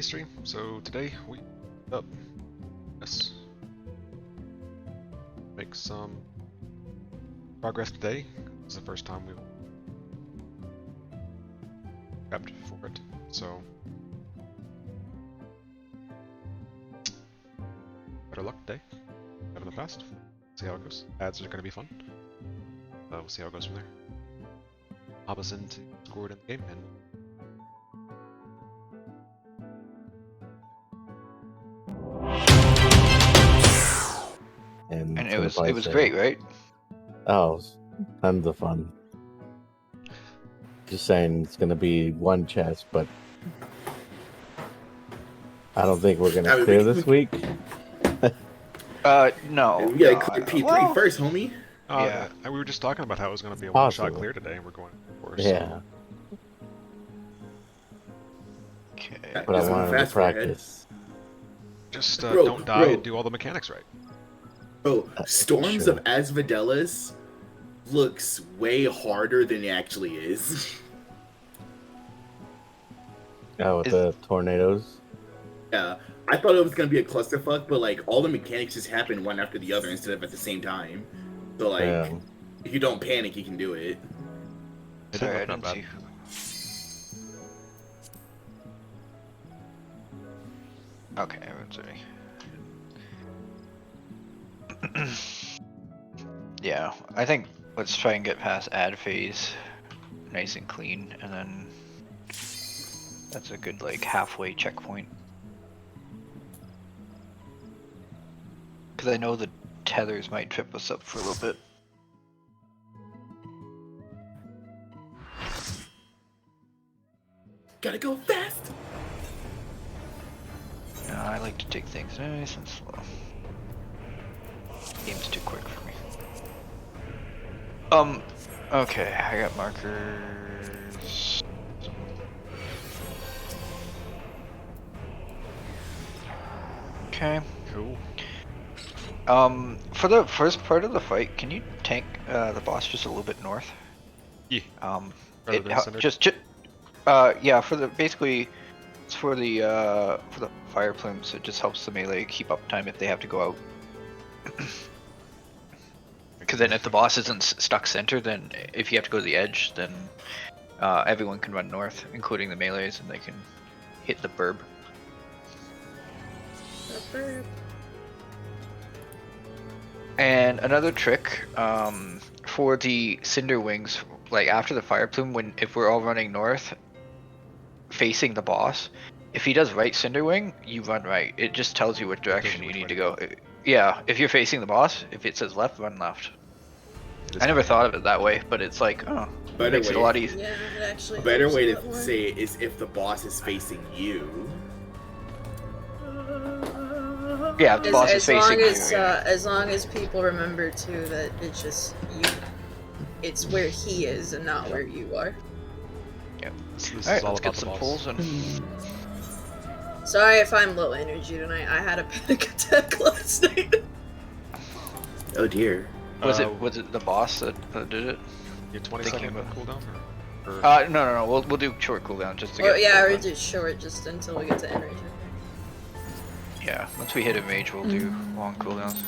stream. So today we up yes, make some progress today. This is the first time we've prepped for it, so better luck today than in the past. See how it goes. Ads are going to be fun. We'll see how it goes from there. Hop us into score it in the game and it was great, right? Oh, it was tons of fun. Just saying, it's gonna be one chest, but I don't think we're gonna clear this week. No. We gotta clear P3 first, homie. Yeah. We were just talking about how it was going to be a one-shot Possible. clear today, and we're going for Yeah, Okay. but I This is wanted to fast forward. practice. Just Bro, don't die bro. and do all the mechanics right. Bro, Storms true. of Asmodeus looks way harder than it actually is. Oh, with the tornadoes. Yeah, I thought it was gonna be a clusterfuck, but like all the mechanics just happen one after the other instead of at the same time. So like, Yeah. if you don't panic, you can do it. It Sorry, I didn't look didn't that see. Okay, everyone's ready. Yeah, I think let's try and get past ad phase nice and clean, and then that's a good like halfway checkpoint. Because I know the tethers might trip us up for a little bit. Gotta go fast. I like to take things nice and slow. Game's too quick for me. Okay, I got markers. Okay. Cool. For the first part of the fight, can you tank the boss just a little bit north? Yeah. Rather It than centered? yeah, for the basically, it's for the fire plumes. It just helps the melee keep up time if they have to go out. Because then if the boss isn't stuck center, then if you have to go to the edge, then everyone can run north, including the melees, and they can hit the burb. And another trick for the cinder wings, like after the fire plume, if we're all running north, facing the boss, if he does right cinder wing, you run right. It just tells you what direction you need to go. Yeah, if you're facing the boss, if it says left, run left. I never thought of it that way, but it's like, oh, it makes it a lot easier. Yeah, it actually. A better helps way a lot to more. say it is if the boss is facing you. Yeah, if the boss is facing you. Yeah. As long as people remember too that it's just you, it's where he is and not where you are. This is Alright, all let's about get the some boss. pulls in. Sorry if I'm low energy tonight. I had a panic attack last night. Oh dear. Was it the boss that did it? Your 20 Thinking second about- cooldown? Or No. We'll do short cooldown just to get. Well, yeah, full or run. just short, just until we get to energy. Yeah, once we hit a mage, we'll do long cooldowns.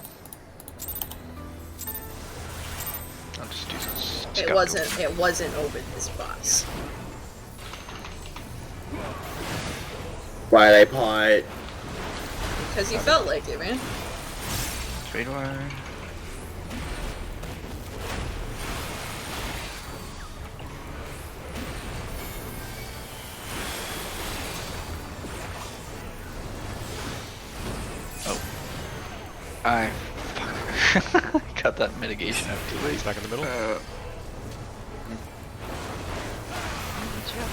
I'll just do some It wasn't over this boss. Why'd I pot? Because you felt like it, man. Trade wide. Oh. I got that mitigation out too late. Back in the middle?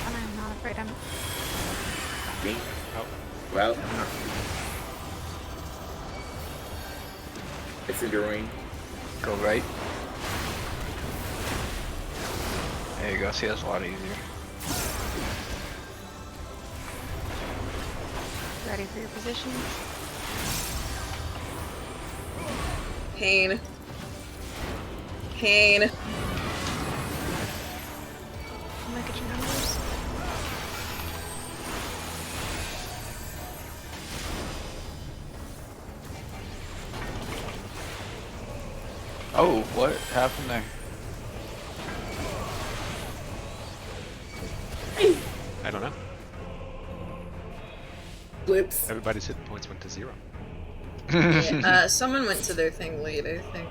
I'm not afraid I'm Me? Oh. Well. It's enduring. Go right. There you go, see that's a lot easier. ready for your position. Pain. Pain. Look at your numbers. Oh, what happened there? I don't know. Flips. Everybody's hit points went to 0. Someone went to their thing late, I think.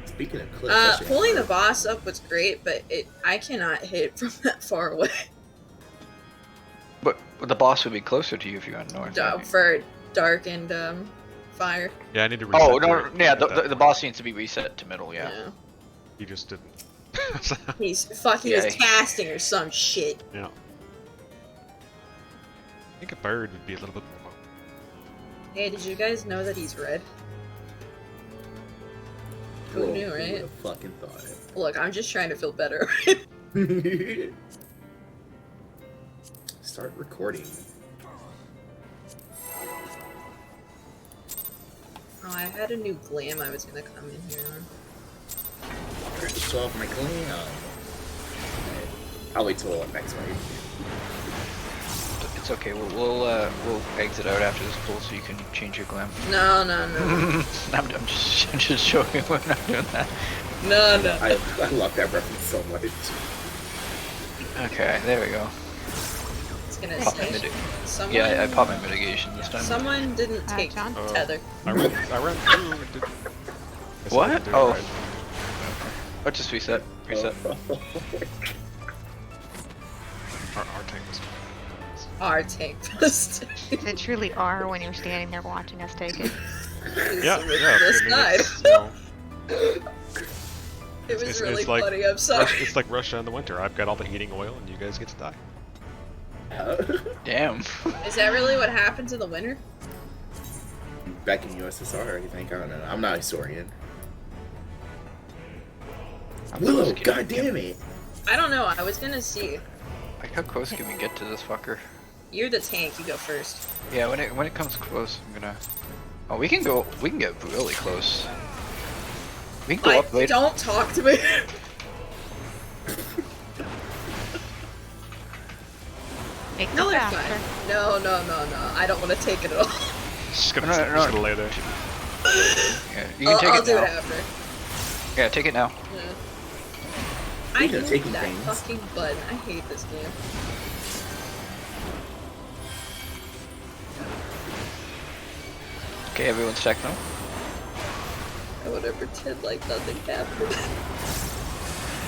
Speaking of clips, that shit Pulling the hurt. boss up was great, but I cannot hit from that far away. But the boss would be closer to you if you went north. right? For dark and fire. Yeah, I need to reset. Oh, no, to it yeah, at that the boss needs to be reset to middle, yeah. You just didn't. He's fucking Yeah. his casting or some shit. Yeah. I think a bird would be a little bit more. Hey, did you guys know that he's red? Who Whoa, knew, who right? would've fucking thought Look, I'm just trying to feel better. it? Start recording. Oh, I had a new glam I was gonna come in here on. First to show off my glam. I'll wait till next week. It's okay, we'll exit out after this pool so you can change your glam. No. I'm just showing you we're not doing that. No. I love that reference so much. Okay, there we go. It's gonna Pop my say someone. Yeah, I popped my mitigation this time. Someone didn't take John? tether. I ran through. What? Guess I didn't do it Oh. right. Oh, just reset. Reset. Our tank was. Our tank bust. They truly are when you're standing there watching us take it. Yeah. This I mean, died. it's, you know, It was it's really like funny. I'm sorry. It's like Russia in the winter. I've got all the heating oil, and you guys get to die. Damn. Is that really what happened to the winner? Back in USSR, I think. I don't know. I'm not a historian. Willow, god damn it! I don't know. I was gonna see. Like, how close can we get to this fucker? You're the tank. You go first. Yeah, when it comes close, I'm gonna. Oh, we can get really close. We can go up later. Don't talk to me. Make No, them they're faster. fine. No. I don't want to take it at all. Just gonna, No, just gonna lay there. Yeah, you can take I'll it do now. it after. Yeah, take it now. Yeah. I Speaking of hate taking that things. fucking button. I hate this game. Okay, everyone's checked now. I want to pretend like nothing happened.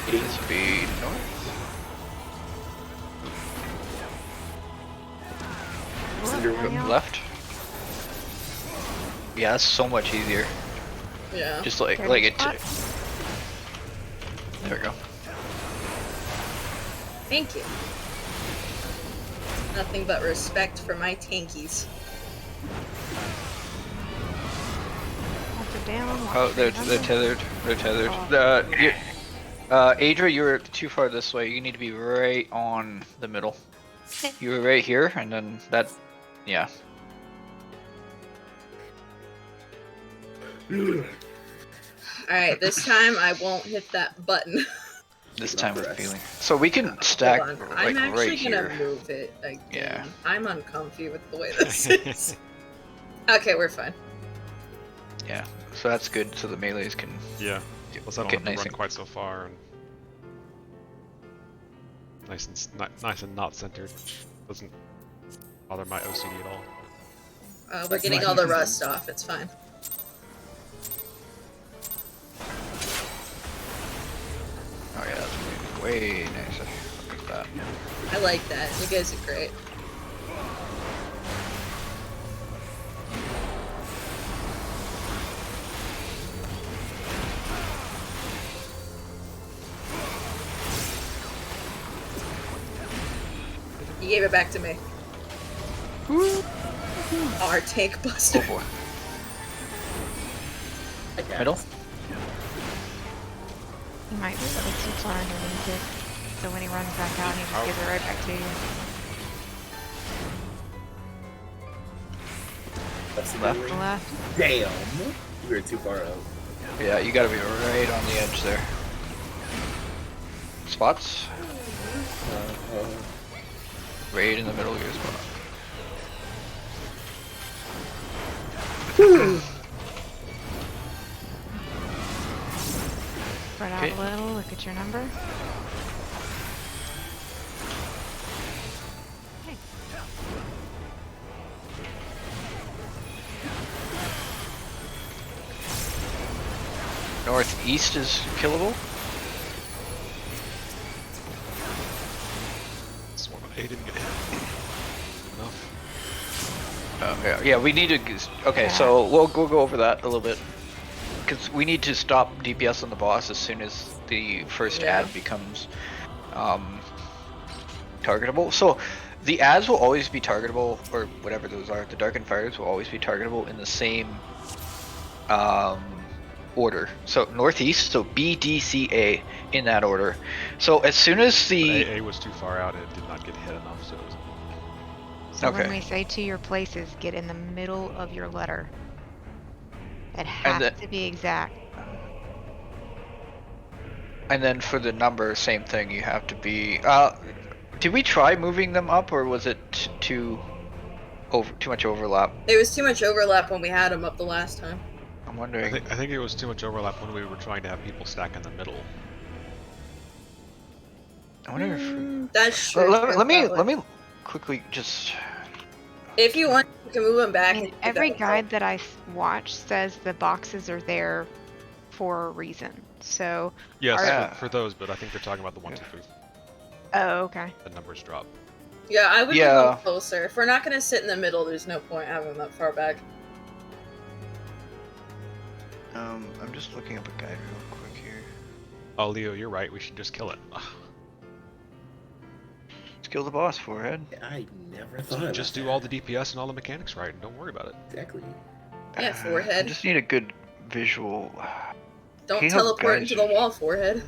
Speed north. Daniel? Left. Yeah, that's so much easier. Yeah. Just like Dirty it. spot. There we go. Thank you. Nothing but respect for my tankies. Watch it down. Watch Oh, it they're down. tethered. They're tethered. Oh. Adra, you're too far this way. You need to be right on the middle. You were right here, and then that. Yeah. Alright, this time I won't hit that button. This time with feeling. So we can stack Hold on. like I'm actually right gonna here. move it again. Yeah. I'm uncomfy with the way this is. Okay, we're fine. Yeah. So that's good. So the melees can. Yeah. Plus, I don't Get have to nice run and- quite so far, and nice and not centered, which doesn't bother my OCD at all. We're That's getting nice. all the rust off. It's fine. Oh yeah, that's way nicer. Look at that. I like that. You guys are great. You gave it back to me. Our tank buster. Oh boy. Middle. He might be, but it's far underneath it. So when he runs back out, he just gives it right back to you. Left. Left. Damn! We were too far up. Yeah, you gotta be right on the edge there. Spots. Right in the middle of your spot. Spread out Okay. a little. Look at your number. Okay. Northeast is killable. This one, he didn't get hit. Enough. Yeah, we need to. Okay, so we'll go over that a little bit. Because we need to stop DPS on the boss as soon as the first Yeah. ad becomes targetable. So the ads will always be targetable, or whatever those are. The Darkened Fires will always be targetable in the same order. So northeast, so B, D, C, A in that order. So as soon as the A was too far out and it did not get hit enough, so it was. So when Okay. we say to your places, get in the middle of your letter. It And has to be exact. and then for the number, same thing. You have to be. Did we try moving them up, or was it too much overlap? There was too much overlap when we had them up the last time. I'm I wondering. think it was too much overlap when we were trying to have people stack in the middle. I wonder if. That's true. Let me quickly just. If you want, you can move them I back. mean, and do every that. guide that I watch says the boxes are there for a reason. So, Yes, Yeah. for those, but I think they're talking about the 1, 2, 3. oh, okay. The numbers drop. Yeah, I would Yeah. move them closer. If we're not gonna sit in the middle, there's no point having them that far back. I'm just looking up a guide real quick here. Oh, Leo, you're right. We should just kill it. Let's kill the boss, Forehead. I never thought about Just do that. all the DPS and all the mechanics right, and don't worry about it. Exactly. Yeah, I Forehead. just need a good visual. Don't Can you help teleport guide into you? the wall, Forehead.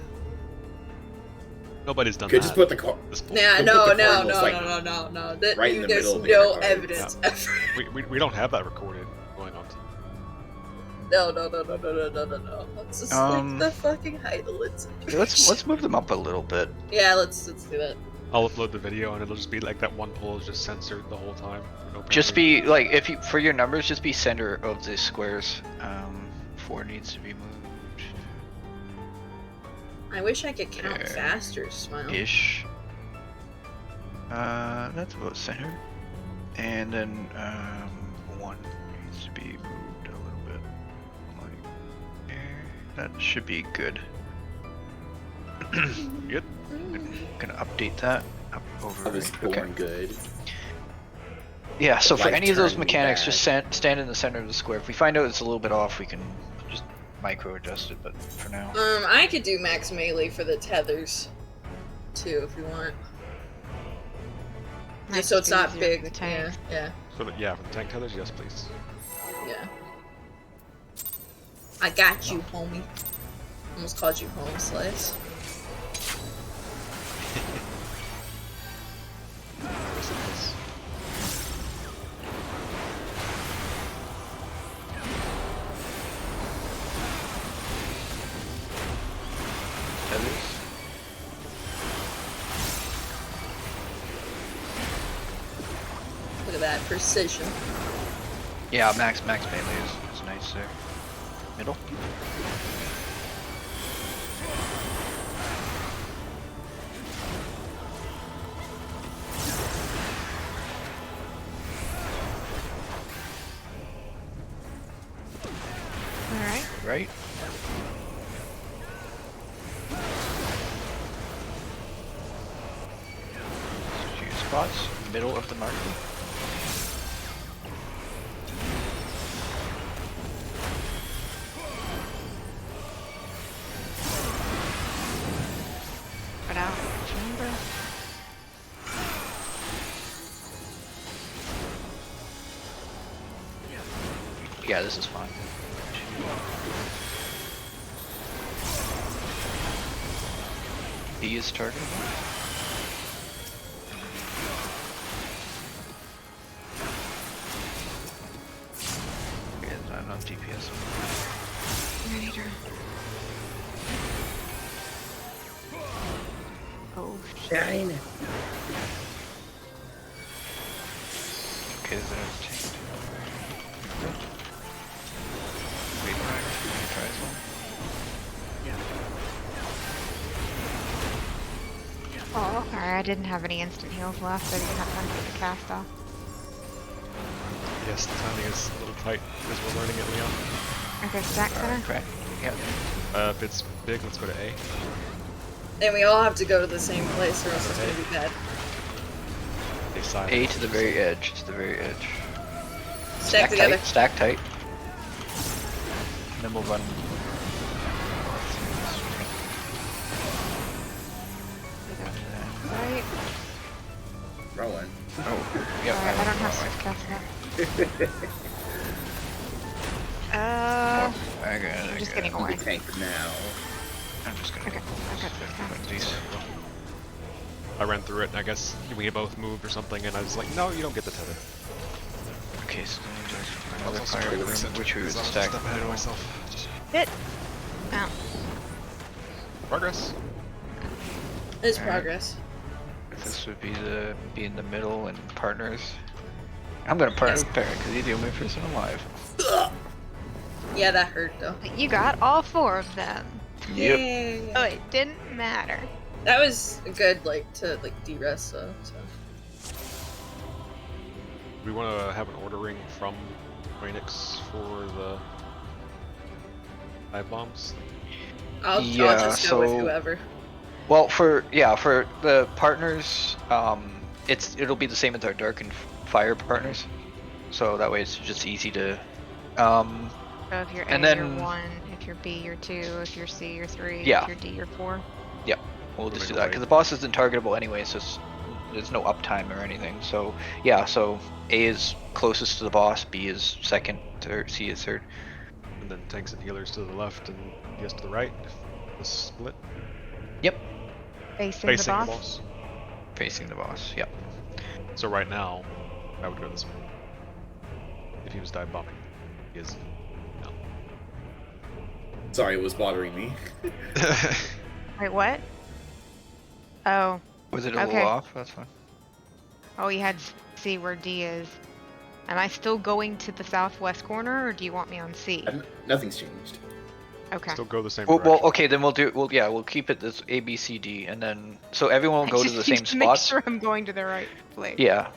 Nobody's done Could that. just put the car. at this point. Nah, Put no, the no, cardinals, no, like, no, no, no. That, right in the there's middle of the no cards. evidence ever. We don't have that recorded going on. No. Let's just like the fucking highlights. Let's move them up a little bit. Yeah, let's do that. I'll upload the video and it'll just be like that one poll is just censored the whole time. For no Just apparent be like, if you for your numbers, just be center of the squares. 4 needs to be moved I wish I could count There. faster, Smile. ish. That's about center. And then 1 needs to be moved a little bit. Like there. That should be good. reason. Good. Gonna update that up over. I was born good. Yeah, so for Life any of those turned me mechanics, bad. just stand in the center of the square. If we find out it's a little bit off, we can just micro adjust it, but for now. I could do max melee for the tethers, too, if you want. Might Just so just it's be not easier big. for the tanks. Yeah. For the tank tethers, yes, please. I got you, homie. Almost called you home slice. Yes, it is. Feathers. Look at that precision. Yeah, max melee is nice there. Middle. Alright. Right. Few spots. Middle of the marker. Spread out. What's your number? Yeah, this is fine. B is targetable. Yeah, not enough DPS. Ready to... Oh, shit. Shine. Okay, there's a tank. Wait, try as well. Oh, sorry, I didn't have any instant heals left. I didn't have time to get the cast off. Yes, the timing is a little tight because we're learning it, Leon. Okay, stack center. Right. Yep. If it's big, let's go to A. And we all have to go to the same place or else it's gonna be bad. A side. A to the very edge. To the very edge. Stack together. Tight. Stack tight. And then we'll run. Right. Rowan. Oh, yeah. Sorry, I don't have swift cast yet. I got it. I'm just I got getting it. away. Tank now. I'm just gonna Okay, I got swift cast. these. I ran through it, and I guess we both moved or something, and I was like, no, you don't get the tether. Okay, so then we just I another was also fire pretty room, recent, which we would because I was stack. just ahead of myself. Hit! Oh. Progress. It's Alright. progress. This would be in the middle and partners. I'm gonna partner with Parent because he's the only person alive. Yeah, that hurt though. But you got all 4 of them. Yep. Yay. Oh, it didn't matter. That was good, like, to, like, de-rest, though, so. We want to have an ordering from Phoenix for the dive bombs. I'll Yeah, just go with so- whoever. Well, for the partners, it'll be the same as our dark and fire partners, so that way it's just easy to. So if you're A, And you're then- 1. If you're B, you're 2. If you're C, you're 3. Yeah. If you're D, you're 4. We'll just do Moving that away. because the boss isn't targetable anyway, so there's no uptime or anything. So yeah, so A is closest to the boss, B is second, third, C is third. And then tanks and healers to the left and DS to the right. The split. Yep, Facing, Facing the the boss. boss. facing the boss. Yep. So right now, I would go this way. If he was dive bombing. He is. No. Sorry, it was bothering me. Wait, what? Oh. Was it a Okay. little off? That's fine. Oh, you had C where D is. Am I still going to the southwest corner, or do you want me on C? Nothing's changed. Okay. Still go the same Well, direction. okay, then we'll keep it this A, B, C, D, and then so everyone will I go to just the need same to make spots. sure I'm going to the right place. Yeah.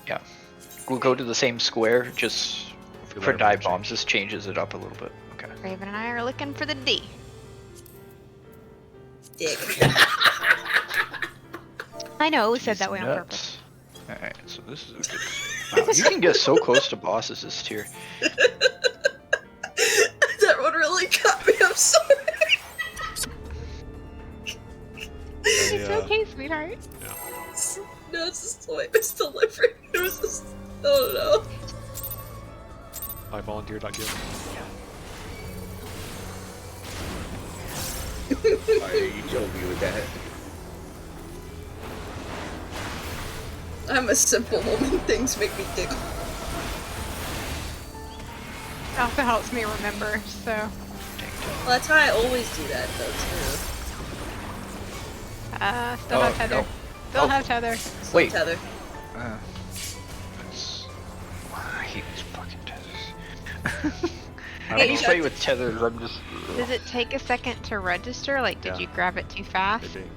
Yeah. We'll go to the same square just Feel for like dive change. bombs. This changes it up a little bit. Okay. Raven and I are looking for the D. Dick. I know, we said Jeez, that way on purpose. nuts. Alright, so this is a good. Wow, you can get so close to bosses this tier. That one really got me, I'm sorry. It's okay, sweetheart. No, it's just the way it's delivered. It was just, oh no. I volunteer.give. Sorry, you killed me with that. I'm a simple woman, things make me giggle. It also helps me remember, so. Well, that's how I always do that, though, too. Still have tether. no. Still Oh. have tether. So Wait. Tether. That's... Wow, I hate these fucking tethers. I I don't can know. play with tethers. I'm just. Does it take a second to register? Like, did Yeah. you grab it too fast? Maybe.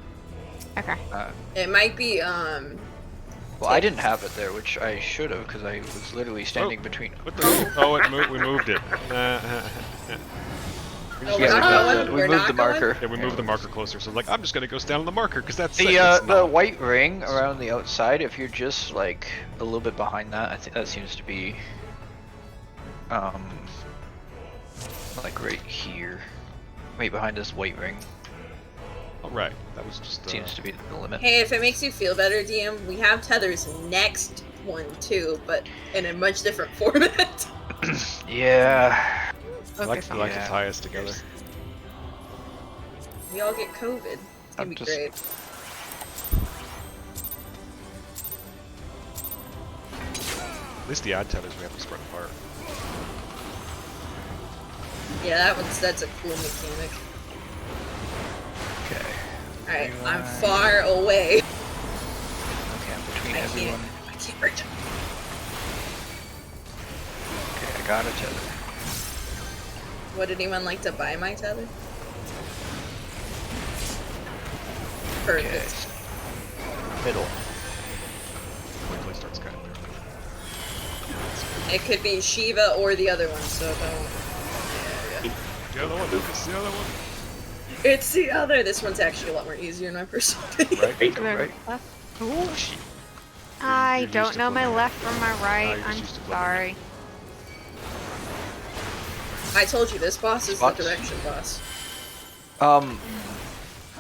Okay. It might be, Well, I didn't have it there, which I should have, because I was literally standing between. What the? Oh, it moved. We moved it. Oh, Yeah, we're we not moved going? the, We're we moved not the going? marker. Yeah, we moved the marker closer. So like, I'm just gonna go stand on the marker because that's The it's the not- white ring around the outside. If you're just like a little bit behind that, I think that seems to be, like right here, right behind this white ring. All right, that was just. Seems to be the limit. hey, if it makes you feel better, DM, we have tethers next one, too, but in a much different format. Yeah. I like, Focus I on like it. to tie us together. We all get COVID. It's gonna I'm be just- great. At least the ad tethers we have to spread apart. Yeah, that's a cool mechanic. Okay. Alright, I'm Rewind. far away. Okay, I'm between I everyone. can't reach. Okay, I got a tether. Would anyone like to buy my tether? Perfect. Middle. Quickly starts cutting. It could be Shiva or the other one, so don't. Yeah. The other one, Lucas, the other one. It's the other. This one's actually a lot more easier in my personal opinion. Right? Right. Ooh. I You're used don't to know my flipping. left from my right. you're just I'm used to flipping. sorry. I told you this boss is Spots. the direction boss.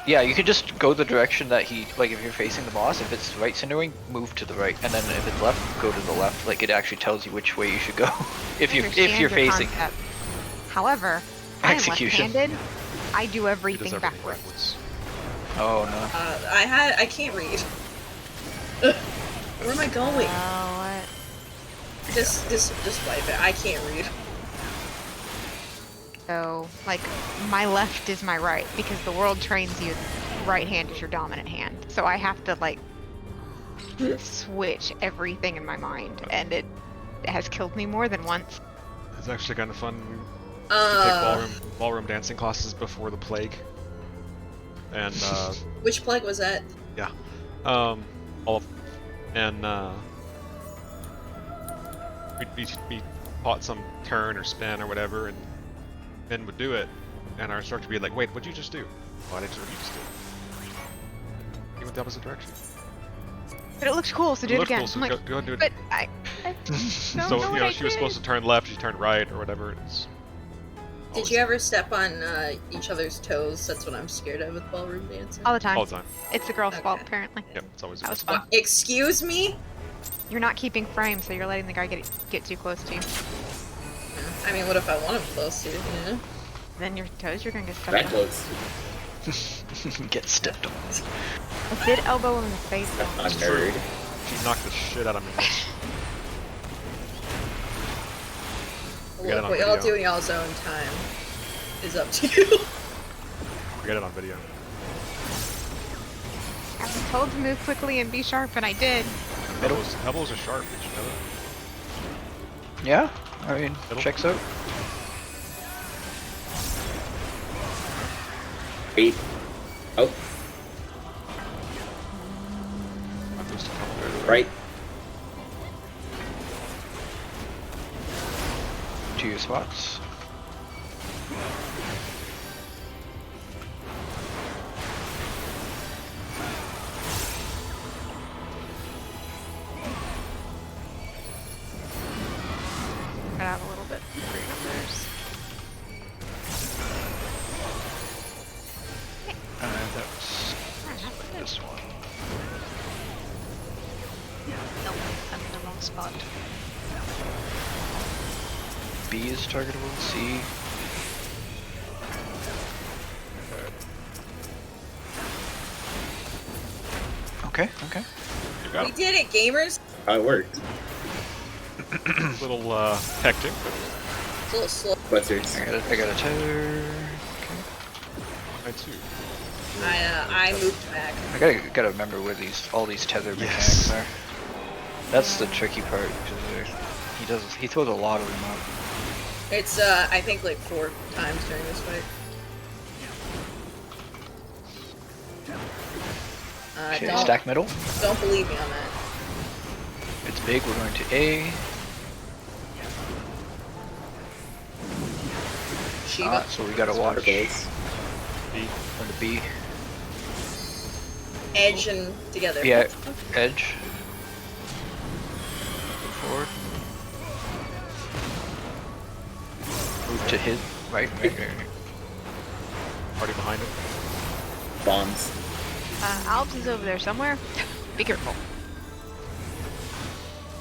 Yeah, you could just go the direction that he, like if you're facing the boss, if it's right Cinderwing, move to the right, and then if it's left, go to the left. Like it actually tells you which way you should go if I you're understand your facing. concept. However, I am Execution. left-handed. I do He does everything everything backwards. Oh no. I can't read. Where am I going? What? Just wipe it. I can't read. So, like, my left is my right because the world trains you right hand is your dominant hand. So I have to like switch everything in my mind, and it has killed me more than once. It's actually kind of fun. We take ballroom dancing classes before the plague. And, Which plague was that? yeah. All of and, we taught some turn or spin or whatever, and then would do it, and our instructor would be like, wait, what'd you just do? Why did you just do? You went the opposite direction. But it looks cool, so do it looked again. cool, so I'm like, go and do it. but I don't So, know you what know, I she was did. supposed to turn left, she turned right, or whatever. It's Did always- you ever step on each other's toes? That's what I'm scared of with ballroom dancing. All the time. All the time. It's the girl's fault, Okay. apparently. Yep, it's always That was fun. fun. Excuse me? You're not keeping frame, so you're letting the guy get too close to you. I mean, what if I want him close to you, you know? Then your toes, you're gonna get That stepped on. close. Get stepped on. I did elbow him in the face, though. A It's true. nerd. She knocked the shit out of me. We got it Look, on what y'all video. do in y'all's own time is up to you. We got it on video. I was told to move quickly and be sharp, and I did. Elbows are sharp, did you know that? Yeah, I mean, Middle. checks out. 8. Oh, Not those two coming. right. To your spots. Cut out a little bit for your numbers. That's this one. No, I'm in the wrong spot. B is targetable. C. Okay, okay. You got We him. did it, gamers. How it worked. A little hectic, but It's a little slow. Buzzards. I got a tether. I too. I moved back. I gotta remember where all these tether mechanics Yes. are. That's the tricky part because he throws a lot of them out. It's I think like 4 times during this fight. Okay, Don't stack middle. believe me on that. It's big. We're going to A. Shiva. So we gotta watch. Circles. B. Going to B. Edge and together. Yeah, edge. Move forward. Move to his right. Party behind him. Bombs. Alps is over there somewhere. Be careful.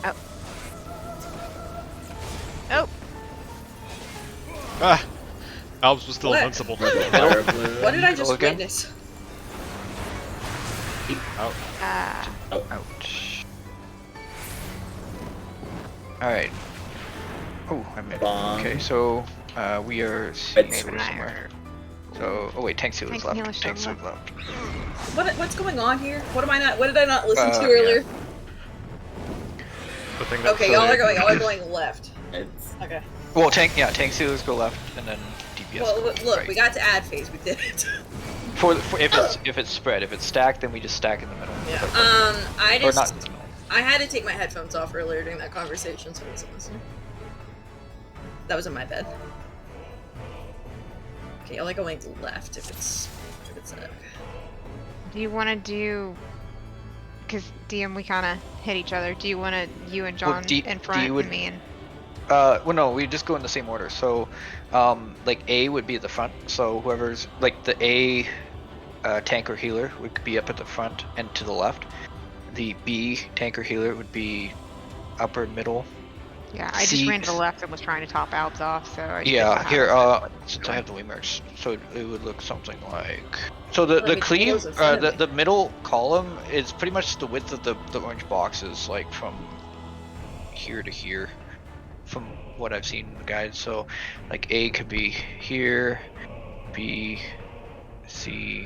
Oh. Oh. Ah! Albs was still What? invincible. Fire balloon. What did I just Again? witness? Out. Ouch. Alright. Oh, I made it. Bomb. Okay, so we are seeing Red over somewhere. So, oh wait, tank sealer's Tank left. sealer's Tank still sealer's left. What's going on here? What did I not listen to Yeah. earlier? The thing that Okay, y'all are going left. It's Okay. Well, tank sealers go left, and then DPS Well, go look, right. we got to ad phase. We did it. For if it's spread, if it's stacked, then we just stack in the middle. Yeah. Or not in the middle. I had to take my headphones off earlier during that conversation, so I wasn't listening. That wasn't my bad. Okay, I'll like going left if it's that. Do you want to do? Because DM, we kind of hit each other. Do you want to you and John in front and me and? Well, no, we just go in the same order. So, like A would be at the front. So whoever's like the A tank or healer would be up at the front and to the left. The B tank or healer would be upper middle. Yeah, I just ran to the left and was trying to top Albs off. So I here, since I have the Wemer's, so it would look something like. So the cleave, the middle column is pretty much the width of the orange boxes, like from here to here, from what I've seen in the guide. So like A could be here, B, C,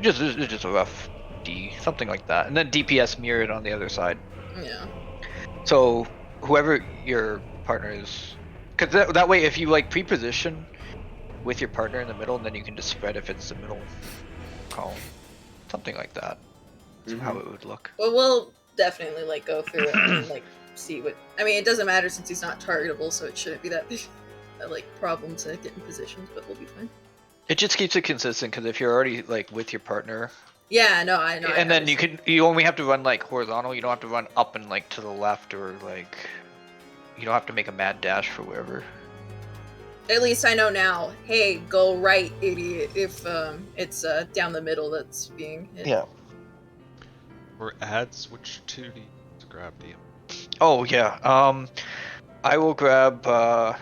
just a rough D, something like that, and then DPS mirrored on the other side. Yeah. So whoever your partner is, because that way if you like pre-position with your partner in the middle, and then you can just spread if it's the middle column, something like that. That's how it would look. Well, we'll definitely like go through it and like see what. I mean, it doesn't matter since he's not targetable, so it shouldn't be that big like problem to get in positions, but we'll be fine. It just keeps it consistent, because if you're already like with your partner. Yeah, no, I know. And then you only have to run like horizontal. You don't have to run up and like to the left, or like you don't have to make a mad dash for wherever. At least I know now. Hey, go right, idiot! If it's down the middle that's being hit. Yeah. Or adds, which two do you to grab, DM? Oh yeah. I will grab. I'll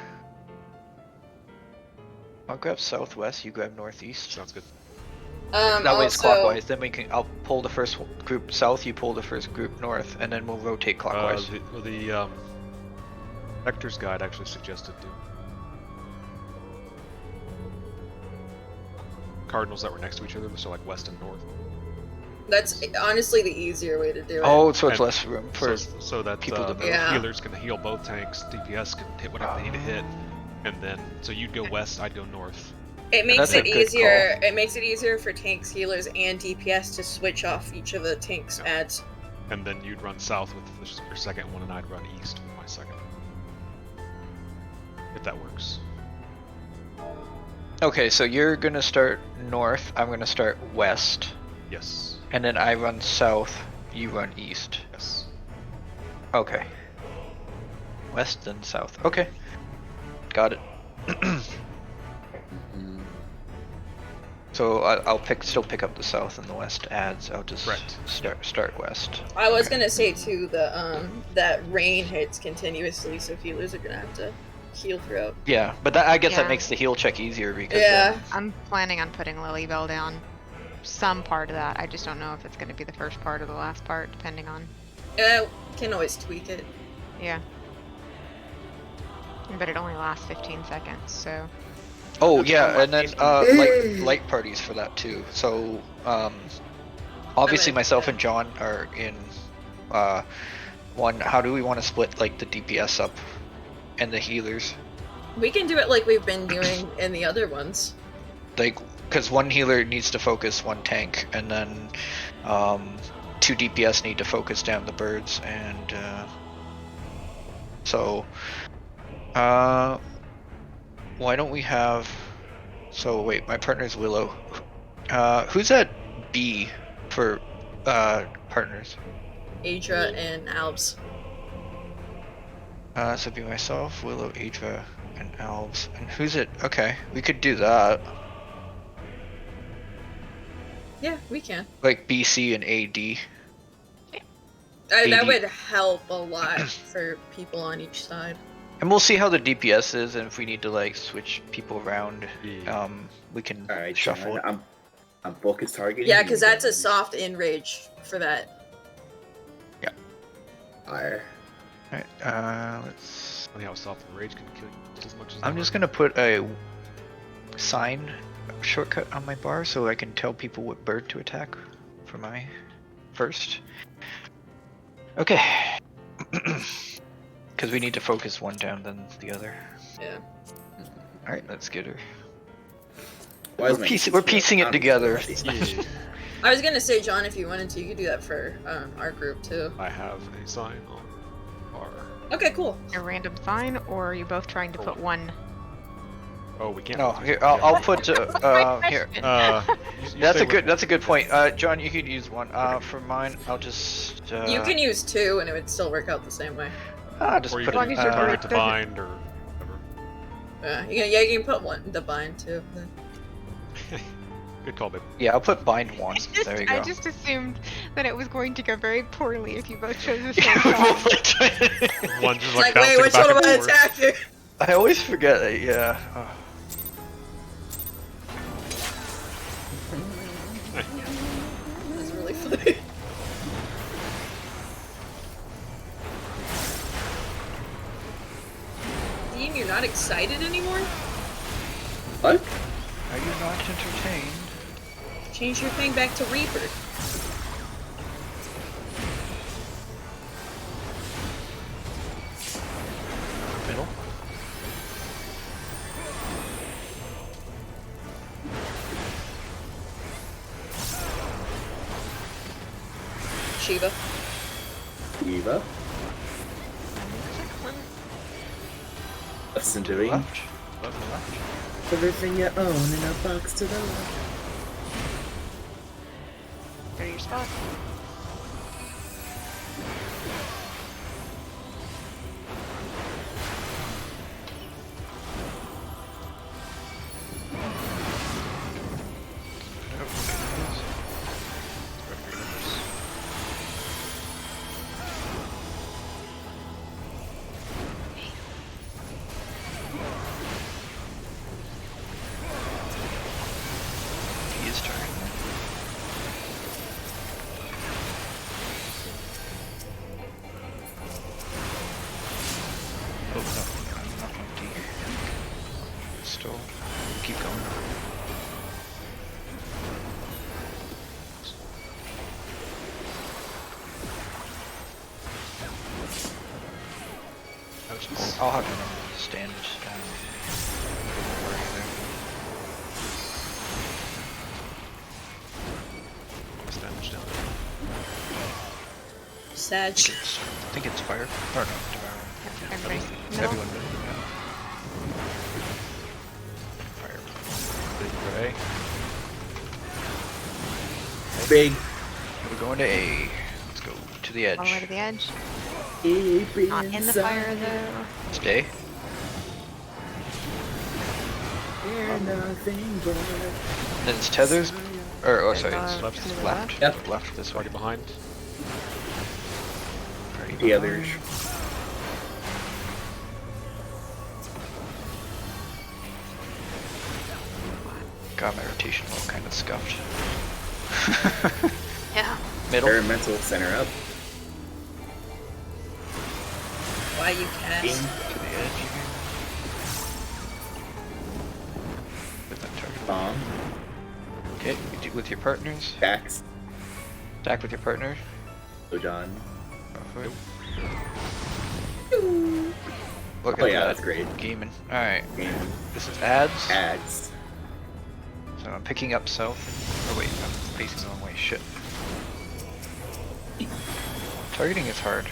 grab southwest. You grab northeast. Sounds good. That way it's clockwise. Then I'll pull the first group south. You pull the first group north, and then we'll rotate clockwise. The Vector's guide actually suggested do cardinals that were next to each other, so like west and north. That's honestly the easier way to do it. Oh, so it's less room for so that people to move. Yeah. healers can heal both tanks, DPS can hit whatever they need to hit, and then so you'd go west, I'd go north. It makes That's a it good easier. It makes it easier for tanks, healers, and DPS to switch off each of the tanks' ads. And then you'd run south with your second one, and I'd run east with my second. If that works. Okay, so you're gonna start north. I'm gonna start west. Yes. And then I run south. You run east. Yes. Okay. West and south. Okay. Got it. So I'll still pick up the south and the west adds. I'll just start west. I was gonna say too that rain hits continuously, so healers are gonna have to heal throughout. Yeah, but I guess that makes the heal check easier because. Yeah. I'm planning on putting Lily Bell down. Some part of that. I just don't know if it's going to be the first part or the last part, depending on. Can always tweak it. Yeah. But it only lasts 15 seconds, so. Oh yeah, and then light parties for that too. So obviously myself and John are in one. How do we want to split like the DPS up and the healers? We can do it like we've been doing in the other ones. Like, because one healer needs to focus one tank, and then 2 DPS need to focus down the birds, and so why don't we have? So wait, my partner's Willow. Who's at B for partners? Adra and Albs. So it'd be myself, Willow, Adra, and Albs. And who's it? Okay, we could do that. Yeah, we can. Like BC and AD. That would help a lot for people on each side. And we'll see how the DPS is, and if we need to like switch people around, we can shuffle it. I'm focus targeting. Yeah, because that's a soft enrage for that. Yeah. Alright. Let's. Funny how soft the rage can kill you just as much as. I'm just gonna put a sign shortcut on my bar so I can tell people what bird to attack for my first. Okay. Because we need to focus one down than the other. Yeah. Alright, let's get her. Why is my We're piecing it together. Yeah. I was gonna say, John, if you wanted to, you could do that for our group too. I have a sign on R. Okay, cool. A random sign, or are you both trying to put one? Oh, we can't. No, put here two I'll together. put here. You That's stay a good. with That's a good point. John, you could use one. For mine, I'll just. You can use 2, and it would still work out the same way. Just Or you put can long as your target to doesn't- bind or whatever. You can put one the bind too. Good call, babe. Yeah, I'll put bind one. There you go. I just assumed that it was going to go very poorly if you both chose the same sign. One just It's like like, wait, bouncing which back one am and I forth. attacking? I always forget that. Yeah. That's really funny. Dean, you're not excited anymore? What? Are you not entertained? Change your thing back to Reaper. Middle. Shiva. Eva? Listen to me. Left. Left. Everything you own in a box to the left. Go to your spot. He is turning. Oh no, I'm not going to. Still, keep going. I'll have to stand down. What's damage down Sag. I think it's fire. Or no, devour. Everybody. Everyone. Yeah. Fire. Big gray. Big. We're going to A. Let's go to the edge. All the way to the edge. Ape Not in the fire though. Stay. You're nothing but Then it's tethers. Or, oh, sorry, it's To left. the Left. Yep. Left this way. Already behind. Already the others. God, my rotation look kind of scuffed. Yeah. Middle. Experimental center up. Why you cast? To the edge. With that target. Bomb. Okay, you do with your partners. Backs. Attack with your partner. So John. Nope. Look Oh at yeah, that. that's great. Gaming. Alright, And this is ads. ads. So I'm picking up south. Oh wait, I'm facing the wrong way. Shit. Targeting is hard.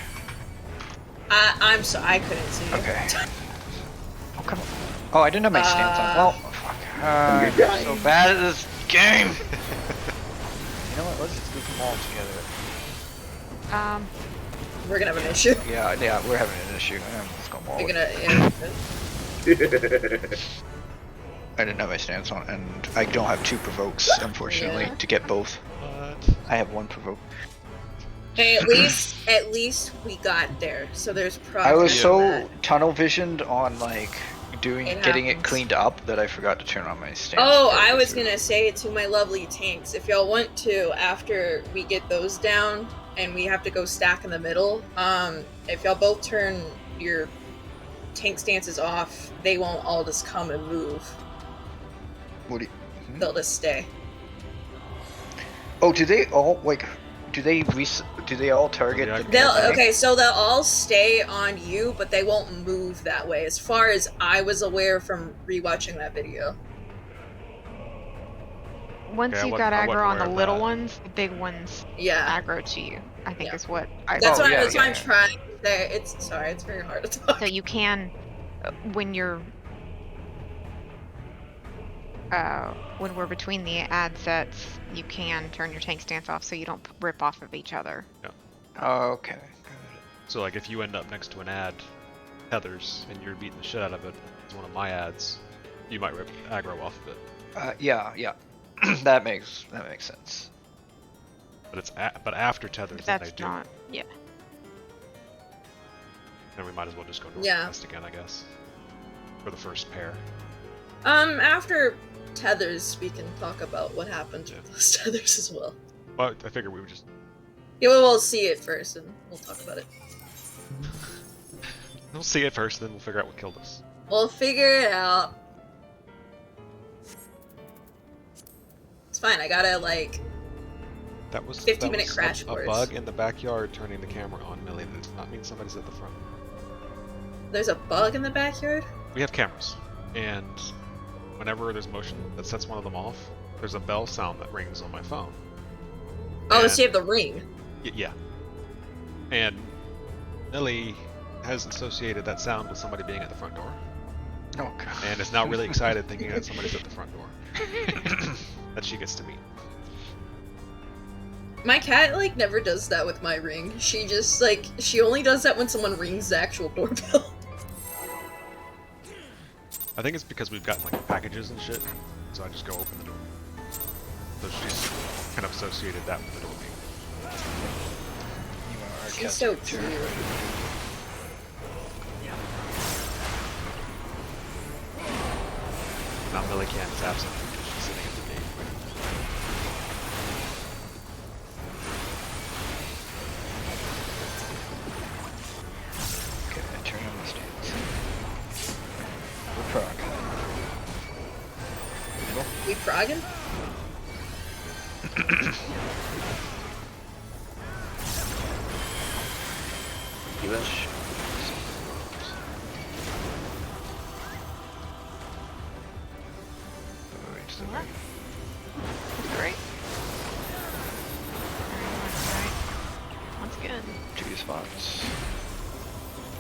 I'm so I couldn't see. you. Okay. Oh, come on. Oh, I didn't have my stance on. Well, fuck. I'm You're dying. so bad at this game! You know what? Let's just group them all together. We're gonna have an issue. Yeah, we're having an issue. Let's go all You're in. gonna. Yeah. I didn't have my stance on, and I don't have 2 provokes, unfortunately, Yeah. to get both. What? I have 1 provoke. Hey, at least we got there. So there's progress. I was on so that. tunnel visioned on like getting it happens. cleaned up that I forgot to turn on my stance. Oh, I was gonna say to my lovely tanks, if y'all want to, after we get those down and we have to go stack in the middle, if y'all both turn your tank stances off, they won't all just come and move. What do you, They'll just stay. Oh, do they all like? Do they all target? Yeah, the They'll tank? okay, so they'll all stay on you, but they won't move that way, as far as I was aware from rewatching that video. once Okay, I you got wasn't aggro on aware the of little that. ones, the big ones Yeah. aggro to you. I think Yeah. is what I. That's Oh, what yeah, that's what I'm yeah. trying to say. It's sorry, it's very hard to talk. So you can, when you're, when we're between the ad sets, you can turn your tank stance off so you don't rip off of each other. Oh, okay. So like if you end up next to an ad, Heather's, and you're beating the shit out of it, it's one of my ads, you might rip aggro off of it. Yeah. that makes sense. But but after Tether, But then that's they do. not. Yeah. Then we might as well just go Yeah. northwest again, I guess. For the first pair. After tethers, we can talk about what happened Yeah. with those tethers as well. But I figured we would just Yeah, we'll see it first, and we'll talk about it. we'll see it first, and then we'll figure out what killed us. We'll figure it out. It's fine. I gotta like. That was 50-minute that was crash a course. bug in the backyard turning the camera on, Millie. That does not mean somebody's at the front. There's a bug in the backyard. We have cameras, and whenever there's motion that sets one of them off, there's a bell sound that rings on my phone. Oh, And- so you have the ring. Yeah. And Millie has associated that sound with somebody being at the front door, Oh god. and is now really excited thinking that somebody's at the front door that she gets to meet. My cat like never does that with my ring. She just like she only does that when someone rings the actual doorbell. I think it's because we've gotten like packages and shit, so I just go open the door. So she's kind of associated that with the door being. You are She's so cute. Now Millie Can is absent because she's sitting at the gate. Okay, I turn on the stance. We're prog. Middle. We frogging? English. To the right. That's great. Alright. That's good. 2 spots.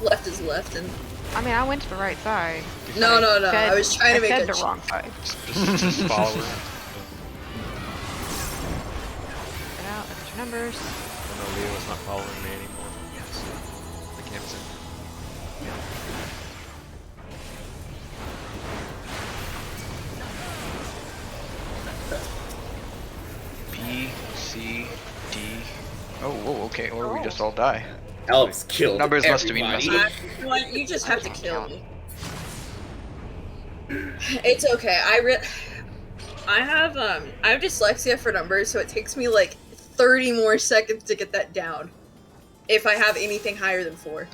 Left is left, and I mean, I went to the right side. no. Said- I was trying to make said a the wrong side. Just follow her. Get out. Look at your numbers. I know Leo is not following me anymore. Yes. I can't see. B, C, D. Oh, whoa, okay. Or we just all die. Elves killed. Numbers must have been everybody. messed up. You know what? You just have to can't kill count. me. It's okay. I have dyslexia for numbers, so it takes me like 30 more seconds to get that down. If I have anything higher than 4.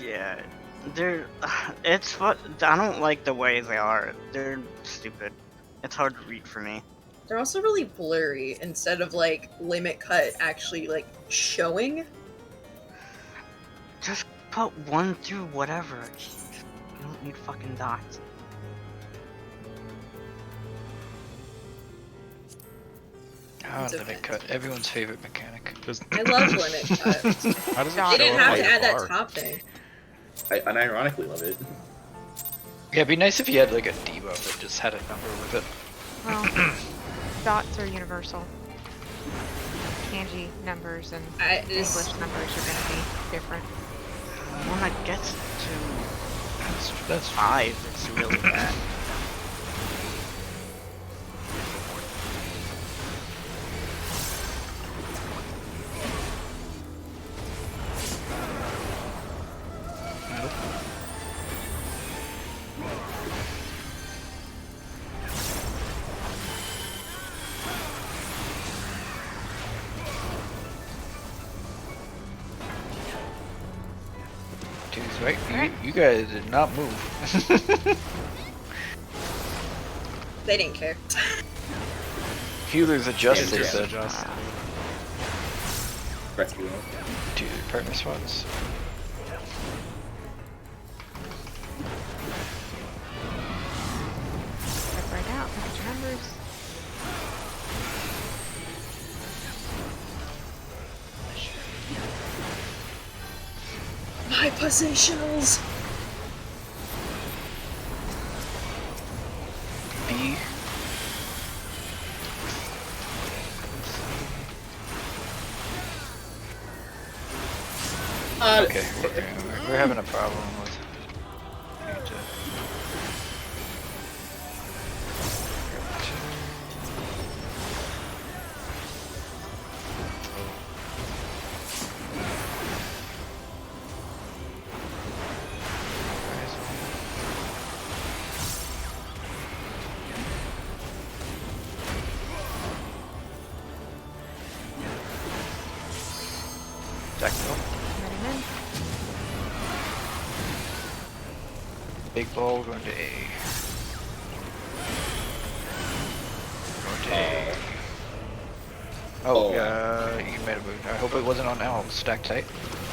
Yeah, it's what I don't like the way they are. They're stupid. It's hard to read for me. They're also really blurry instead of like limit cut actually like showing. Just put 1 through whatever. You don't need fucking dots. Ah, It's limit okay. cut. Everyone's favorite mechanic. I love limit cut. How does it They show They didn't up have on to the add that bar? top thing. I unironically love it. Yeah, it'd be nice if you had like a debuff that just had a number with it. Well, dots are universal. Kanji numbers and English numbers are going to be different. When it gets to That's 5, it's really bad. Dude's right. You guys did not move. They didn't care. Healers adjusted Just the adjust. Rescue. to partner spots. Step right out. Look at your numbers. My positionals. B. Okay, we're having a problem with. Big ball going to A. Going to A. Oh, yeah, you made a move. I hope it wasn't on L. Stack tight.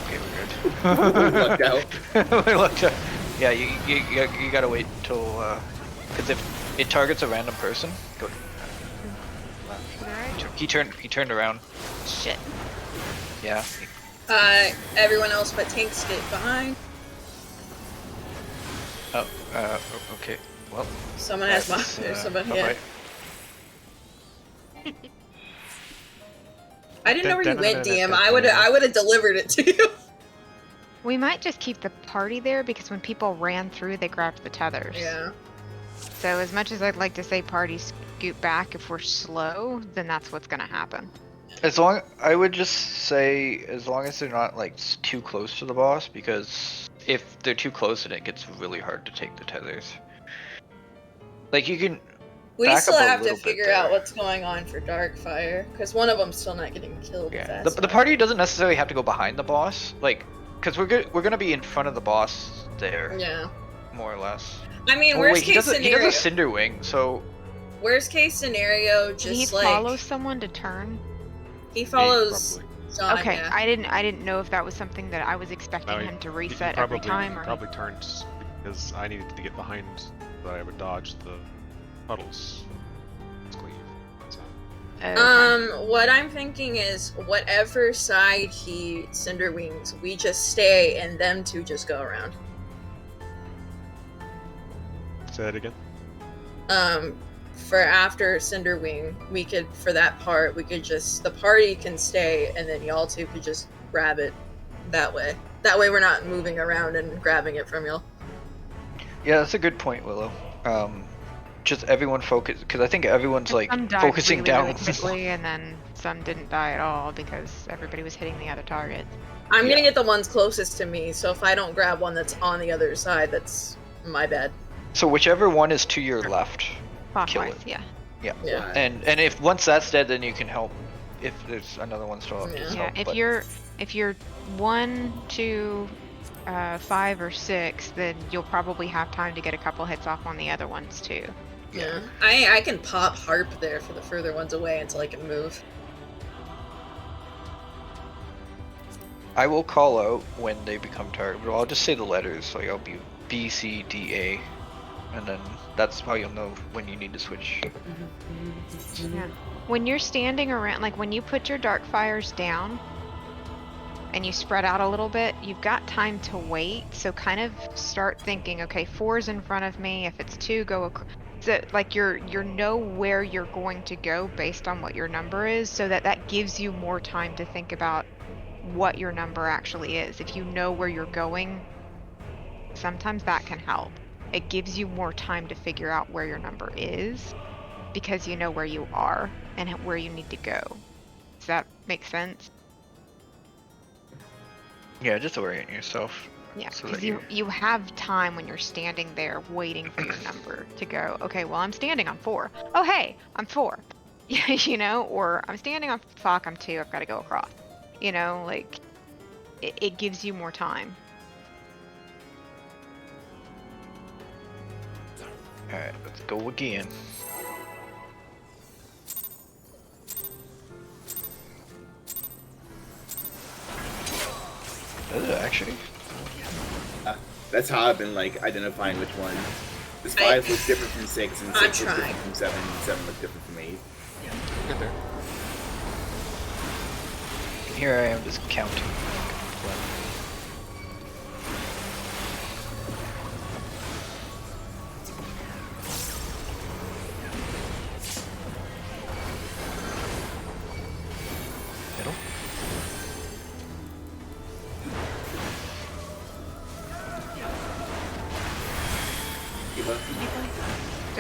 Okay, we're good. Lucked out. We lucked out. Yeah, you gotta wait till, because if it targets a random person, go. He turned around. Shit. Yeah. Everyone else but tanks get behind. Oh, okay. Well. Someone has there's somebody. Yeah. Right. I didn't know where you went, DM. I would have delivered it to you. We might just keep the party there because when people ran through, they grabbed the tethers. Yeah. So as much as I'd like to say party scoot back if we're slow, then that's what's gonna happen. I would just say as long as they're not like too close to the boss, because if they're too close, then it gets really hard to take the tethers. Like you can. We back still up a have to little bit figure there. out what's going on for Darkfire, because one of them's still not getting killed. Yeah. The party doesn't necessarily have to go behind the boss, like, because we're gonna be in front of the boss there. Yeah. More or less. I mean, Oh, worst wait, case scenario. he does a Cinder Wing, so. Worst case scenario, just Did he like follow someone to turn? he follows John. Okay, Yeah. I didn't know if that was something that I was expecting him to reset every time, or probably turned because I needed to get behind so that I would dodge the puddles. So. What I'm thinking is whatever side he Cinder Wings, we just stay and them two just go around. Say that again. For after Cinder Wing, we could, for that part, we could just, the party can stay and then y'all two could just grab it that way. That way we're not moving around and grabbing it from y'all. Yeah, that's a good point, Willow. Just everyone focus, because I think everyone's like some died focusing really, down. really quickly, and then some didn't die at all because everybody was hitting the other target. I'm gonna get the ones closest to me, so if I don't grab one that's on the other side, that's my bad. So whichever one is to your left, kill Clockwise, it. yeah. Yeah. And if once that's dead, then you can help if there's another one still up. Yeah. just Yeah, help, if you're 1, 2, 5, or 6, then you'll probably have time to get a couple hits off on the other ones too. Yeah. I can pop harp there for the further ones away until I can move. I will call out when they become target. But I'll just say the letters, so I'll be B, C, D, A, and then that's how you'll know when you need to switch. Yeah. When you're standing around, like when you put your dark fires down and you spread out a little bit, you've got time to wait. So kind of start thinking, okay, 4's in front of me. If it's 2, go across. So like you know where you're going to go based on what your number is, so that gives you more time to think about what your number actually is. If you know where you're going, sometimes that can help. It gives you more time to figure out where your number is because you know where you are and where you need to go. Does that make sense? Yeah, just orient yourself. Yeah, So because that you have time when you're standing there waiting for your number to go, okay, well, I'm standing on 4. Oh, hey, I'm 4. You know, or I'm standing on, fuck, I'm 2, I've got to go across. You know, like, it gives you more time. Alright, let's go again. Does it actually? That's how I've been like identifying which one. This 5 looks different from 6, and 6 looks different from 7, and 7 looks different from 8. Get there. Here I am just counting.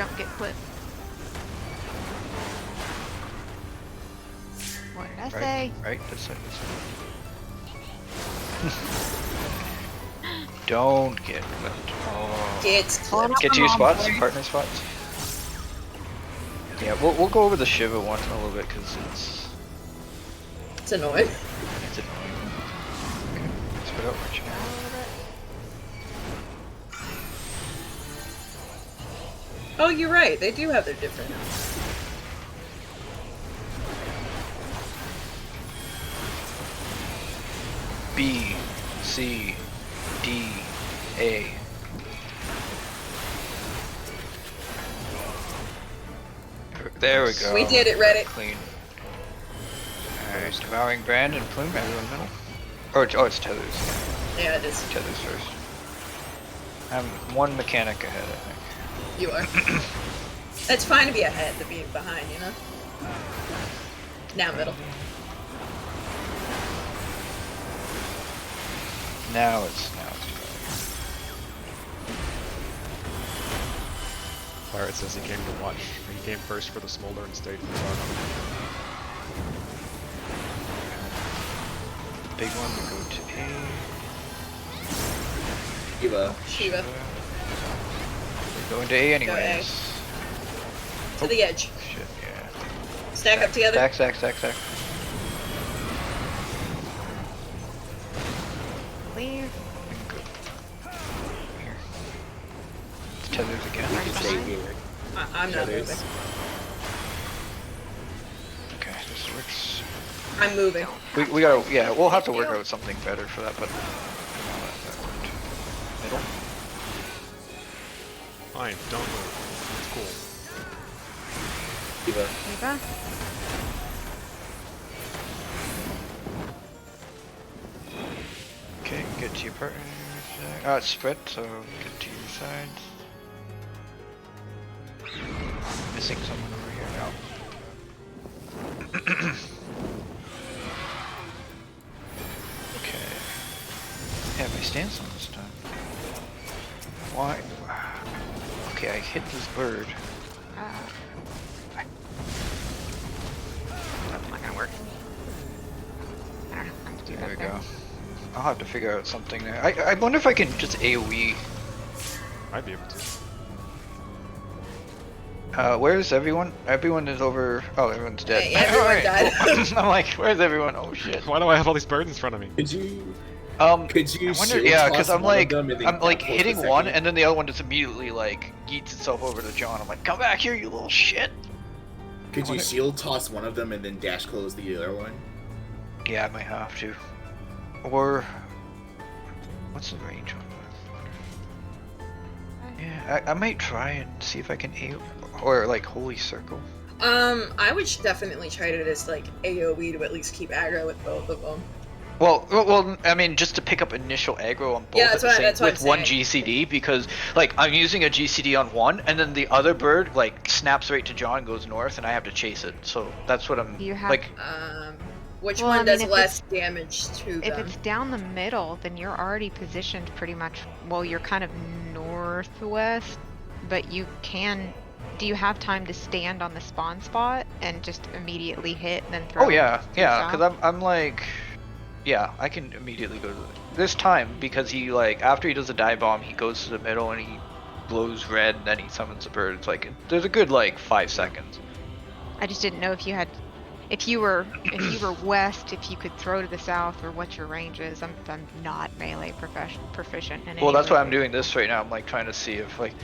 don't get clipped. What did I say? Right, this way. Don't get clipped. Oh. Gets clipped. Get to your spots, partner spots. Yeah, we'll go over the Shiva one a little bit because It's annoying. it's annoying. Okay, spread out much now. Oh, you're right. They do have their different. B, C, D, A. There we go. We did it, Reddit. Clean. Alright, Devouring Brand and Plume, everyone middle. Oh, it's Tethers. Yeah, it is. Tethers first. I'm one mechanic ahead, I think. You are. It's fine to be ahead than being behind, you know? Now middle. Now it's Pirate says he came to watch. He came first for the smolder and stayed for the dark. big one to go to A. Shiva. We're going to A anyways. To the edge. Shit, yeah. Stack up together. Stack. Clear. Here. Tethers again. I'm not moving. Okay, this works. I'm moving. We gotta, yeah, we'll have to work out something better for that, but... Middle? Fine, don't move. It's cool. Eva. Okay, get to your partner. It's spread, so get to your sides. Missing someone over here now. Okay. Yeah, my stance on this time. Why? Okay, I hit this bird. That's not gonna work. I don't know. I'm There there we go. I'll have to figure out something there. I wonder if I can just AoE. Might be able to. Where's everyone? Everyone is over. Oh, everyone's dead. Yeah, everyone Alright, died. cool. I'm like, where's everyone? Oh shit. Why do I have all these birds in front of me? Could you I wonder, shield yeah, toss because I'm one of like, them and then I'm like catapult hitting the one, second? and then the other one just immediately like yeets itself over to John. I'm like, come back here, you little shit. Could you shield toss one of them and then dash close the other one? Yeah, I might have to. Or what's the range on that? Yeah, I might try and see if I can or like Holy Circle. I would definitely try to just like AoE to at least keep aggro with both of them. Well, I mean, just to pick up initial aggro on both Yeah, at the that's same, what with I'm one saying. GCD, because like I'm using a GCD on one, and then the other bird like snaps right to John, and goes north, and I have to chase it. So that's what I'm You have- like. Which Well, I one mean, does if less damage to If them? it's down the middle, then you're already positioned pretty much. Well, you're kind of northwest, but you can. Do you have time to stand on the spawn spot and just immediately hit and then throw? Oh yeah, to the yeah, because south? I'm like, yeah, I can immediately go to this time because he like after he does a dive bomb, he goes to the middle and he blows red, and then he summons the bird. It's like there's a good like 5 seconds. I just didn't know if you had, if you were west, if you could throw to the south, or what your range is. I'm not melee proficient in any Well, that's way. why I'm doing this right now. I'm like trying to see if like,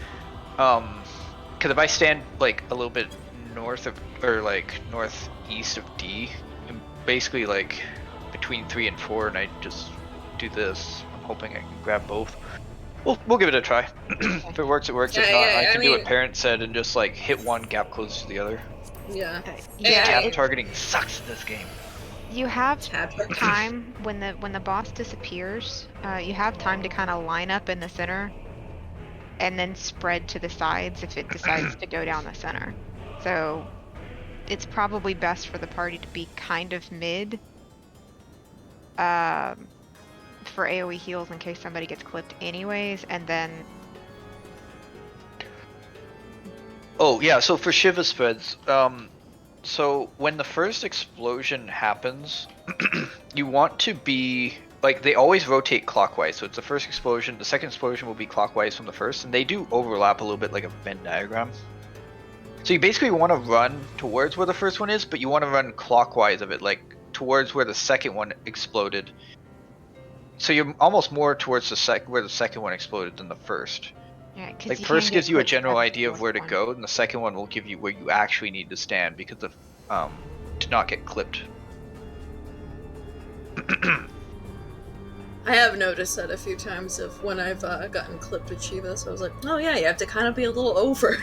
because if I stand like a little bit north of or like northeast of D, I'm basically like between 3 and 4, and I just do this. I'm hoping I can grab both. We'll give it a try. If it works, it works. If Yeah, not, yeah, I can do mean- what Parent said and just like hit one, gap close to the other. Yeah. Yeah, Tab it- targeting sucks in this game. You have Tab. time when the boss disappears. You have time to kind of line up in the center, and then spread to the sides if it decides to go down the center. So it's probably best for the party to be kind of mid. For AoE heals in case somebody gets clipped anyways, and then Oh yeah, so for Shiva spreads, so when the first explosion happens, you want to be like they always rotate clockwise. So it's the first explosion, the second explosion will be clockwise from the first, and they do overlap a little bit like a Venn diagram. So you basically want to run towards where the first one is, but you want to run clockwise of it, like towards where the second one exploded. So you're almost more towards where the second one exploded than the first. Yeah, because Like first gives you a general idea of where to go, and the second one will give you where you actually need to stand because of to not get clipped. I have noticed that a few times of when I've gotten clipped with Shiva, so I was like, oh yeah, you have to kind of be a little over.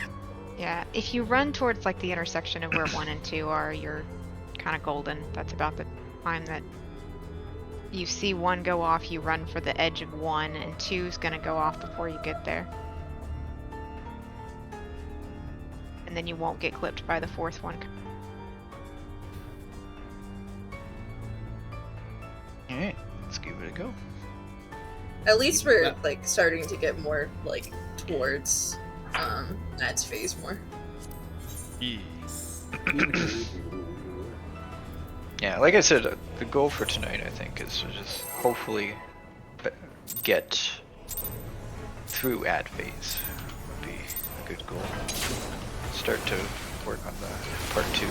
Yeah, if you run towards like the intersection of where 1 and 2 are, you're kind of golden. That's about the time that you see 1 go off, you run for the edge of 1, and 2's gonna go off before you get there. And then you won't get clipped by the 4th one. Alright, let's give it a go. At least we're like starting to get more like towards Nat's phase more. Yeah, like I said, the goal for tonight, I think, is to just hopefully get through ad phase. Would be a good goal. Start to work on the part 2.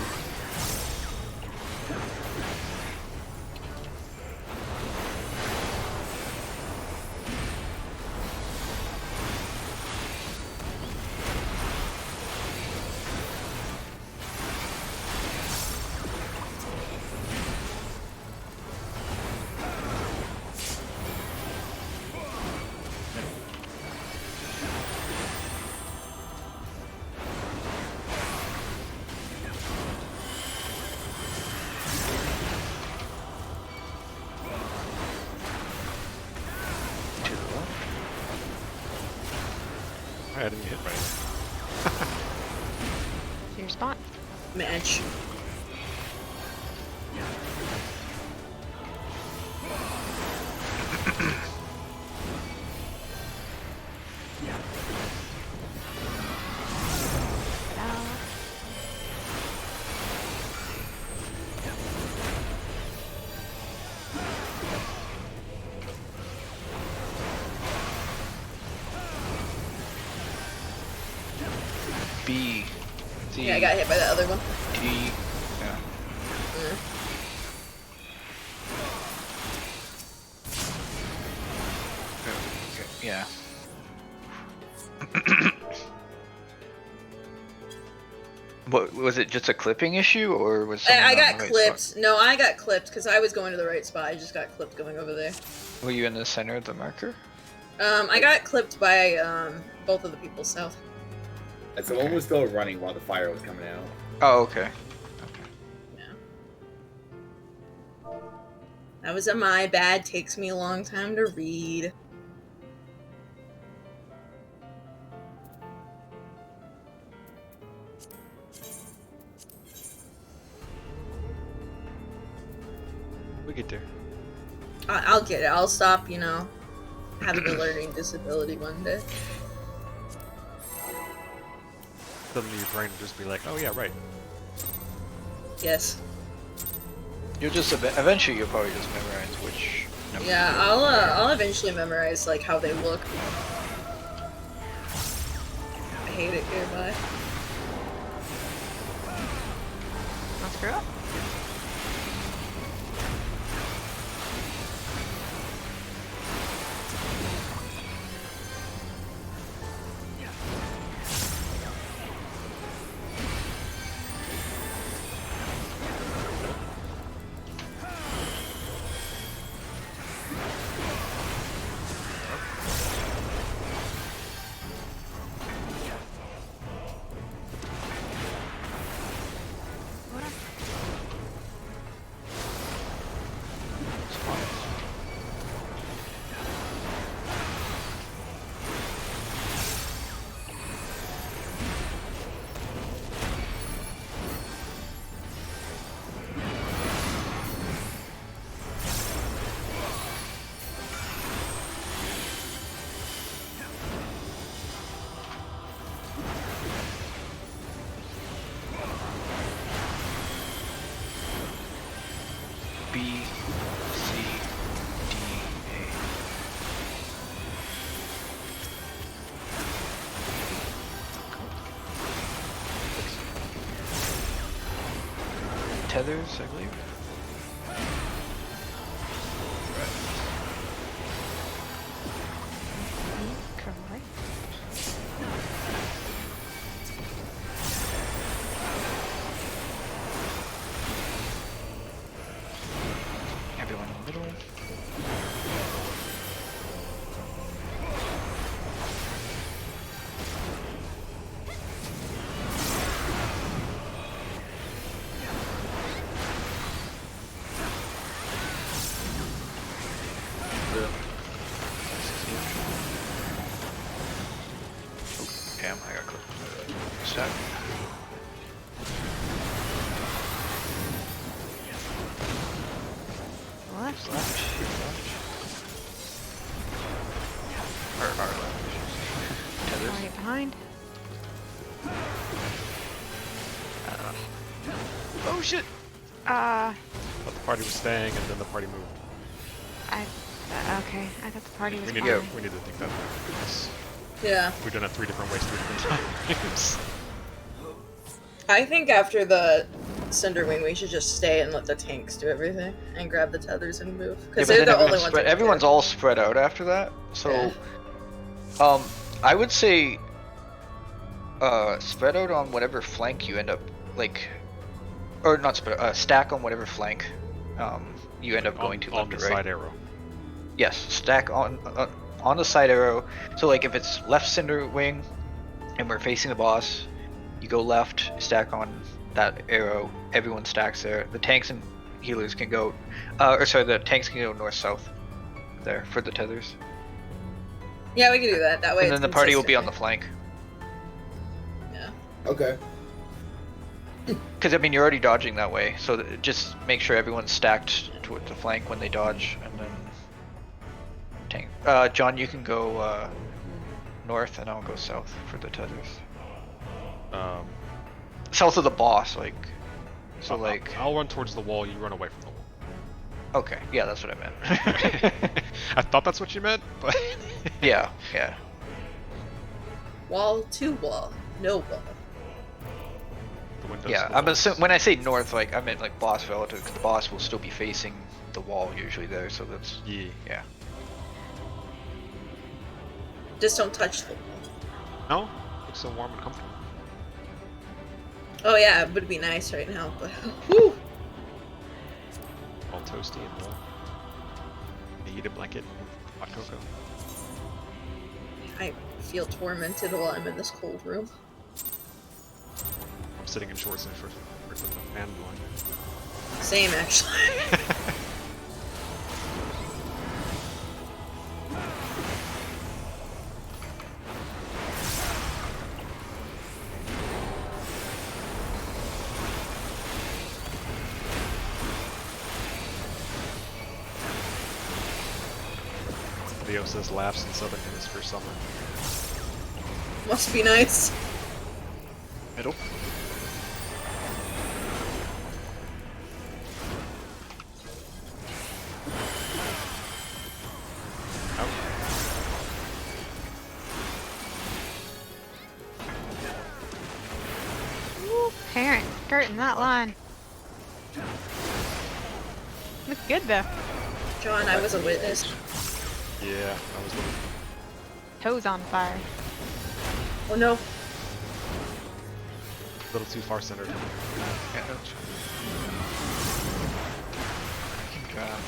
I didn't hit right. To your spot. Match. B. C. Yeah, I got hit by that other one. D. Yeah. Okay, yeah. What was it? Just a clipping issue, or was someone I on got the right clipped. spot? No, I got clipped because I was going to the right spot. I just got clipped going over there. Were you in the center of the marker? I got clipped by both of the people south. And someone was still running while the fire was coming out. Oh, okay. That was my bad. Takes me a long time to read. We get there. I'll get it. I'll stop, you know, having a learning disability one day. Suddenly your brain will just be like, oh yeah, right. Yes. You'll just eventually you'll probably just memorize which. Numbers Yeah, they are. I'll eventually memorize like how they look. I hate it here, bye. Don't screw up. B, C, D, A. Tethers, I believe. Correct. Everyone in the middle. Damn, I got clipped. Stack. Left. Left. Or our left. Tethers. Right behind. Oh shit! Thought the party was staying, and then the party moved. Okay. I thought the party was We need, fine. we need to think that through, because Yeah. we've done it 3 different ways, 3 different times. I think after the Cinderwing, we should just stay and let the tanks do everything and grab the tethers and move. Because they're the only ones. that can Everyone's do it. all spread out after that. So, Yeah. I would say, spread out on whatever flank you end up or not spread. Stack on whatever flank, you end up going to on left the or right. side arrow. Yes, stack on the side arrow. So like if it's left cinder wing, and we're facing the boss, you go left, stack on that arrow. Everyone stacks there. The tanks and healers can go, the tanks can go north south, there for the tethers. Yeah, we can do that. That way. And then it's the party will be on the consistent. flank. Yeah. Okay. Because I mean you're already dodging that way, so just make sure everyone's stacked towards the flank when they dodge, and then tank. John, you can go north, and I'll go south for the tethers. South of the boss, like. So like. I'll run towards the wall. You run away from the wall. Okay, yeah, that's what I meant. I thought that's what you meant, but Yeah. Wall to wall, no wall. the windows. Yeah, when I say north, like I meant like boss relative, because the boss will still be facing the wall usually there, so that's Yeah. Just don't touch the wall. No, looks so warm and comfortable. Oh yeah, it would be nice right now, but whew. All toasty and warm. Need a blanket, hot cocoa. I feel tormented while I'm in this cold room. I'm sitting in shorts and shorts with the fan blowing. Same actually. Leo says laughs in Southern Hemisphere summer. Must be nice. middle. Woo, parent skirting that line. Looks good though. John, I was a witness. Yeah, I was looking. Toes on fire. Oh no. A little too far centered. Yeah, that's fine. I can grab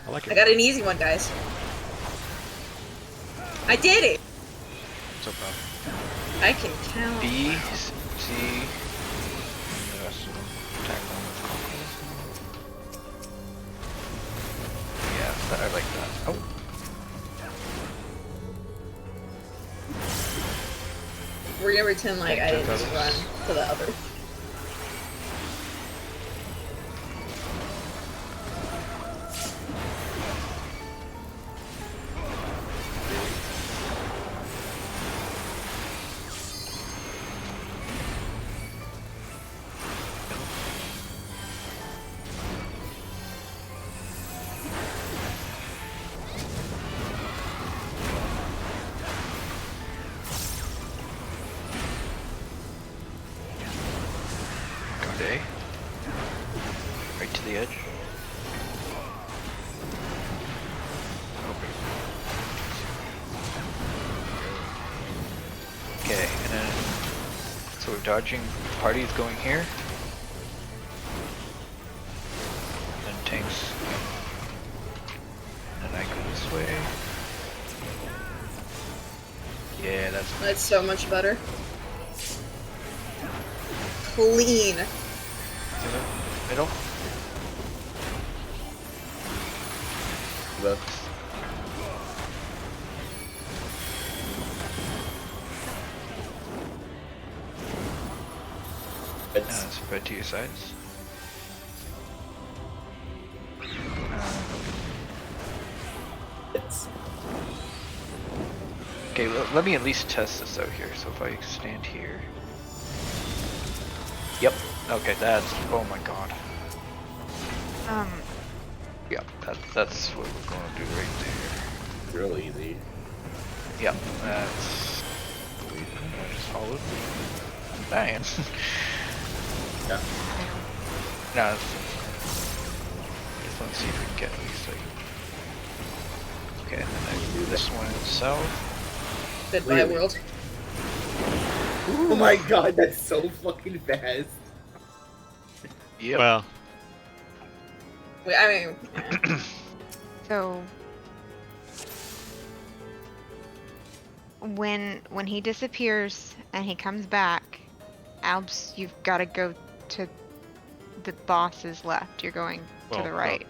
I like it. I got an easy one, guys. I did it! So proud. I can count. B, C, and the rest of them attack them with conquest. Yeah, I like that. Oh. We're gonna pretend like I didn't just run to the other. A. Right to the edge. Okay, and then so we're dodging. Party's going here. And then tanks. And then I go this way. Yeah, That's so much better. Clean. Middle. Look. Spread to your sides. It's Okay, let me at least test this out here. So if I stand here. Yep. Okay, that's. Oh my god. Yep, that's what we're gonna do right there. it's real easy. Yep, that's. I just followed. I'm dying. Yeah. No, just want to see if we can get at least like. Okay, and then I do this one south. Goodbye, Really? world. Oh my god, that's so fucking fast. Yep. Well, I mean, So when he disappears and he comes back, Albs, you've got to go to the boss's left. You're going Well, to the right.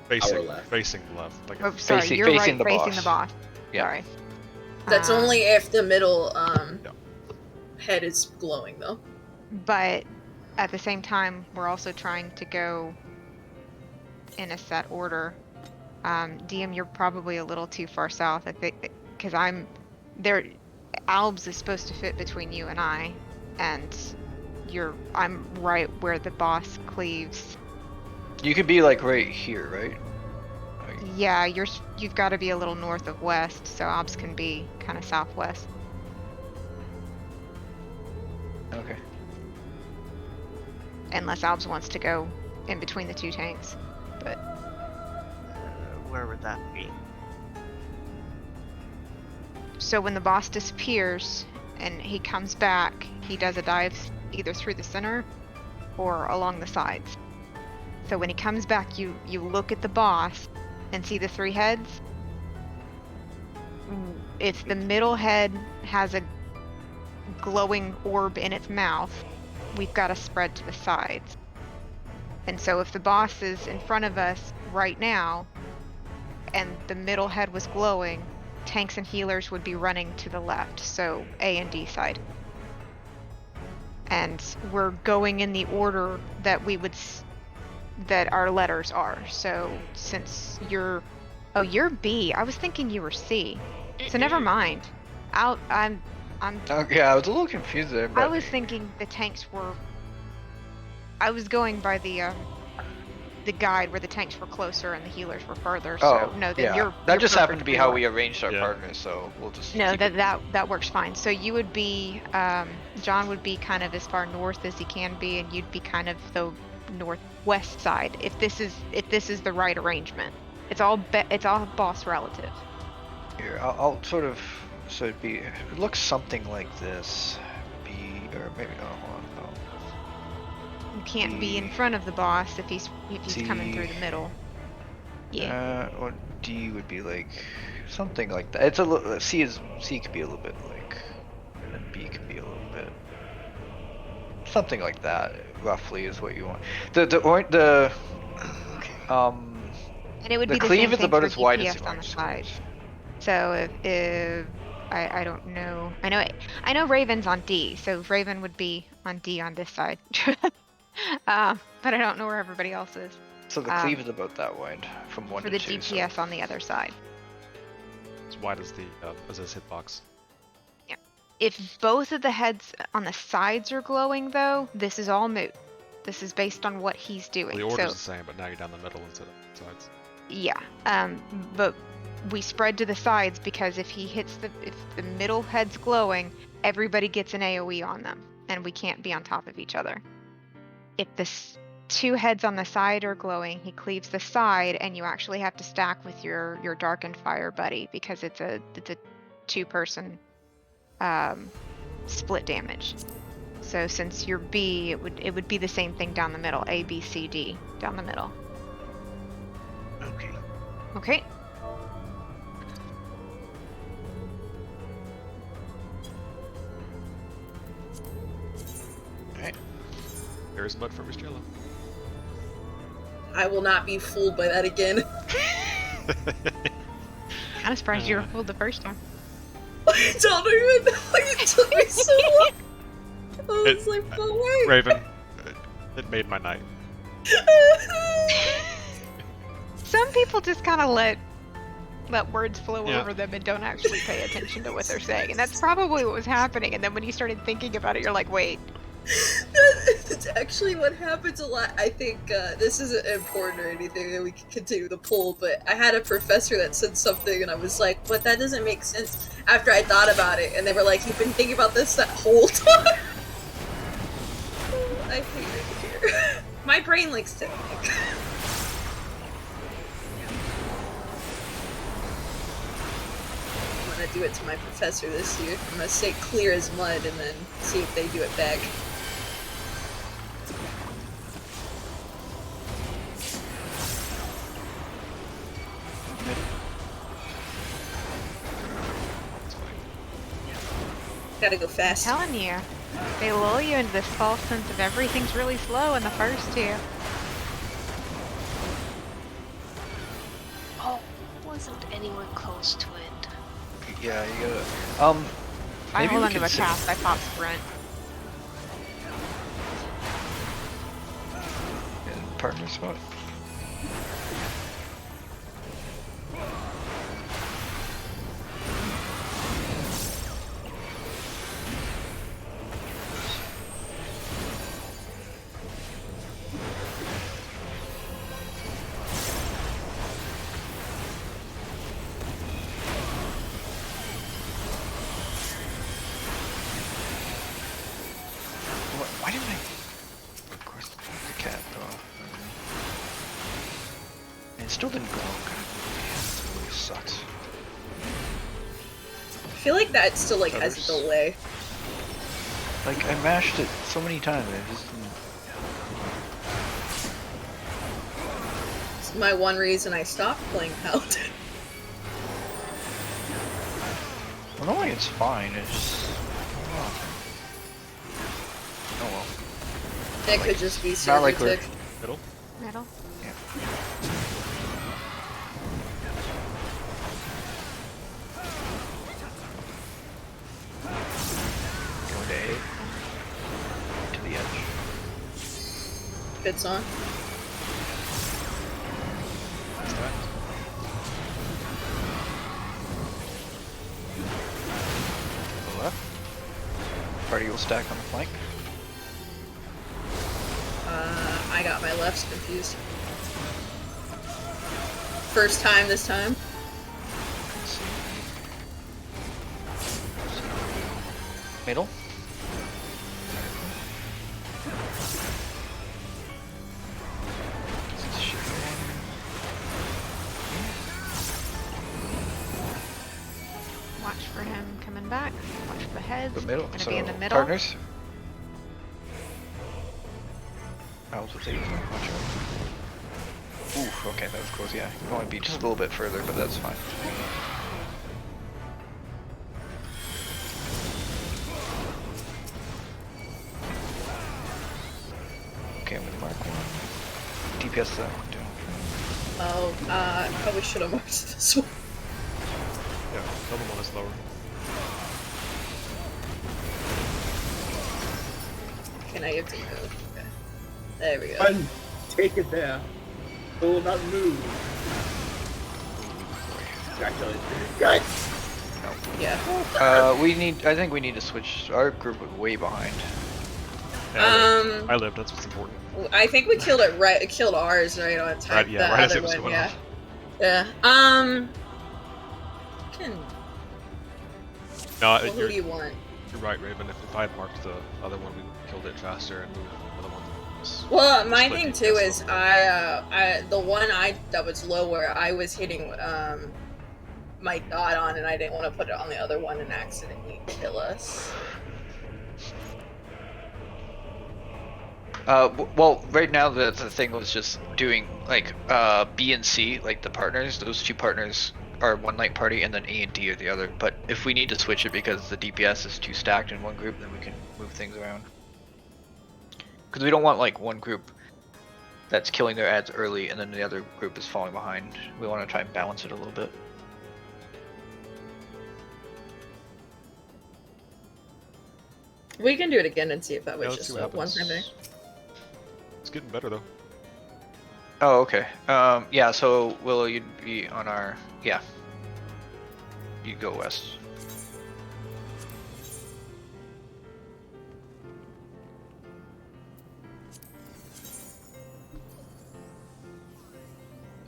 facing left. facing left. Like Oh, sorry, Facing- you're facing right, the facing boss. the boss. Yeah. Sorry. that's Um, only if the middle Yeah. head is glowing, though. But at the same time, we're also trying to go in a set order. DM, you're probably a little too far south. I think because I'm there. Albs is supposed to fit between you and I, and I'm right where the boss cleaves. You could be like right here, right? Like, Yeah, you've got to be a little north of west, so Albs can be kind of southwest. okay. Unless Albs wants to go in between the two tanks. But Where would that be? so when the boss disappears and he comes back, he does a dive either through the center or along the sides. So when he comes back, you look at the boss and see the three heads. If the middle head has a glowing orb in its mouth, we've got to spread to the sides. And so if the boss is in front of us right now and the middle head was glowing, tanks and healers would be running to the left, so A and D side. And we're going in the order that we would that our letters are. So since you're B, I was thinking you were C. So never mind. I'm Okay, I was a little confused there, but I was thinking the tanks were. I was going by the guide where the tanks were closer and the healers were further. So oh no, then yeah, you're. that you're just happened to be perfectly how right. we arranged our Yeah. partners. So we'll just No, keep it- that works fine. So you would be, John would be kind of as far north as he can be, and you'd be kind of the northwest side. If this is the right arrangement, it's all boss relative. Here, I'll sort of so it looks something like this. B or maybe hold on, no. You can't be in front of the boss if he's coming through the middle. Yeah. Or D would be like something like that. It's a little C could be a little bit like, and then B could be a little bit something like that. Roughly is what you want. The And it would the be the cleave same is thing about for as wide as DPS the on the orange side. squares. So if I don't know. I know Raven's on D, so Raven would be on D on this side. But I don't know where everybody else is. So the cleave is about that wide from 1 For to the 2. so- DPS on the other side. as wide as the as this hitbox. If both of the heads on the sides are glowing, though, this is all moot. This is based on what he's doing. Well, the order's So the same, but now you're down the middle instead of sides. yeah, but we spread to the sides because if the middle head's glowing, everybody gets an AOE on them, and we can't be on top of each other. if the two heads on the side are glowing, he cleaves the side, and you actually have to stack with your darkened fire buddy because it's a 2-person split damage. So since you're B, it would be the same thing down the middle. A, B, C, D down the middle. Okay. Okay. Alright. There's mud for Mistrella. I will not be fooled by that again. Kind of surprised you were fooled the first time. I don't even know. It took me so long. I was like, but wait. Raven, it made my night. Some people just kind of let words flow Yeah. over them and don't actually pay attention to what they're saying, and that's probably what was happening. And then when you started thinking about it, you're like, wait. It's actually what happens a lot. I think this isn't important or anything that we can continue the poll, but I had a professor that said something and I was like, but that doesn't make sense after I thought about it, and they were like, you've been thinking about this that whole time. I hate it here. My brain likes to think. I'm gonna do it to my professor this year. I'm gonna say clear as mud and then see if they do it back. Gotta go fast. I'm telling you, they lull you into this false sense of everything's really slow in the first two. Oh, wasn't anywhere close to it. Yeah, you gotta. I Maybe hold we onto can a cast, I pop sprint. Partner spot. Why didn't I? Of course, the cat though. And it still didn't go. God, yeah, this really sucks. I feel like that still like has a Others? delay. Like I mashed it so many times, and it just didn't. It's my one reason I stopped playing Paladin. Well, normally it's fine. It's just. Oh well. It could just be Not like server we're- tick. Middle? Middle. Yeah. Going to A. To the edge. Fits on. That's that. To the left. Party will stack on the flank. I got my lefts confused. First time this time. Let's see. Middle. Watch for him coming back. Watch for the heads. The middle. Gonna So be in the middle. partners. Owls with 8. Watch out. Ooh, okay, that was close. Yeah, you want to be just a little bit further, but that's fine. Okay, I'm gonna mark one. DPS that one down. Oh, probably should have marked this one. Yeah, the other one is lower. Can I get to move? Okay. There we go. Run! Take it there. It will not move. Congratulations. Good! Yeah. We need. I think we need to switch. Our group was way behind. Yeah, I lived, that's what's important. I think we killed it right. Killed ours right on time. Right, yeah, the right as other it was one, going yeah. off. Yeah. Can. No, Well, who you're, do you want? you're right, Raven. If I had marked the other one, we killed it faster and moved the other one. this. Well, my Split thing DPS too is level. the one that was lower, I was hitting my dot on, and I didn't want to put it on the other one and accidentally kill us. Well, right now the thing was just doing like B and C, like the partners. Those two partners are one night party, and then A and D are the other. But if we need to switch it because the DPS is too stacked in one group, then we can move things around. Because we don't want like one group that's killing their ads early, and then the other group is falling behind. We want to try and balance it a little bit. We can do it again and see if that was Yeah, let's see just what a one-time thing. happens. It's getting better though. Oh, okay. Yeah. So Willow, you'd be on our You go west.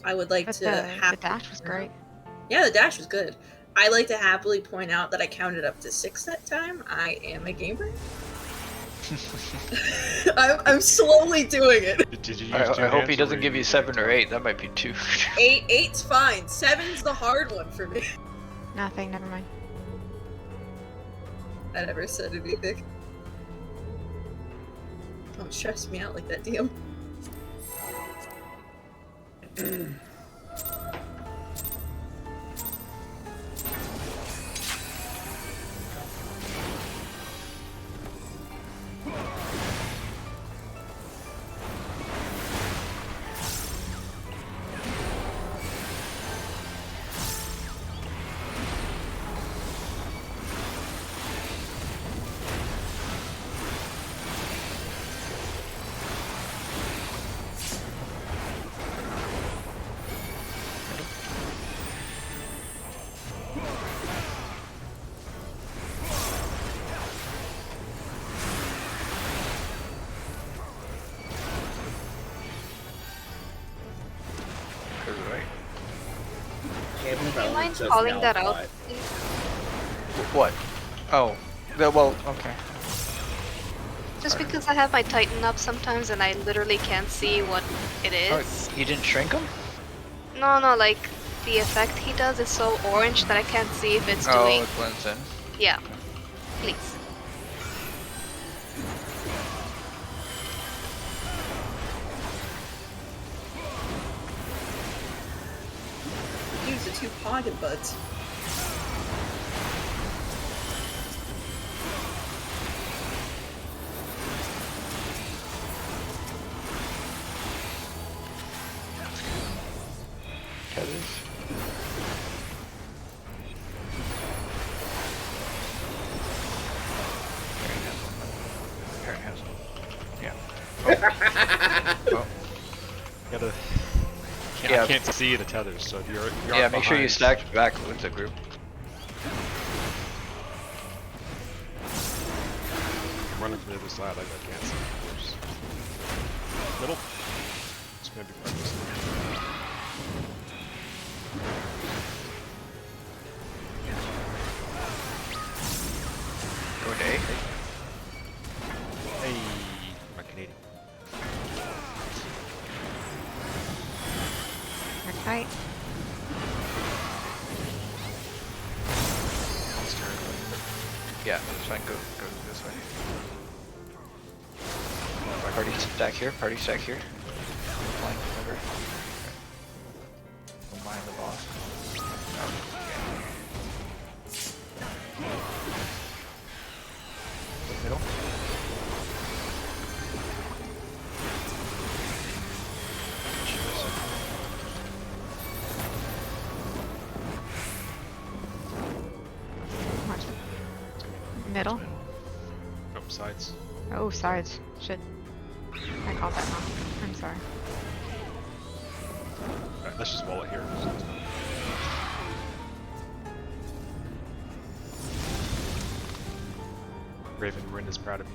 I would like But to the dash was great. Yeah, the dash was good. I like to happily point out that I counted up to 6 that time. I am a gamer. I'm slowly doing it. Did you use I hope he hands, or doesn't were give you using 7 or top? 8. That might be too. 8's fine. 7's the hard one for me. Nothing, never mind. I never said anything. Don't stress me out like that, DM. Do you mind calling that out, please? What? Oh. Well, okay. Just because I have my Titan up sometimes and I literally can't see what it is. Oh, you didn't shrink him? No, like the effect he does is so orange that I can't see if it's doing. Oh, it blends in. Yeah. Please. Use the 2 poggin buds. Tethers. Aaron has one. Yeah. Oh. Gotta. Yeah. I can't see the tethers, so if you're Yeah, make sure you behind- stack back with the group. I'm running from the other side, I can't see the tethers. Middle. It's gonna be part of this. Go to A. Hey, my Canadian. We're tight. Let's turn. Yeah, that's fine. Go this way. Party stack here. Party stack here. Flank, remember. Go behind the boss. Middle. Watch. Middle. Oh, sides. Oh, sides. Shit. I called that wrong. I'm sorry. Alright, let's just wall it here. Raven Rin is proud of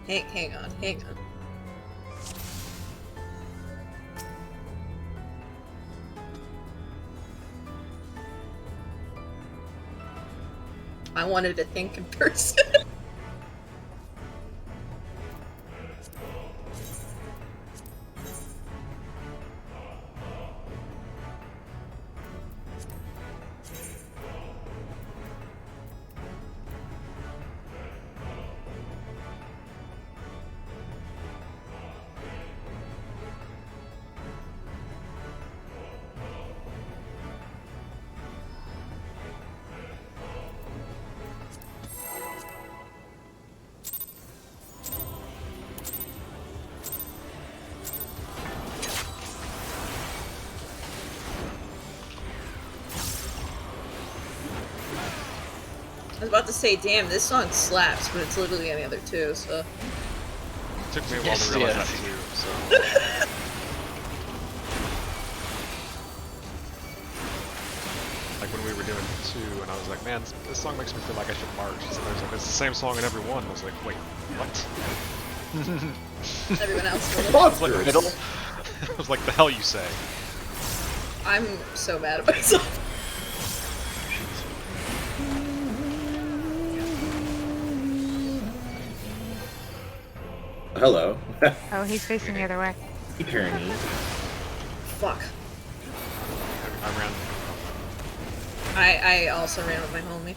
you. Hang on. I wanted to think in person. I was about to say, damn, this song slaps, but it's literally any other two, so. It took me a while Yes, to realize yes. that too, so. Like when we were doing 2, and I was like, man, this song makes me feel like I should march. So there's like, it's the same song in every one. I was like, wait, what? Everyone else will. I was like, middle? I was like, the hell you say? I'm so mad at myself. Hello. Oh, he's facing the other way. Keep hearing me. Fuck. I ran. I also ran with my homie.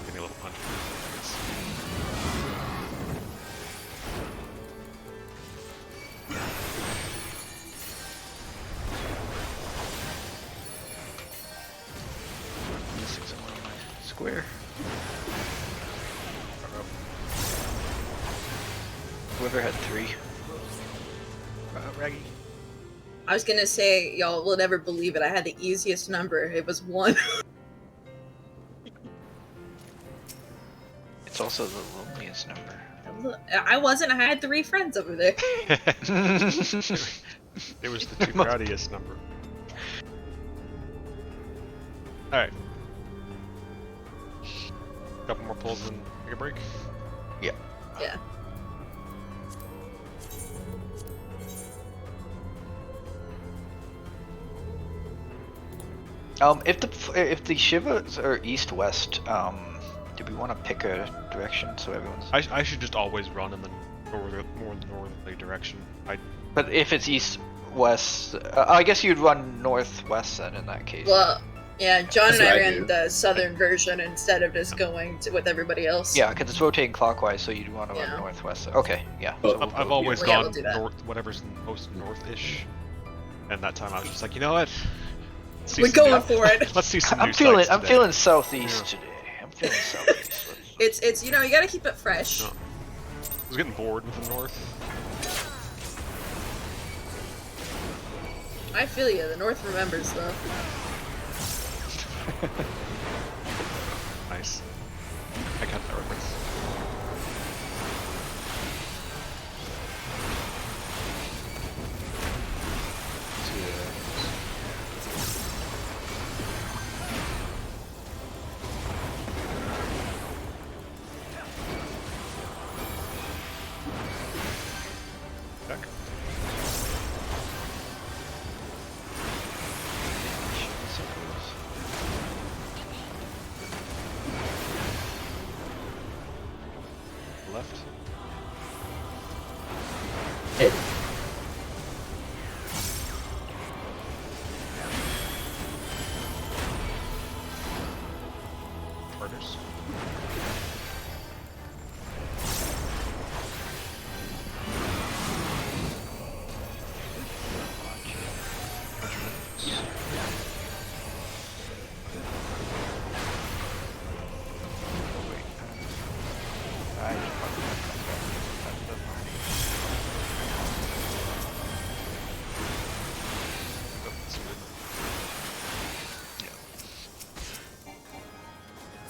Give me a little punch. Missing someone on my square. Whoever had 3. Raggy. I was gonna say, y'all will never believe it. I had the easiest number. It was 1. It's also the loneliest number. I wasn't. I had 3 friends over there. It was the 2 crowdiest number. Alright. Couple more pulls and take a break. Yeah. If the Shivas are east-west, do we want to pick a direction so everyone's... I should just always run in the more northerly direction. But if it's east-west, I guess you'd run northwest then in that case. Well, yeah, John That's and I what I ran do. the southern version instead of just going with everybody else. Yeah, because it's rotating clockwise, so you'd want to Yeah. run northwest. Okay, yeah. Well, so we'll I've go- always Yeah, we'll gone do that. north, whatever's most north-ish. And that time I was just like, you know what? Let's see We're some going new- for it. Let's see some I'm new feeling sights today. feeling southeast Yeah. today. I'm feeling southeast. It's you know, you gotta keep it fresh. No. I was getting bored with the north. I feel you. The North remembers though. Nice. I got that reference. Back. Left. Hit. Partners.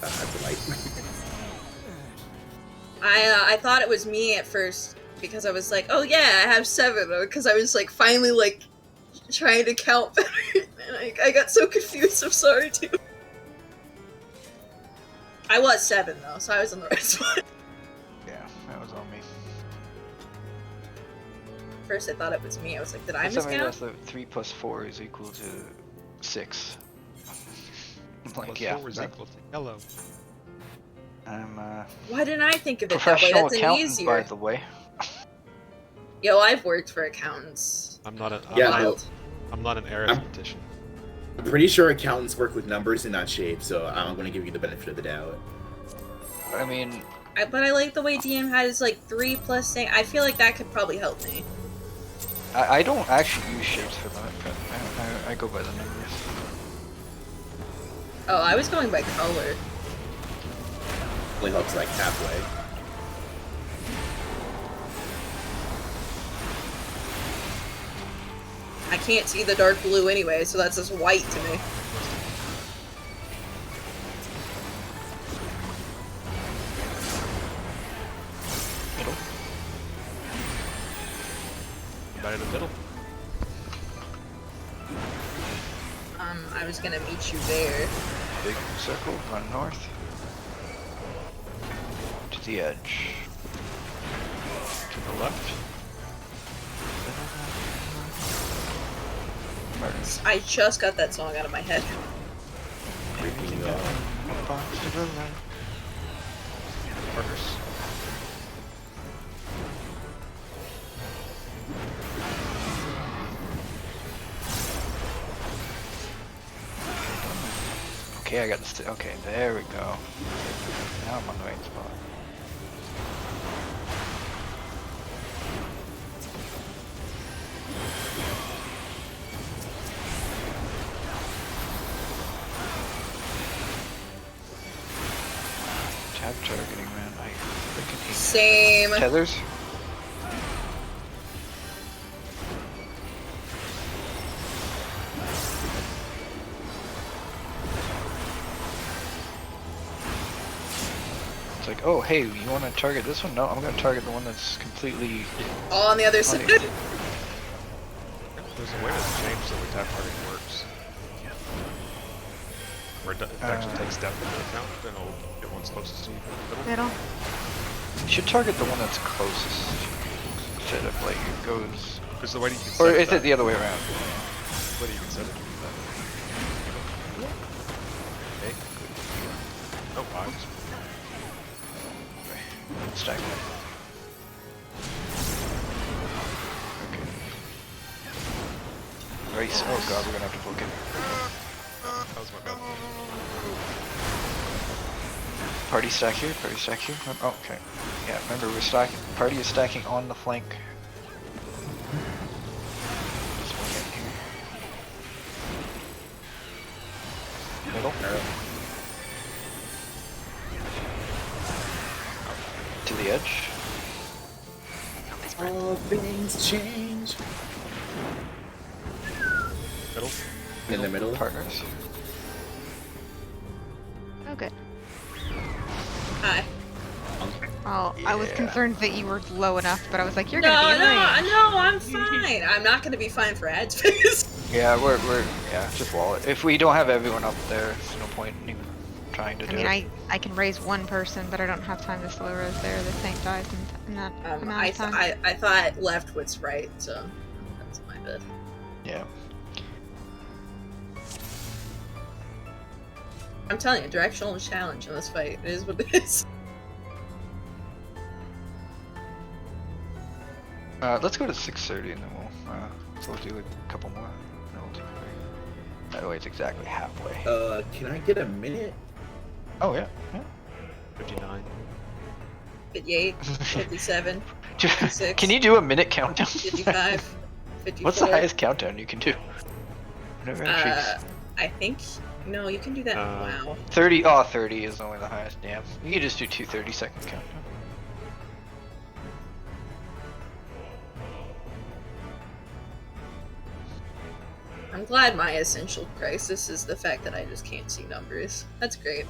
That's a light. I thought it was me at first because I was like, oh yeah, I have 7. Because I was like finally like trying to count better, and I got so confused. I'm sorry too. I was 7 though, so I was on the right spot. Yeah, that was on me. First I thought it was me. I was like, did I For some reason, miscount? that's the 3 plus 4 is equal to 6. I'm like, Plus yeah. 4 is equal to yellow. I'm Why didn't I think of it that way? professional That's an accountant, easier. by the way. Yo, I've worked for accountants. I'm not a. Yeah, Wild. I'm not an arithmetician. I'm pretty sure accountants work with numbers and not shapes, so I'm going to give you the benefit of the doubt. I mean, But I like the way DM had his like 3 plus thing. I feel like that could probably help me. I don't actually use shapes for that, but I go by the numbers. Oh, I was going by color. Only helps like halfway. I can't see the dark blue anyway, so that's just white to me. Middle. Right in the middle. I was gonna meet you there. Big circle, run north. To the edge. To the left. I just got that song out of my head. Partners. Okay, I got this. Okay, there we go. Now I'm on the right spot. Tab targeting, man. I freaking hate Same. tethers. It's like, oh, hey, you want to target this one? No, I'm going to target the one that's completely... All on the other side. There's a way to change the way tab targeting works. Where it actually takes depth into account, then it'll get one's closest to you. Middle. You should target the one that's closest. Instead of, like, it goes... Because the way you can set Or it is it the other way around? the way you can set it. Okay. Oh, wow. Stack it. Okay. Race. Oh god, we're gonna have to book it. That was my bad. Party stack here, party stack here. Oh, okay. Yeah, remember we're stacking. Party is stacking on the flank. Just one in here. Middle. To the edge. All things change. Middle. In the middle. Partners. Oh, good. Hi. Well, I was Yeah. concerned that you were low enough, but I was like, you're No, gonna be no, in range. no, I'm fine. I'm not gonna be fine for ad space. Yeah, we're yeah, just wall it. If we don't have everyone up there, there's no point in even trying to I do mean, it. I can raise one person, but I don't have time to slow roast there. The tank dies in that amount of time. I thought left was right, so that's my bad. Yeah. I'm telling you, directional challenge in this fight. It is what it is. Let's go to 6:30 and then we'll do a couple more. No, we'll do 3. That way it's exactly halfway. Can I get a minute? Oh yeah. 59. 58, 57, 56. Can you do a minute countdown? 55, 54. What's the highest countdown you can do? Never actually. I think... No, you can do that. Wow. 30. Oh, 30 is only the highest. Damn. You can just do 2 30-second countdown. I'm glad my essential crisis is the fact that I just can't see numbers. That's great.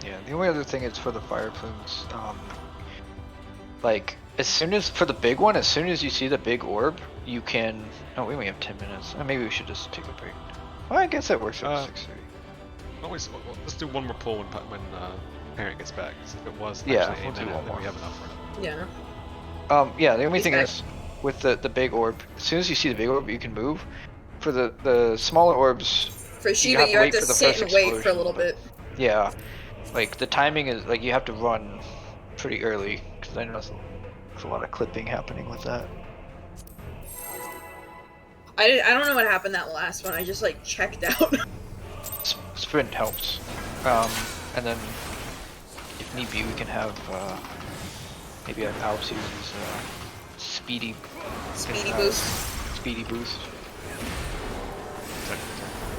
Yeah, the only other thing is for the fire plumes, like, as soon as, for the big one, as soon as you see the big orb, you can, oh, we only have 10 minutes. Maybe we should just take a break. Well, I guess that works at 6:30. Always, let's do one more pull when parent gets back. 'Cause if it was Yeah, actually we'll a do minute, one then more. we have enough for it. Yeah. Yeah, the only He's thing back. is, with the big orb, as soon as you see the big orb, you can move. For the smaller orbs, For Shiva, you have to wait for the sit first and wait for a explosion, little but- bit. yeah, like, the timing is, like, you have to run pretty early, because I know there's a lot of clipping happening with that. I don't know what happened that last one. I just like checked out. Sprint helps. And then, if need be, we can have, maybe have Alps use his, speedy boost. Speedy boost.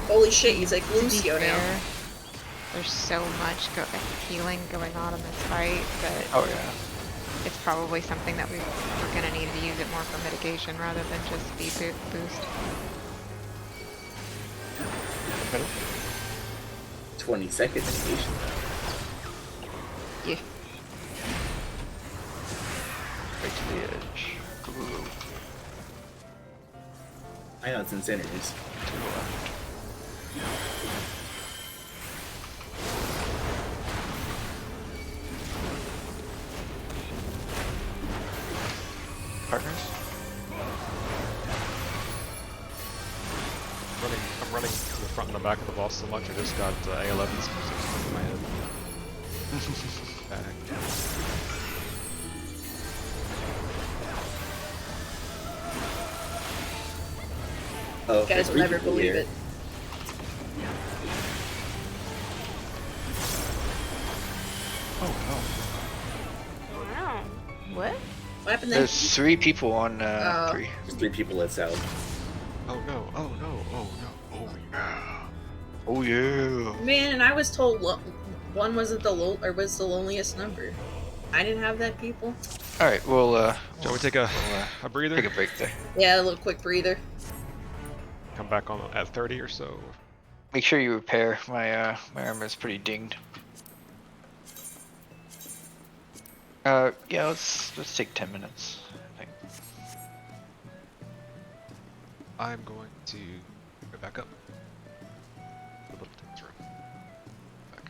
Holy shit, he's like To be Lucio now. fair, There's so much healing going on in this fight that Oh yeah. it's probably something that we're gonna need to use it more for mitigation rather than just speed boost. 20-second animation. Yeah. Right to the edge. Ooh. I know it's incinerators. To the left. Partners? I'm running to the front and the back of the boss so much, I just got A11's stuck in my head. Back. Oh, You guys will never believe it. Oh Wow. What? What happened no. then? There's 3 people on Oh. 3. There's 3 people at south. Oh no, oh no, oh no, oh yeah. Oh yeah. Man, and I was told one wasn't the was the loneliest number. I didn't have that, people. Alright, we'll Shall we take a breather? take a break there. Yeah, a little quick breather. Come back on at 30 or so. Make sure you repair. My armor is pretty dinged. Yeah, let's take 10 minutes. I think. I'm going to go back up. Fill up the room. Back.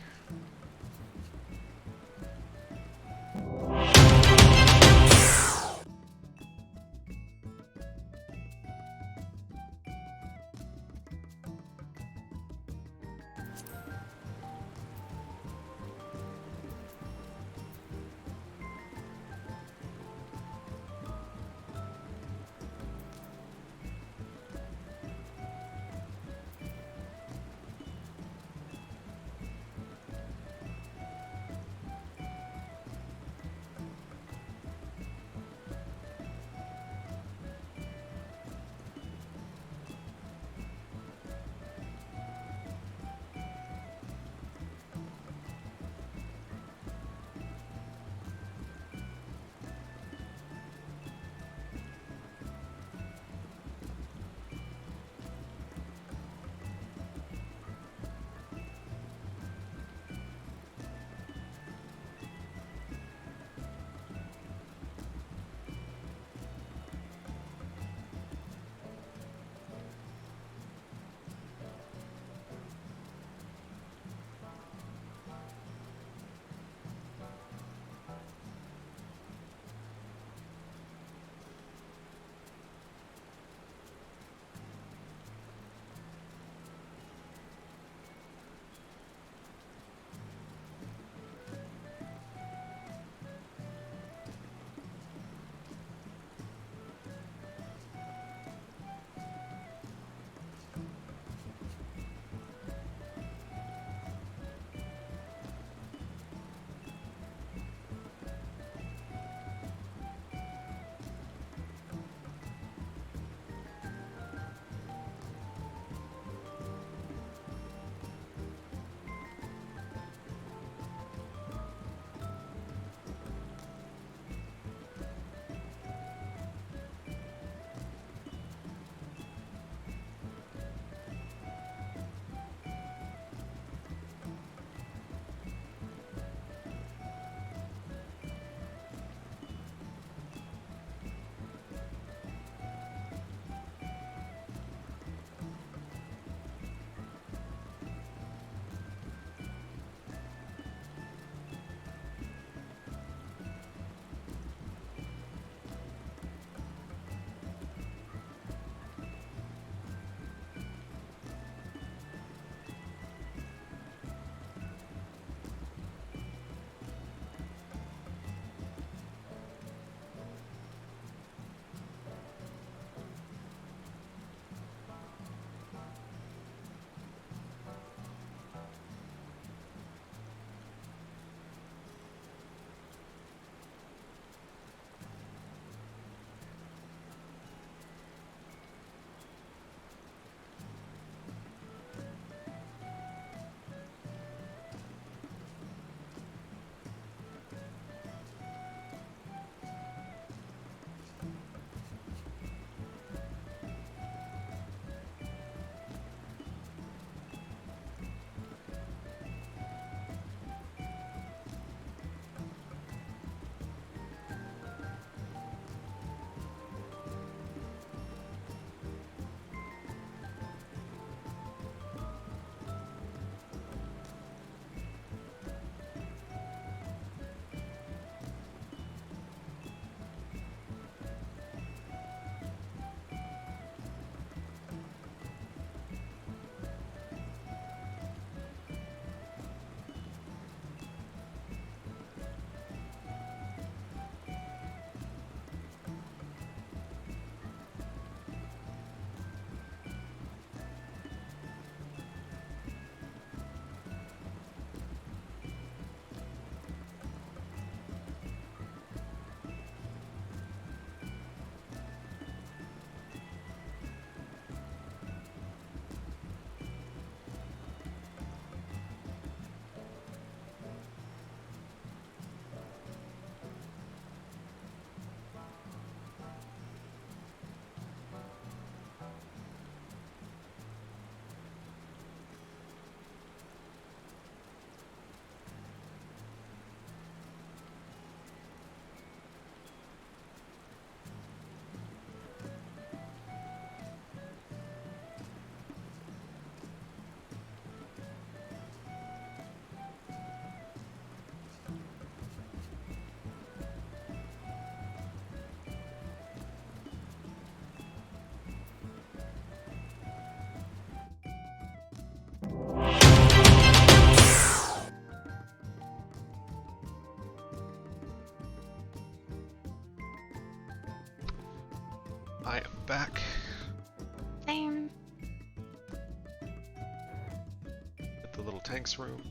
the little tanks room.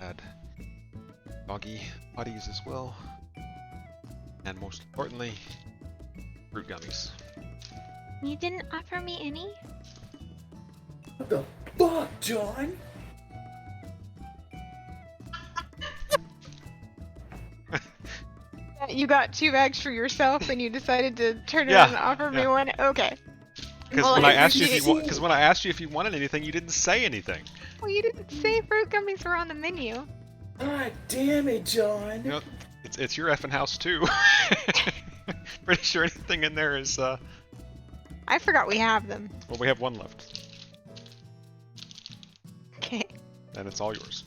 Add doggy buddies as well. And most importantly, fruit gummies. You didn't offer me any? What the fuck, John? You got 2 bags for yourself and you decided to turn Yeah, around and offer me one? Okay. Because Well, when I asked you if appreciate you when I asked you if you wanted anything, you didn't say anything. Well, you didn't say fruit gummies were on the menu. God damn it, John. You know, it's your effing house too. Pretty sure anything in there is I forgot we have them. well, we have one left, Okay. and it's all yours.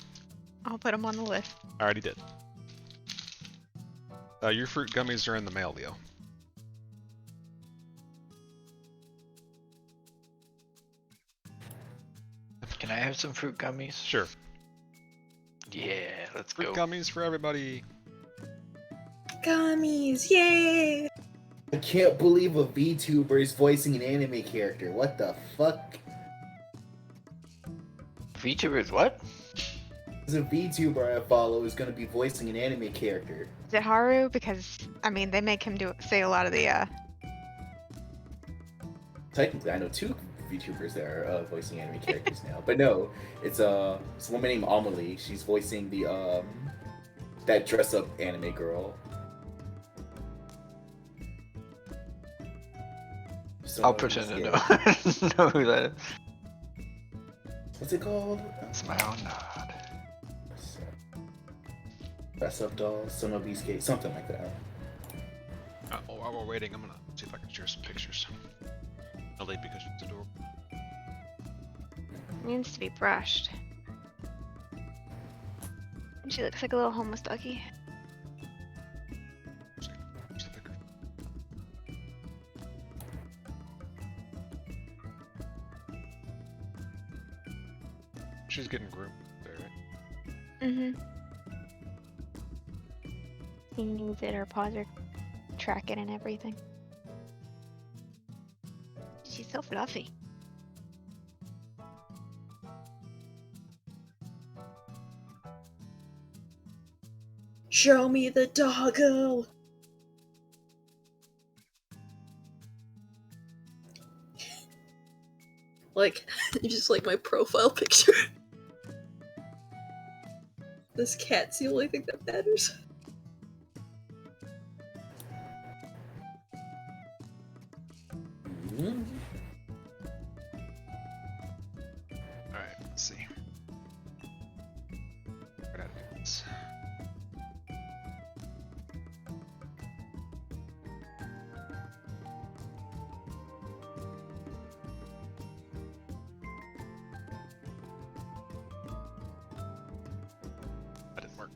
I'll put them on the list. I already did. Your fruit gummies are in the mail, Leo. Can I have some fruit gummies? Sure. Yeah, let's Fruit go. gummies for everybody. Gummies, yay! I can't believe a VTuber is voicing an anime character. What the fuck? VTubers, what? There's a VTuber I follow is gonna be voicing an anime character. Is it Haru? Because, I mean, they make him say a lot of the, Technically, I know 2 VTubers that are voicing anime characters now. But no, it's a woman named Amelie. She's voicing the that dress-up anime girl. I'll pretend to know who that is. What's it called? Smile nod. Dress-up doll, Sonobi skate, something like that. While we're waiting, I'm gonna see if I can share some pictures. Ellie, because she's adorable. needs to be brushed. And she looks like a little homeless doggy. Where's the picker? She's getting groomed there, right? Mm-hmm. He needs it, her paws are tracking and everything. She's so fluffy. Show me the doggo! Like, just like my profile picture. This cat's the only thing that matters. Alright, let's see. What did I do this? That didn't work.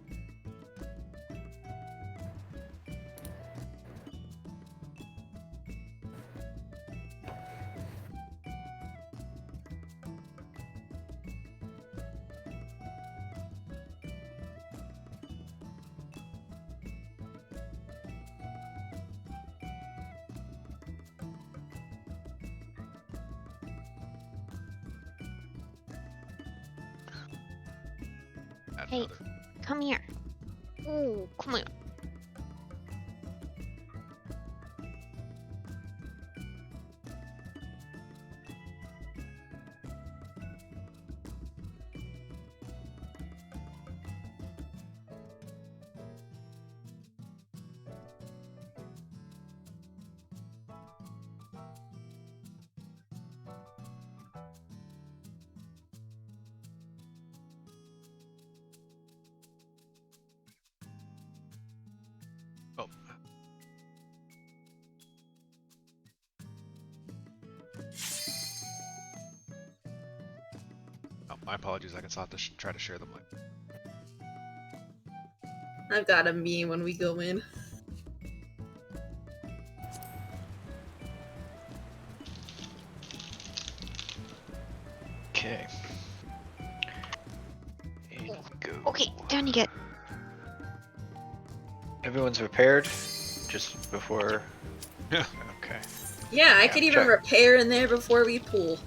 Add Hey. another. Come here. Ooh, come here. Oh. Oh, my apologies. I guess I'll have to try to share them like. I've got a meme when we go in. Okay. Here we go. Okay, down you get. Everyone's repaired? Just before. Yeah. Okay. Yeah, I Yeah, could even check. repair in there before we pull.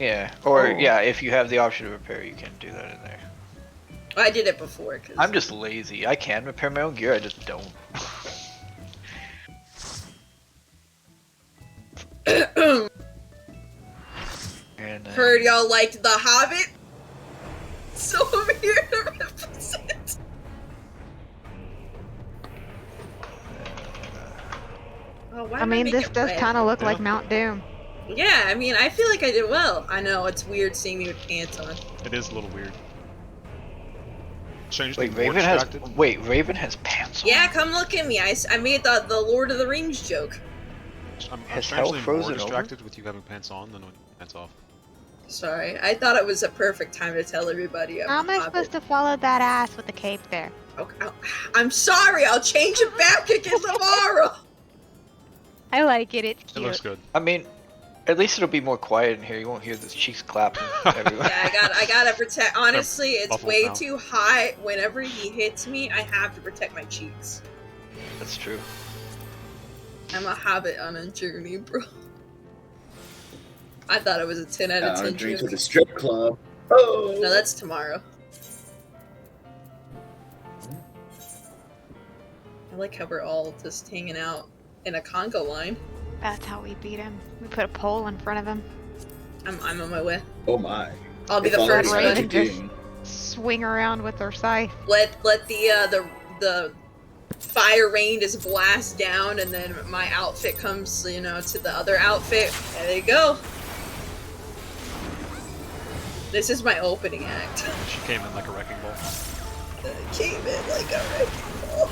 Yeah, or Oh. yeah, if you have the option to repair, you can do that in there. I did it before. Cause I'm just lazy. I can repair my own gear, I just don't. And heard y'all liked The Hobbit, so I'm here to represent. Oh, why I did mean, make this it does red? kind of look like Yeah. Mount Doom. Yeah, I mean, I feel like I did well. I know it's weird seeing me with pants on. It is a little weird. Strange wait, to be more distracted. Raven has pants on. Yeah, come look at me. I made the Lord of the Rings joke. I'm Has strangely hell more frozen over? distracted with you having pants on than with pants off. Sorry, I thought it was a perfect time to tell everybody. How am I supposed to follow that ass with the cape there? Okay, I'm sorry. I'll change it back again tomorrow. I like it. It's It cute. looks good. I mean, at least it'll be more quiet in here. You won't hear the cheeks clapping everywhere. Yeah, I gotta protect. Honestly, it's Buffalo way now. too hot. Whenever he hits me, I have to protect my cheeks. That's true. I'm a hobbit on a journey, bro. I thought it was a 10 out of 10 Dream to joke. the strip club. Oh. No, that's tomorrow. I like how we're all just hanging out in a conga line. That's how we beat him. We put a pole in front of him. I'm on my way. Oh my. I'll be It's the already first Raven one. starting. Swing around with our scythe. Let the fire rain just blast down, and then my outfit comes, you know, to the other outfit. There you go. This is my opening act. She came in like a wrecking ball. Came in like a wrecking ball.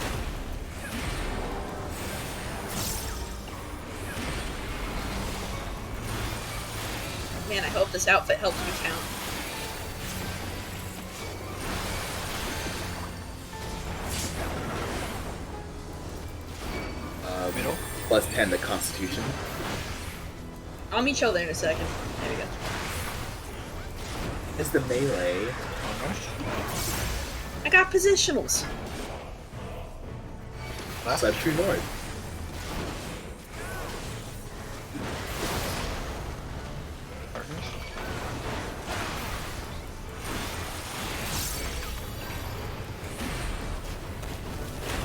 Man, I hope this outfit helps me count. Middle. Plus 10 the Constitution. I'll meet y'all there in a second. There we go. Is the melee. On north. I got positionals. So I have true north. Partners.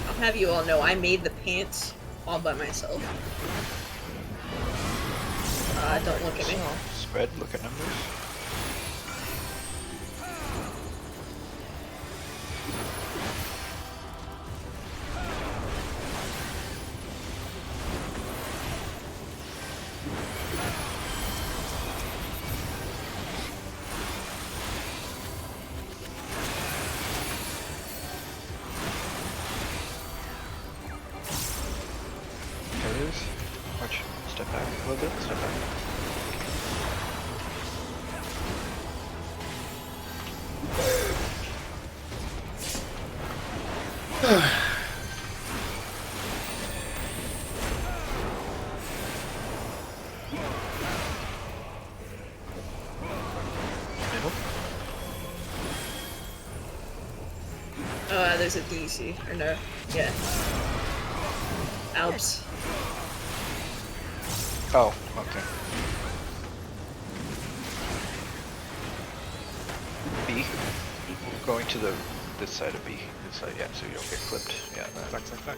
I'll have you all know I made the pants all by myself. Don't look at me. Spread, look at numbers. There it is. Watch. Step back a little bit. Step back. Middle. There's a DC. Or no. Yeah. Alps. Oh, okay. B. Going to this side of B. This side, yeah, so you don't get clipped. Yeah, that. Back.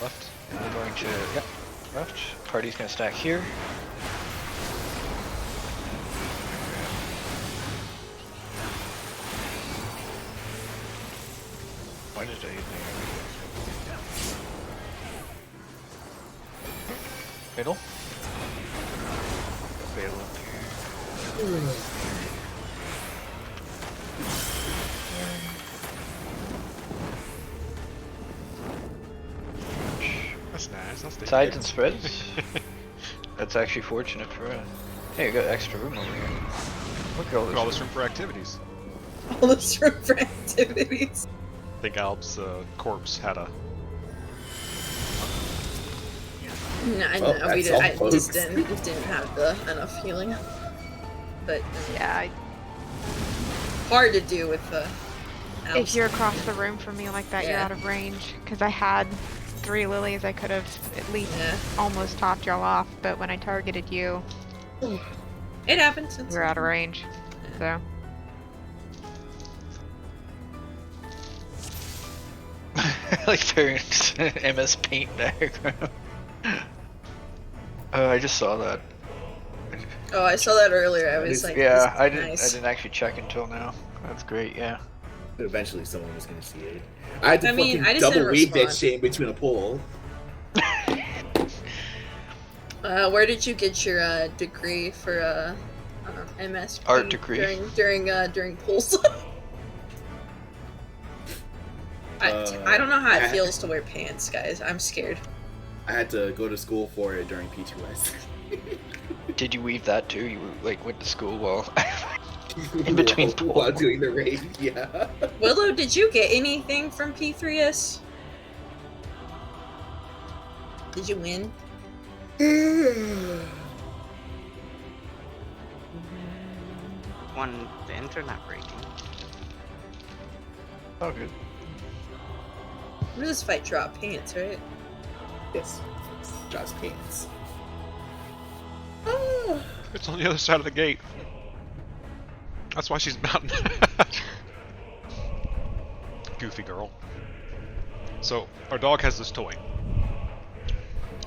Left. And we're going to, yeah, left. Party's gonna stack here. Why did I use the middle? Fatal up here. That's nice. I'll stay Sides here. and spreads? That's actually fortunate for us. Hey, you got extra room over here. Look at all Look this. at all this room for activities. All this room for activities. I think Alp's corpse had a. No, I Well, know that's we did. all, I folks. just didn't have enough healing. But Yeah, hard to do with the. if you're across the room from me like that, you're Yeah. out of range. Because I had 3 lilies, I could have at least almost topped y'all off, but when I targeted you, It happens. you were out of range. So. Like parents MS Paint diagram. I just saw that. Oh, I saw that earlier. I was like, yeah, this is I didn't. nice. I didn't actually check until now. That's great. Yeah. Eventually, someone was gonna see it. I had to I mean, fucking I just double didn't read that respond. shit in between a poll. Where did you get your degree for MS? Art degree. During pools. I don't know how it feels to wear pants, guys. I'm scared. I had to go to school for it during P3S. Did you weave that too? You like went to school while in between while doing the raid. Yeah. Willow, did you get anything from P3S? Did you win? When the internet breaking. Oh, good. Where does this fight drop? Pants, right? Yes. Josh pants. Oh. It's on the other side of the gate. That's why she's mounting. Goofy girl. So, our dog has this toy.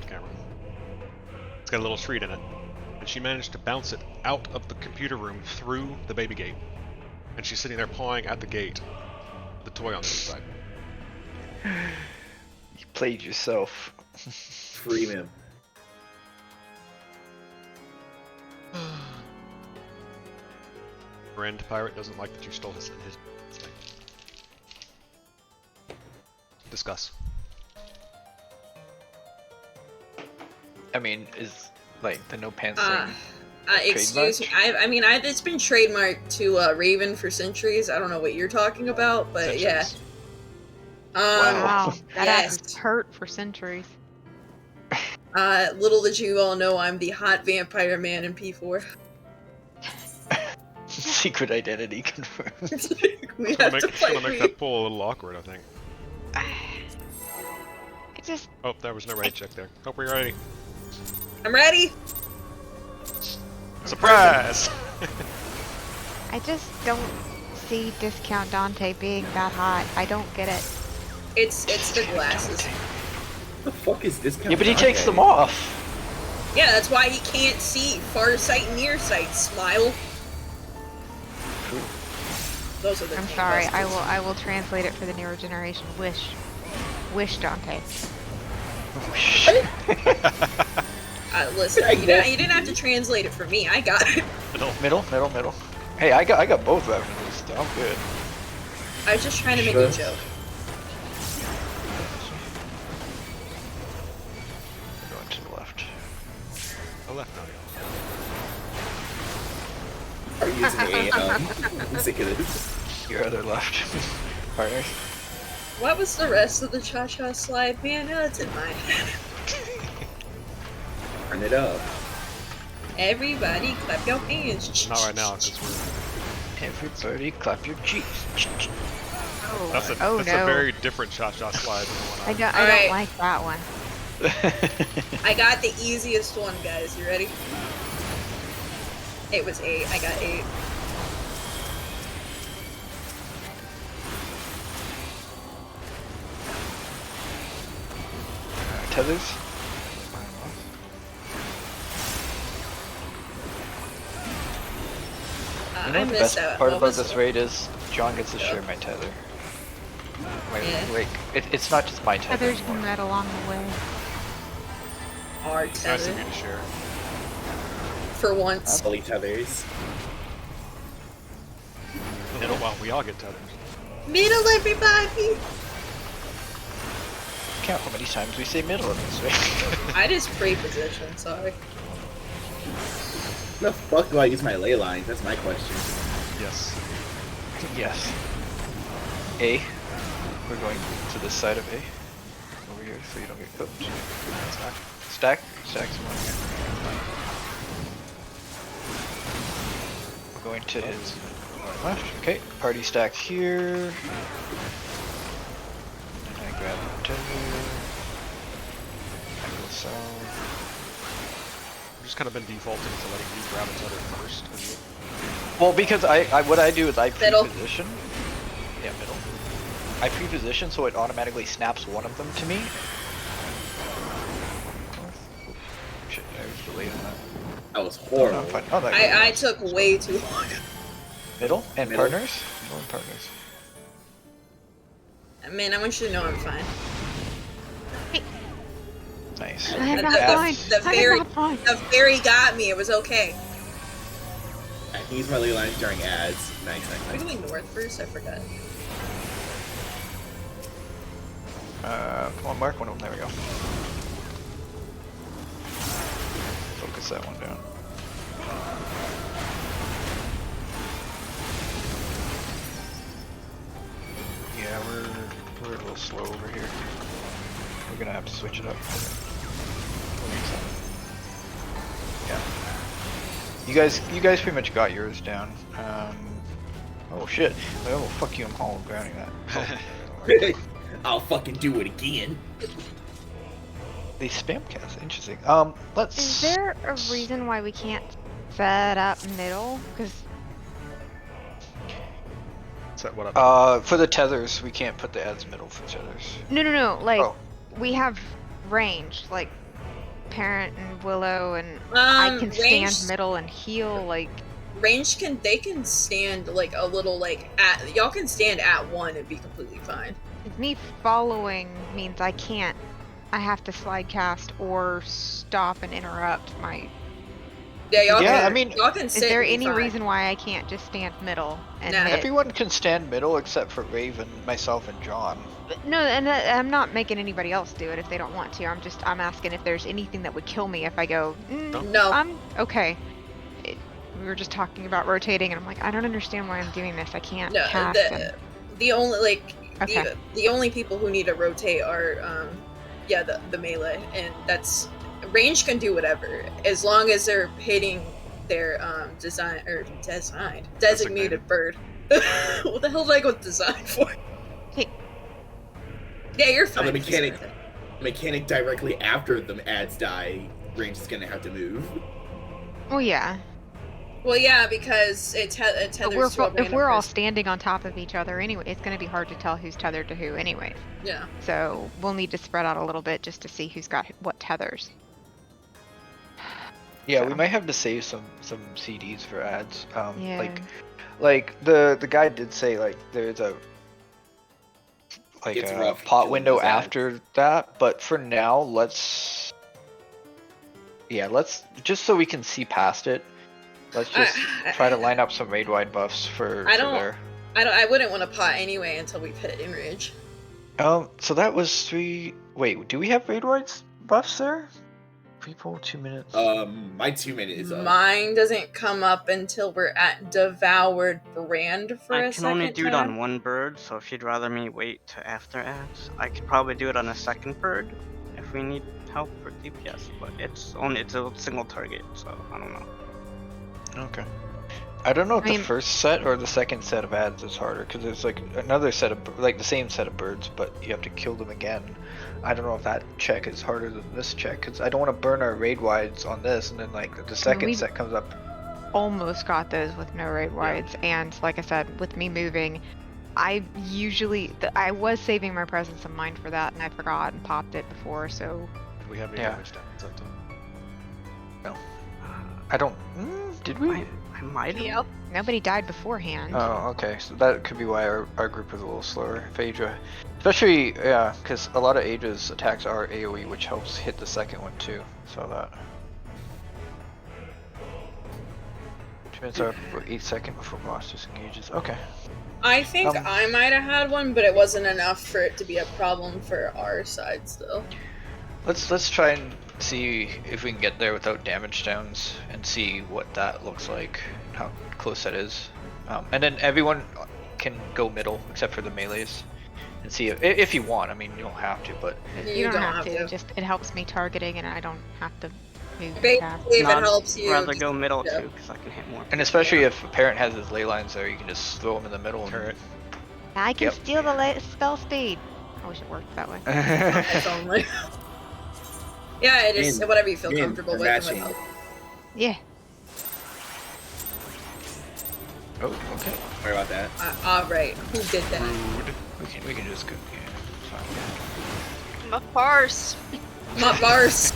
Camera. It's got a little treat in it. And she managed to bounce it out of the computer room through the baby gate. And she's sitting there pawing at the gate. The toy on the other side. You played yourself. Free him. Friend pirate doesn't like that you stole his thing. Discuss. I mean, is like the no pants thing. Excuse me. I mean, it's been trademarked to Raven for centuries. I don't know what you're talking about, but Centuries. yeah. Wow, that yes. has hurt for centuries. Little did you all know, I'm the hot vampire man in P4. Secret identity confirmed. We It's gonna have to fight make that pull a little awkward, I think. It just. Oh, there was no raid check there. Hope we're ready. I'm ready. Surprise! I just don't see Discount Dante being that hot. I don't get it. It's the glasses. What the fuck is this? Yeah, but he takes them off. Yeah, that's why he can't see far sight and near sight. Smile. Those are the. I'm sorry. I will translate it for the newer generation. Wish Dante. Listen, you didn't have to translate it for me. I got it. Middle. Hey, I got both references. I'm good. I was just trying to make a joke. Going to the left. The left now. Are you using I'm sick of this. Your other left. Partner. What was the rest of the cha-cha slide? Man, now it's in my head. Turn it up. Everybody clap your hands. Not right now, because we're... Everybody clap your cheeks. Oh, That's a no. very different cha-cha slide than the one I don't Alright. like that one. I got the easiest one, guys. You ready? It was 8. I got 8. Tethers. You know I what the missed best that. part What about was this it? raid is? John gets to share my tether. Yeah. Like, it's not just my tether Others anymore. can read along the way. Our It's nice of tether. you to share. For once. Fully tethers. Middle, well, we all get tethers. Middle, everybody! Count how many times we say middle in this raid. I just pre-position, sorry. How the fuck do I use my ley lines? That's my question. Yes. Yes. A. We're going to this side of A. Over here, so you don't get cooked. Stack. Stack some more here. We're going to his left. Okay, party stack here. And I grab the tether. So I've just kind of been defaulting to letting you grab each other first. well, because I what I do is I Middle. pre-position. Yeah, middle. I pre-position so it automatically snaps one of them to me. Shit, I was delayed on that. That was Oh, no, horrible. I'm fine. Oh, that I took way too long. middle and Middle. partners. Middle and partners. Man, I want you to know I'm fine. Nice. I am The- not the- fine. the I fairy- am not fine. The fairy got me. It was okay. I can use my ley lines during ads. Nice. We're doing north first. I forgot. Come on, mark one of them. There we go. Focus that one down. Yeah, we're a little slow over here. We're gonna have to switch it up. Yeah. You guys pretty much got yours down. Oh shit. Oh fuck you, I'm hollow grounding that. Oh. I'll fucking do it again. They spam cast, interesting. Let's. Is there a reason why we can't set up middle? Because Set what up? For the tethers, we can't put the ads middle for tethers. no, like Oh. we have range, like Parent and Willow, and I can range, stand middle and heal. Like range they can stand like a little like at y'all can stand at one and be completely fine. me following means I can't. I have to slide cast or stop and interrupt my. Yeah, y'all Yeah, can. I mean, y'all can Is sit there and be any fine. reason why I can't just stand middle and Nah. hit? Everyone can stand middle except for Raven, myself, and John. No, and I'm not making anybody else do it if they don't want to. I'm asking if there's anything that would kill me if I go. No. I'm okay. We were just talking about rotating, and I'm like, I don't understand why I'm doing this. I can't No, cast. the only like Okay. the only people who need to rotate are the melee, and that's range can do whatever as long as they're hitting their designated bird. What the hell did I go with design for? Hey. Yeah, you're Now fine. the mechanic directly after the ads die, range is gonna have to move. Oh yeah. Well, yeah, because it But tethers to a if random we're all person. standing on top of each other anyway, it's going to be hard to tell who's tethered to who anyway. Yeah. So we'll need to spread out a little bit just to see who's got what tethers. Yeah, So. we might have to save some CDs for ads. Yeah. Like the guy did say like there's a It's rough pot doing window these ads. after that, but for now let's just so we can see past it. Let's just try to line up some raid wide buffs for there. I wouldn't want to pot anyway until we've hit enrage. So that was 3. Wait, do we have raid wide buffs there? People 2 minutes. My 2 minute is up. Mine doesn't come up until we're at devoured brand for I a can second only do it time. on one bird, so if you'd rather me wait to after ads, I could probably do it on a second bird if we need help for DPS, but it's a single target, so I don't know. Okay. I don't know if I mean- the first set or the second set of ads is harder because there's like another set of like the same set of birds, but you have to kill them again. I don't know if that check is harder than this check because I don't want to burn our raid wides on this and then like the second we've- set comes up. Almost got those with no raid wides, and like I said, with me moving, I usually I was saving my presence of mind for that, and I forgot and popped it before. So Did we have any Yeah. damage down that time? I don't. Did we? I might have. Yep. nobody died beforehand. Oh, okay. So that could be why our group was a little slower. Phaedra, especially because a lot of Aedra's attacks are AOE, which helps hit the second one too. So that. 2 minutes are for 8 seconds before boss disengages. Okay. I think Um, I might have had one, but it wasn't enough for it to be a problem for our side still. Let's try and see if we can get there without damage downs and see what that looks like, and how close that is. And then everyone can go middle except for the melees, and see if you want. I mean, you don't have to, but you don't have to. Just it helps me targeting, and I don't have to move and cast. Basically, if I'd it helps you. rather go middle yeah. too, because I can hit more. and especially if a parent has his ley lines there, you can just throw them in the middle. And... Turret. I can Yep. steal the spell speed. I wish it worked that way. It's only. Yeah, it is And- whatever you feel and comfortable they're with and matching. without. Yeah. Oh, okay. Sorry about that. Alright, who did that? Rude. We can just go. Yeah, I'm a farce. Not bars.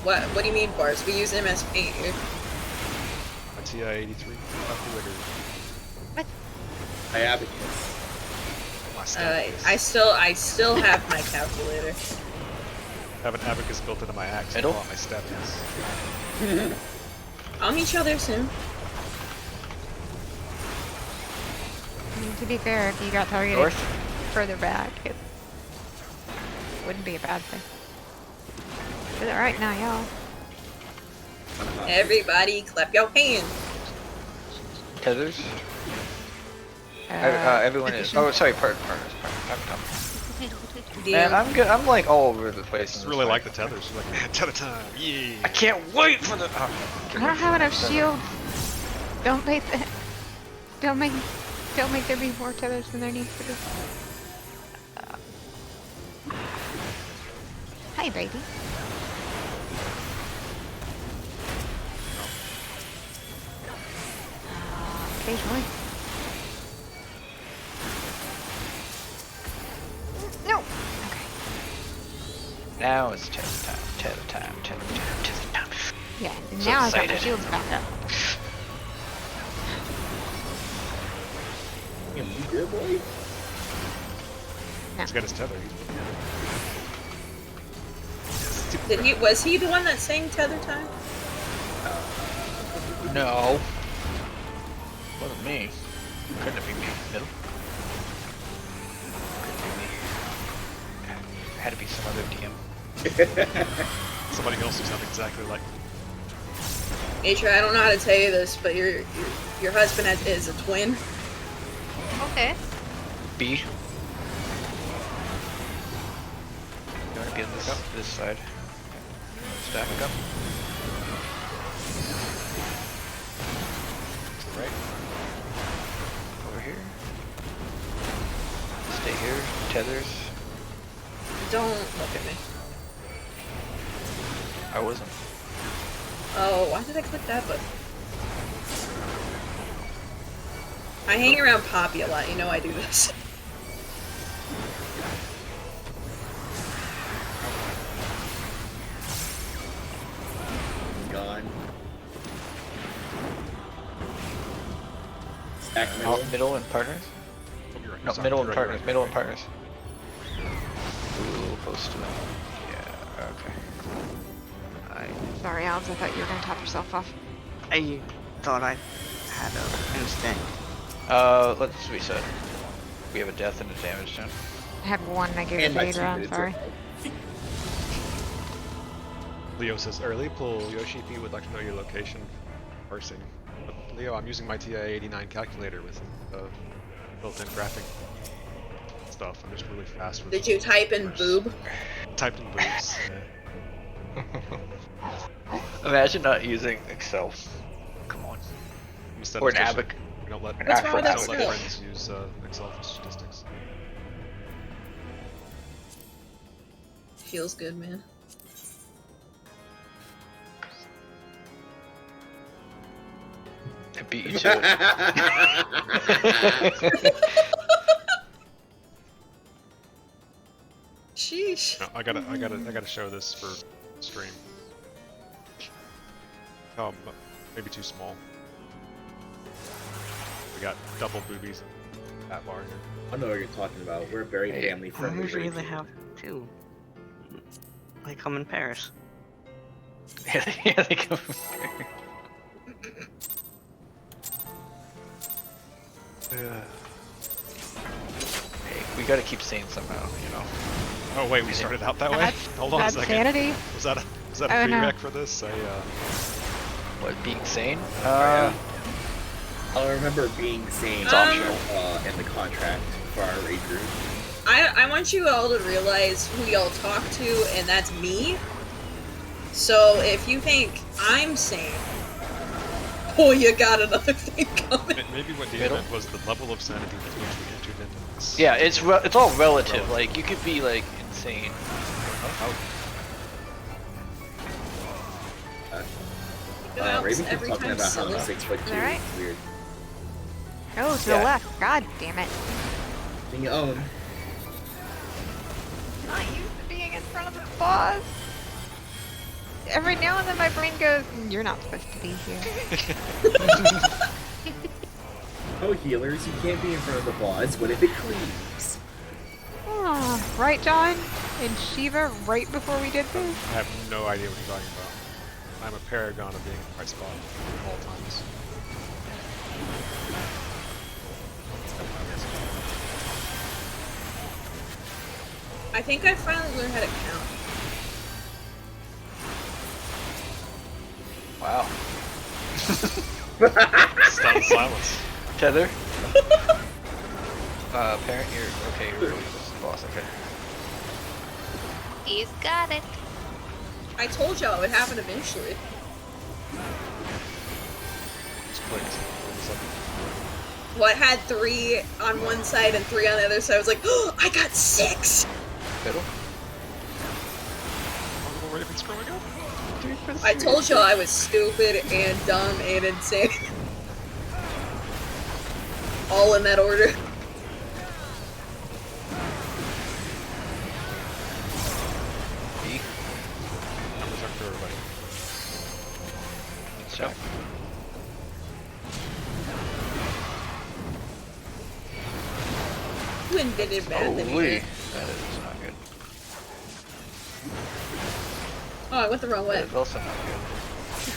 What do you mean bars? We use them as paint here. My TI-83 calculator. I abacus. My stats. I still have my calculator. I have an abacus built into my axe. Middle? I want my stats. I'll meet y'all there soon. I mean, to be fair, if you got targeted North? further back, it wouldn't be a bad thing. But alright now, y'all. Everybody clap your hands. Tethers. Everyone is. Oh, sorry, partners. Man, I'm good. I'm like all over the I place. just really like the tethers. Like, man, tether time. Yeah. I can't wait for the. I don't have enough shield. Don't make that. Don't make there be more tethers than there needs to be. Hi, baby. Occasionally. No. Okay. Now it's tether time. Yeah. And So now I got my excited. shields back up. You good, boy? He's got his tether. Was he the one that sang Tether Time? No. Wasn't me. Couldn't have been me. Middle. Couldn't be me. Had to be some other DM. Somebody else who sounds exactly like. Atra, I don't know how to tell you this, but your husband is a twin. Okay. B. You wanna be on this side? Stack up. Right. Over here. Stay here. Tethers. Don't look at me. I wasn't. Oh, why did I click that button? I hang around Poppy a lot, you know I do this. Gone. Stack middle. Oh, middle and partners? Oh, you're right. No, Sorry, middle you're and right, partners. you're Middle right, and partners. Ooh, close to it. Yeah, okay. Sorry, Albs. I thought you were gonna top yourself off. I thought I had an instinct. Let's reset. We have a death and a damage zone. I had one. I gave it And to my Adra. I'm 2 minutes sorry. are- Leo says early pull Yoshi P would like to know your location. Parsing. But Leo, I'm using my TI-89 calculator with built-in graphic stuff. I'm just really fast with. Did you type in numbers. boob? Typed in boobs. Imagine not using Excel. Come on. Instead Or of an just- abac. We don't let, An we What's wrong with don't that let skill? friends use Excel for statistics. Feels good, man. I beat you to it. Sheesh. No, I gotta show this for stream. Maybe too small. We got double boobies in that bar here. I know what you're talking about. We're very Hey, family friendly. Usually they have two. They come in pairs. Yeah, they come. Yeah. Hey, we gotta keep saying somehow, you know. Oh wait, we started out that way? That's, Hold on a that's second. sanity. Was that a Oh, no. prereq for this? What, being sane? I remember being sane It's optional. in the contract for our raid group. I want you all to realize who y'all talk to, and that's me. So if you think I'm sane, oh, you got another thing coming. Maybe what Dia Middle? meant was the level of sanity with which we entered into this. Yeah, it's all relative. Like, you could be, like, insane. Go out Raven keeps every talking time about how silly. he's 6 foot 2. Alright. It's weird. Oh, to Yeah. the left. God damn it. Being your own. Not used to being in front of the boss. Every now and then my brain goes, you're not supposed to be here. Oh, healers, you can't be in front of the boss. What if it cleaves? Oh, right, John? And Shiva, right before we did this? I have no idea what you're talking about. I'm a paragon of being in the right spot at all times. I think I finally learned how to count. Wow. Stunned silence. Tether? Parent, you're okay. You're really just the boss. Okay. He's got it. I told y'all it would happen eventually. Just clicked. What had 3 on one side and 3 on the other side? I was like, oh, I got 6! Middle. Oh, Raven's growing up. I told y'all I was stupid and dumb and insane. All in that order. B. Numbers are for everybody. Check. You invented math in Holy. here. That is not good. Oh, I went the wrong way. That is also not good.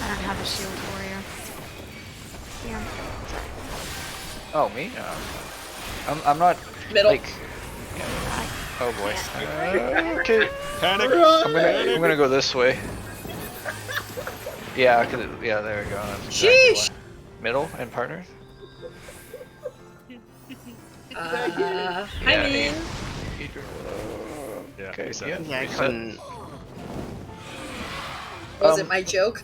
I don't have a shield for you. Yeah. Oh, me? No. I'm not, Middle. like... Oh boy. Okay. Panic! I'm gonna go this way. Yeah, yeah, there we go. That's exactly Sheesh! why. Middle and partners? I Yeah, mean, Yeah, Okay, he said yeah. it. Yeah, I Reset. couldn't. was it my joke?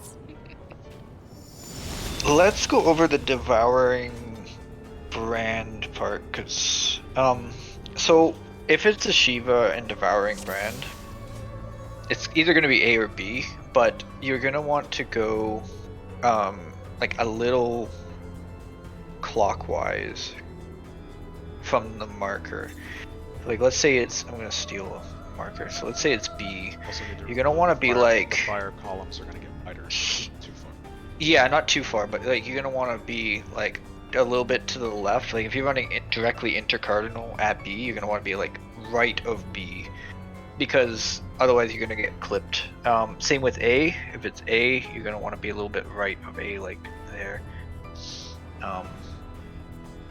Let's go over the devouring brand part, cause so if it's a Shiva and devouring brand, it's either gonna be A or B, but you're gonna want to go like a little clockwise from the marker. Like let's say it's, I'm gonna steal a marker, so let's say it's B. Also need to You're gonna want to be fire- like, the fire columns are gonna get wider. Too far. yeah, not too far, but like you're gonna want to be like a little bit to the left. Like if you're running directly intercardinal at B, you're gonna want to be like right of B, because otherwise you're gonna get clipped. Same with A. If it's A, you're gonna want to be a little bit right of A, like there.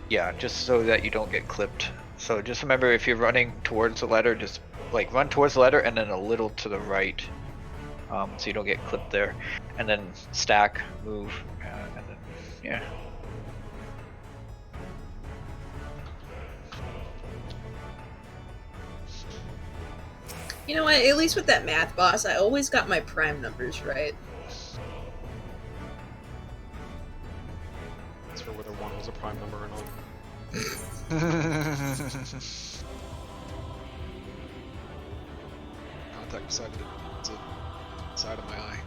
Yeah, just so that you don't get clipped. So just remember, if you're running towards the letter, just like run towards the letter and then a little to the right, so you don't get clipped there. And then stack, move, and then yeah. You know what? At least with that math boss, I always got my prime numbers right. That's for whether 1 was a prime number or not. Contact beside it. It's a side of my eye.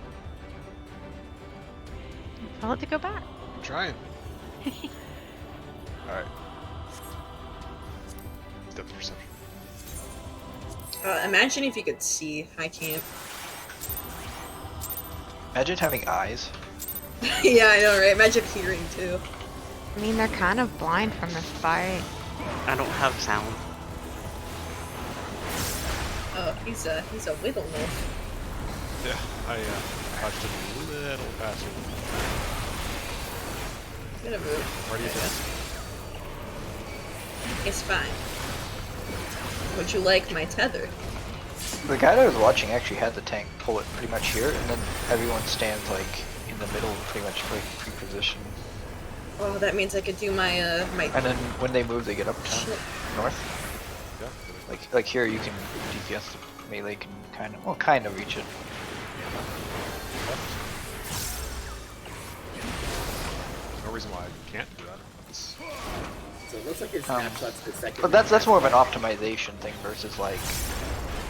Tell it to go back. I'm trying. Alright. Depth perception. Imagine if you could see. I can't. Imagine having eyes. Yeah, I know, right? Imagine hearing too. I mean, they're kind of blind from this fight. I don't have sound. Oh, he's a wiggle wolf. Yeah, I crouched it a little faster. Gonna move. Where do you There think? go. It's fine. Would you like my tether? The guy that I was watching actually had the tank pull it pretty much here, and then everyone stands like in the middle, pretty much like pre-positioned. Oh, that means I could do my my. And then when they move, they get up to Shit. north. Yeah. Like here, you can DPS the melee can kind of reach it. There's no reason why I can't do that. It's, So it looks like it snapshots the second. But that's more of an optimization thing versus like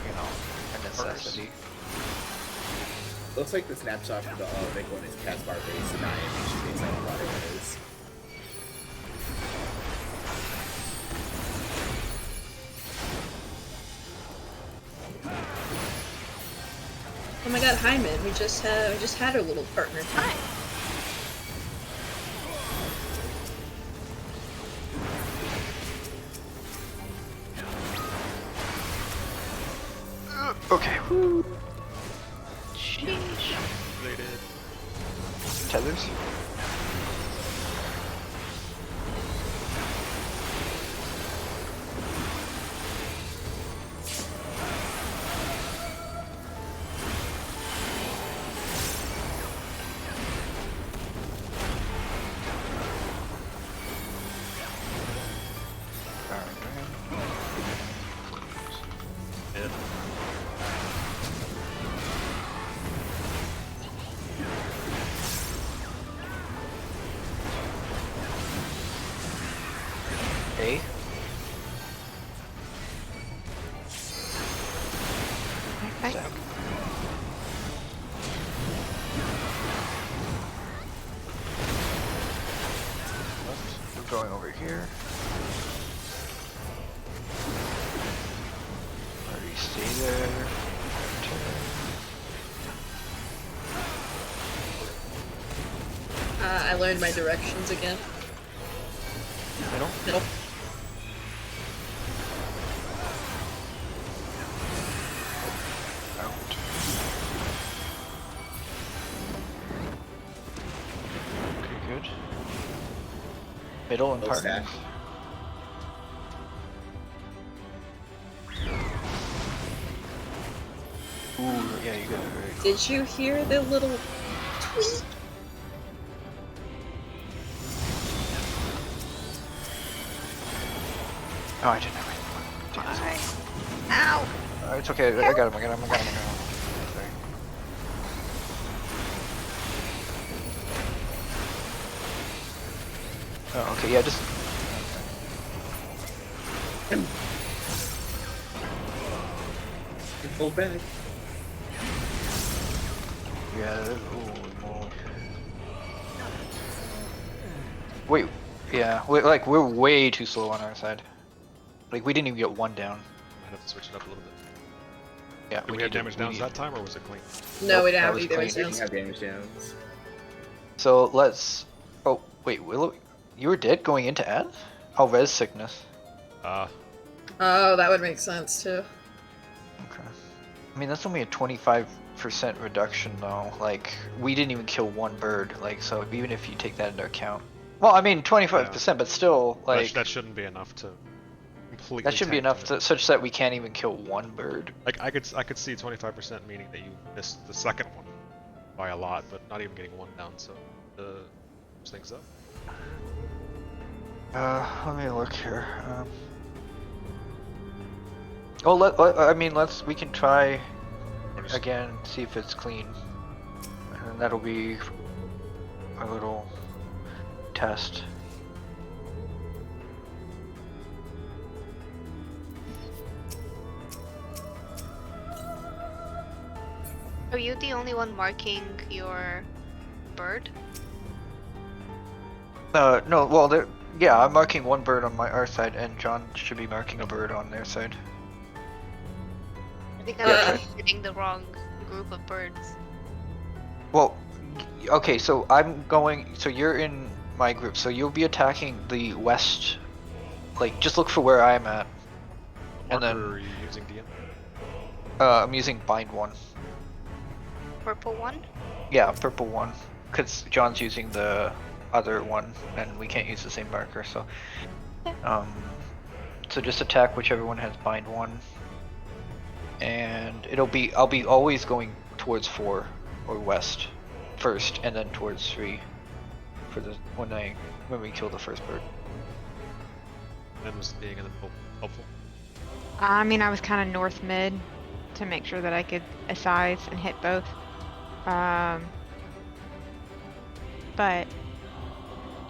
you know, a necessity. Looks like the snapshot from the big one is Caspar base and not animation base like I thought it was. Oh my god, Hyman, we just had our little partner time. Okay. Sheesh. They did. Tethers. Hit. A. Okay. Zach. We're going over here. Already stay there. I learned my directions again. Middle. Middle. Out. Okay, good. Middle and Oh, partners. stack. Ooh, yeah, you got it very good. Did you hear the little tweet? Oh, I didn't have anything. Bye. Ow! It's okay, I got him, I got him. Sorry. Oh, okay, yeah, just... Pull back. Yeah, ooh, moly. Wait, yeah, we're way too slow on our side. Like, we didn't even get one down. Might have to switch it up a little bit. Yeah, Did we have damage downs that time, or was it clean? No, Nope, we didn't that have was either. clean. It Didn't was have damage downs. So, let's... Oh, wait, Willow, you were dead going into ad? Oh, res sickness. Oh, that would make sense too. Okay. I mean, that's only a 25% reduction, though. Like, we didn't even kill one bird. Like, so even if you take that into account, well, I mean, 25%, but still, like, that shouldn't be enough to completely. that shouldn't be tank enough them. to, such that we can't even kill one bird. Like I could see 25% meaning that you missed the second one by a lot, but not even getting one down. So things up. Let me look here. We can try again, see if it's clean, and that'll be a little test. Are you the only one marking your bird? No, well, yeah, I'm marking one bird on our side, and John should be marking a bird on their side. I think I'm hitting the wrong group of birds. Well, okay, so so you're in my group, so you'll be attacking the west, like, just look for where I'm at. And then- Marker, are you using DM? I'm using bind one. Purple one? Yeah, purple one, because John's using the other one, and we can't use the same marker, so... So just attack whichever one has bind one. And I'll be always going towards 4 or west first, and then towards 3 for when we kill the first bird. And was being in the middle helpful? I mean, I was kind of north mid to make sure that I could size and hit both. But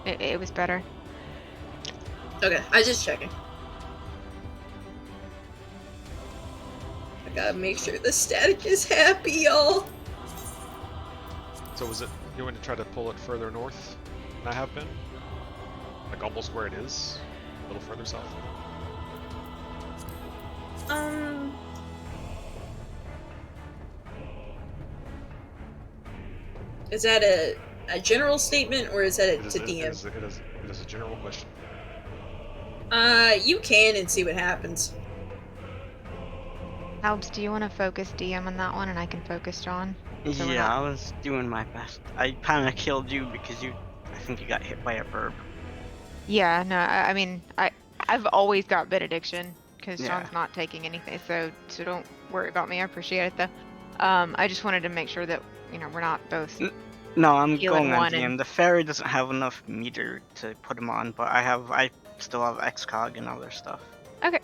it was better. Okay, I was just checking. I gotta make sure the static is happy, y'all. So was it you want to try to pull it further north than I have been? Like almost where it is? A little further south? Is that a general statement or is that to DM? It is a general question. You can and see what happens. Albs, do you want to focus DM on that one and I can focus John? So we're Yeah, not- I was doing my best. I kind of killed you because I think you got hit by a burb. Yeah, no, I mean, I've always got bit addiction because Yeah. John's not taking anything, so don't worry about me. I appreciate it though. I just wanted to make sure that we're not both. No, I'm Healing going on one DM. and- The fairy doesn't have enough meter to put him on, but I still have XCOG and other stuff. Okay.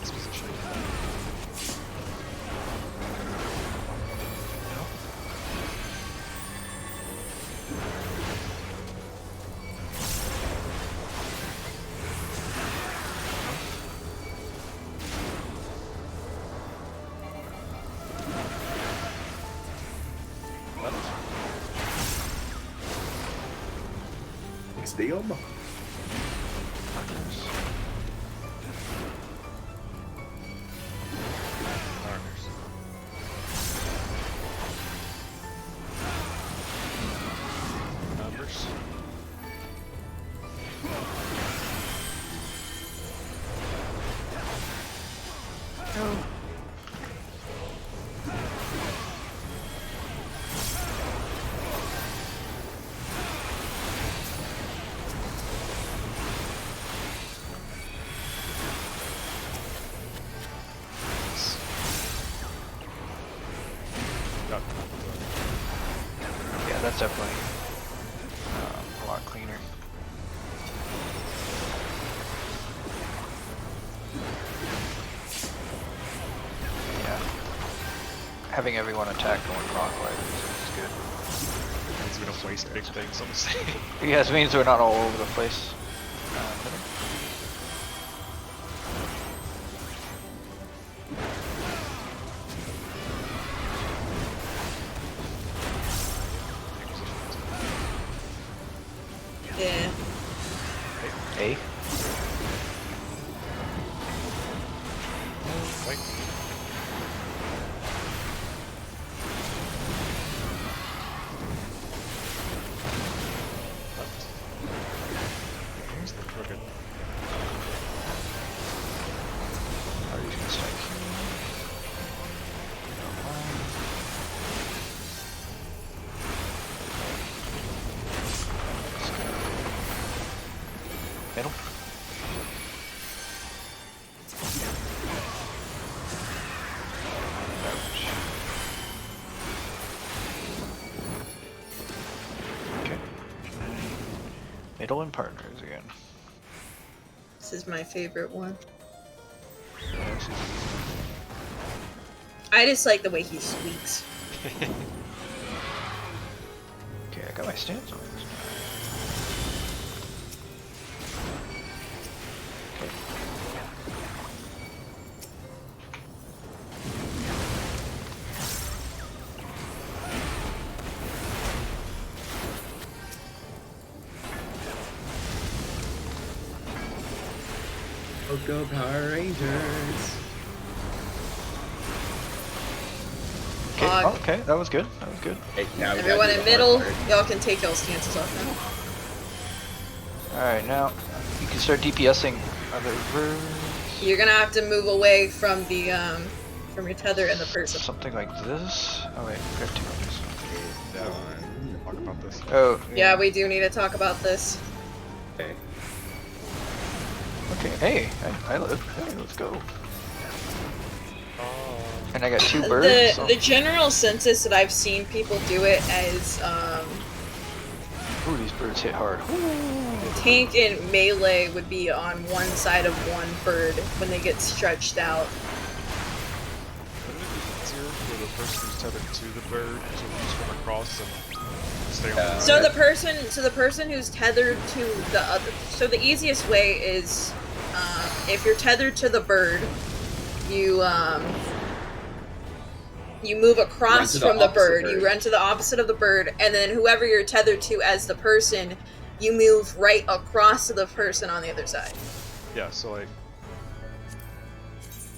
Disposition. Stadium. Partners. Numbers. Oh. Got Yeah, that's definitely a lot cleaner. Yeah. Having everyone attack going clockwise is good. means we don't waste big things on the stage. Yeah, it means we're not all over the place. Yeah. Hey. Right. Left. Where's the crooked? Are you gonna strike here? Middle. Okay. Middle and partners again. This is my favorite one. I just like the way he squeaks. Okay, I got my stance on this. Okay. Let's go Power Rangers. Okay. Fog. Oh, okay, that was good. That was good. Hey, now we Everyone gotta in do the middle, hard part. y'all can take y'all stances off now. Alright, now you can start DPSing other birds. You're gonna have to move away from the from your tether and the person. Something like this. Oh wait, we have 2 minutes. Yeah, talk about this. Oh, Yeah, we do need to talk about this. Okay. Okay, hey, I live. Hey, let's go. Oh. And I got 2 birds. The general census that I've seen people do it as Ooh, these birds hit hard. tank and melee would be on one side of one bird when they get stretched out. Wouldn't it be easier for the person who's tethered to the bird to just run across and stay on the bird? So the person who's tethered to the other. So the easiest way is, if you're tethered to the bird, you move across from the bird. You run to the opposite of the bird, and then whoever you're tethered to as the person, you move right across to the person on the other side. Yeah, so like...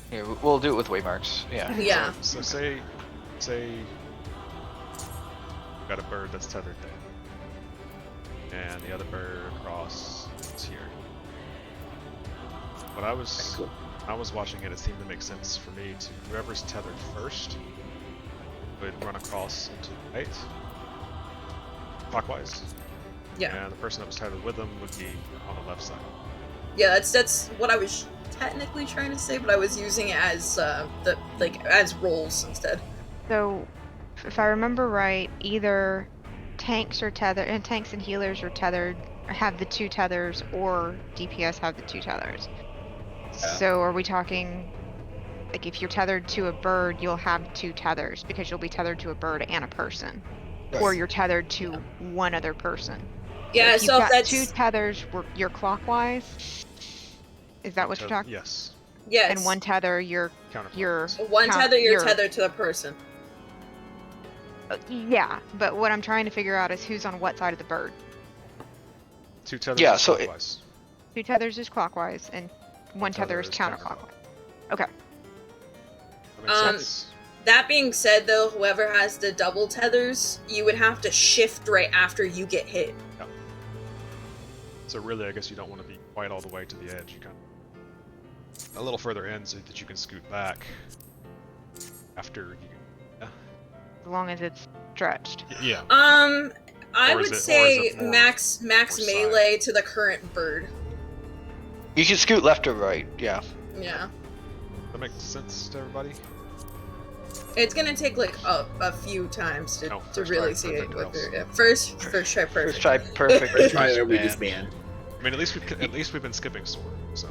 Yeah, we'll do it with waymarks. Yeah. Yeah. So say you got a bird that's tethered there, and the other bird across is here. But I was watching it, it seemed to make sense for me to whoever's tethered first would run across into the right, clockwise. Yeah. And the person that was tethered with them would be on the left side. Yeah, that's what I was technically trying to say, but I was using it as as rolls instead. So, if I remember right, either tanks are tethered, and tanks and healers are tethered, or have the 2 tethers, or DPS have the 2 tethers. So, are we talking, like, if you're tethered to a bird, you'll have 2 tethers, because you'll be tethered to a bird and a person. Yes. Or you're tethered to one other person. Yeah, if you've so got that's 2 tethers, you're clockwise. Is that what you're talking? Yes. yes. And 1 tether, you're Counterclockwise. One tether, you're tethered to the person. Yeah, but what I'm trying to figure out is who's on what side of the bird. 2 tethers Yeah, is so clockwise. 2 tethers is clockwise, and 1 tether is counterclockwise. Okay. That makes sense. That being said, though, whoever has the double tethers, you would have to shift right after you get hit. Yeah. So really, I guess you don't want to be quite all the way to the edge. You kind of a little further in so that you can scoot back after you. Yeah. As long as it's stretched. Yeah. I Or would is it say more- max more melee to the current bird. You can scoot left or right. Yeah. Yeah. That makes sense to everybody. It's gonna take like a few times to First really try see it perfect with else. her. Yeah. First try perfect. First try perfect. First try there, we just banned. I mean, at least we've been skipping sword. So.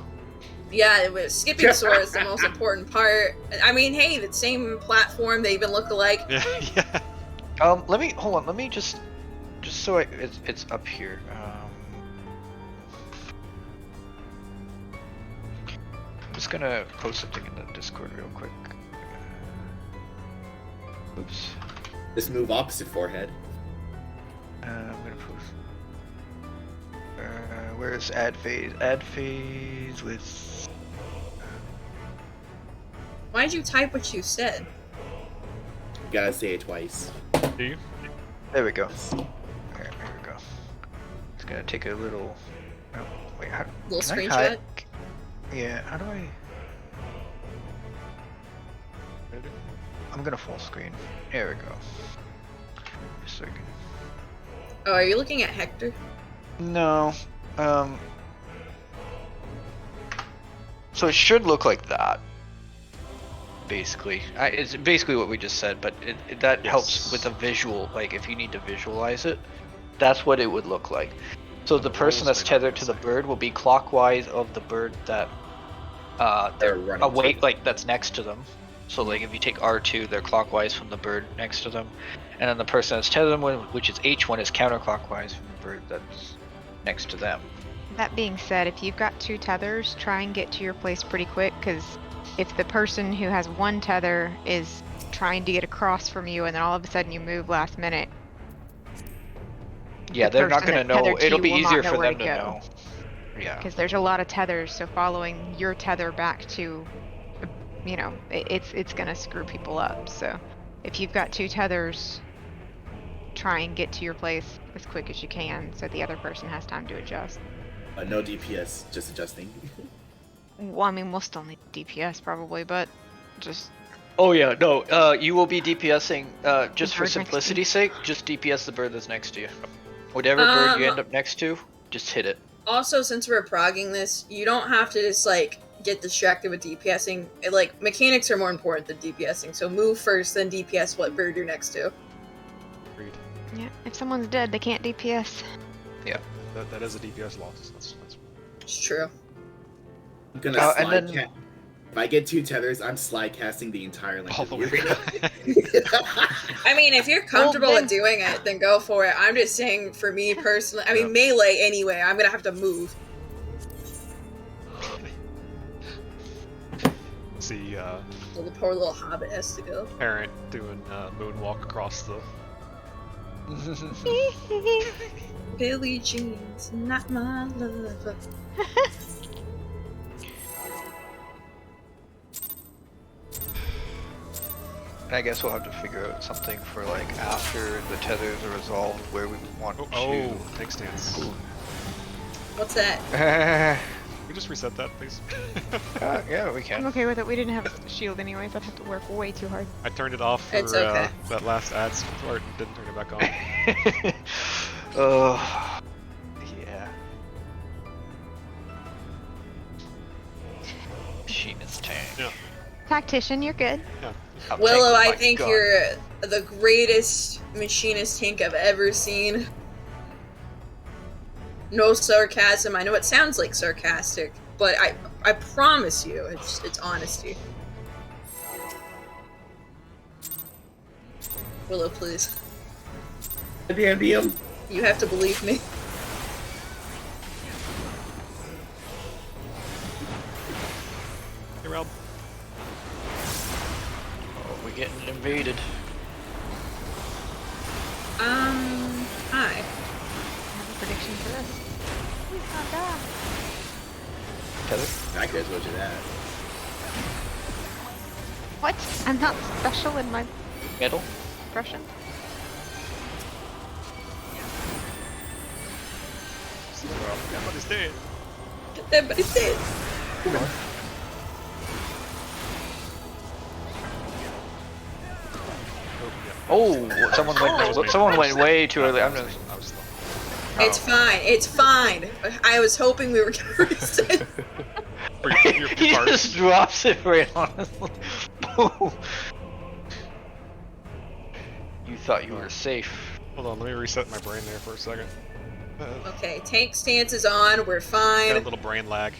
Yeah, it was skipping sword is the most important part. I mean, hey, the same platform, they even look alike. Yeah. Yeah. Let me just so it's up here. I'm just gonna post something in the Discord real quick. Oops. Just move opposite forehead. I'm gonna post. Where's ad phase? Ad phase with. Why'd you type what you said? You gotta say it twice. Do you? There we go. Alright, there we go. It's gonna take a little. Oh, wait, how? Little can I screenshot? hide? Yeah, how do I? I'm gonna full screen. There we go. Just a second. Oh, are you looking at Hector? No. So it should look like that. Basically, it's basically what we just said, but that helps with a visual. Like if you need to visualize it, that's what it would look like. So the person that's tethered to the bird will be clockwise of the bird that they're running away, to. like that's next to them. So like if you take R2, they're clockwise from the bird next to them, and then the person that's tethered them, which is H1, is counterclockwise from the bird that's next to them. That being said, if you've got 2 tethers, try and get to your place pretty quick, because if the person who has 1 tether is trying to get across from you and then all of a sudden you move last minute. Yeah, the they're not person gonna that's know. tethered to It'll you be will not easier know for where them to go. know. Yeah. Because there's a lot of tethers, so following your tether back to, you know, it's gonna screw people up. So if you've got 2 tethers, try and get to your place as quick as you can so the other person has time to adjust. No DPS, just adjusting. Well, I mean, we'll still need DPS probably, but just... Oh yeah, no. You will be DPSing. Just for bird next to you. simplicity's sake, just DPS the bird that's next to you. Whatever bird you end up next to, just hit it. Also, since we're progging this, you don't have to just like get distracted with DPSing. Like, mechanics are more important than DPSing, so move first, then DPS what bird you're next to. Agreed. Yeah, if someone's dead, they can't DPS. That is a DPS loss. That's It's true. I'm gonna and slide then- if I get 2 tethers, I'm slide casting the entire length all of the the way arena. back. I mean, if you're comfortable then- with doing it, then go for it. I'm just saying, for me personally, I mean, melee anyway, I'm gonna have to move. See, So the poor little hobbit has to go. parent doing moonwalk across the. Billie Jean's not my lover. And I guess we'll have to figure out something for like after the tethers are resolved where we want Oh, tank stance. to. What's that? Can we just reset that, please? Yeah, we I'm can. okay with it. We didn't have a shield anyways. I'd have to work way too hard. I turned it off for It's okay. that last ad start and didn't turn it back on. Oh, yeah. Machinist tank. Yeah. Tactician, you're good. I'll Willow, take I my think gun. you're the greatest machinist tank I've ever seen. No sarcasm. I know it sounds like sarcastic, but I promise you, it's honesty. Willow, please. Damn. You have to believe me. Hey, Rob. Oh, we're getting invaded. Hi. I have a prediction for this. Please not die. Tether? I guess what you that. What? I'm not special in my Middle? impression. Everybody's dead. Everybody's dead. Oh, someone went way too early. I'm just. I was slow. It's fine. It's fine. I was hoping we were gonna reset. For your He part. just drops it right on us. Boom. You thought you were safe. Hold on, let me reset my brain there for a second. Okay, tank stance is on. We're Got a fine. little brain lag.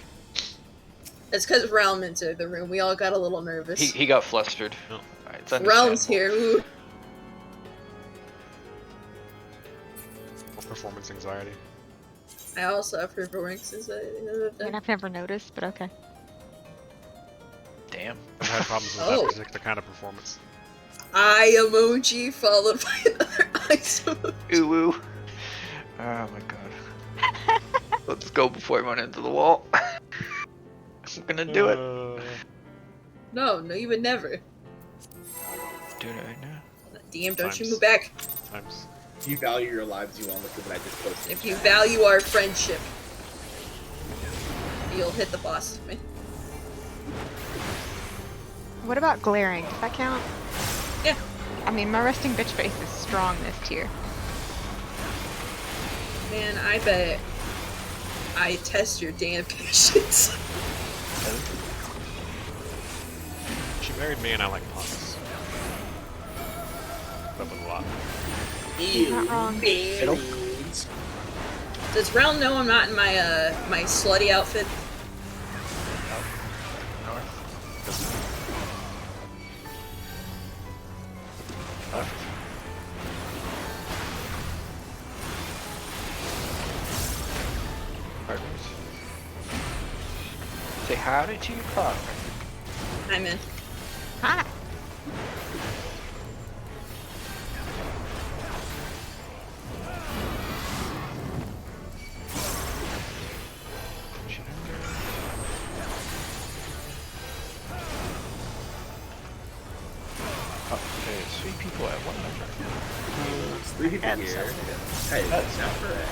It's because Realm entered the room. We all got a little nervous. He got flustered. Oh. Alright, it's Realm's understandable. here. Ooh. Performance anxiety. I also have performance anxiety. I mean, I've never noticed, but okay. Damn. I've had problems with Oh. that particular kind of performance. Eye emoji followed by another eye emoji. Ooh woo. Oh my god. Let's go before I run into the wall. I'm gonna do it. No, you would never. Doing it right now. DM, don't you Times. move back. Times. If you value your lives, you won't look at what I just posted. If you value our friendship, you'll hit the boss with me. What about glaring? Does that count? Yeah. I mean, my resting bitch face is strong this tier. Man, I bet I test your damn patience. She married me and I like puns. That was a lot. Ew, Not wrong. berries. Does Realm know I'm not in my my slutty outfit? Partners. Say howdy to your partner. I'm in. Hi. Okay, it's 3 people at one number. There's 3 people And here. so- Hey, that's not correct.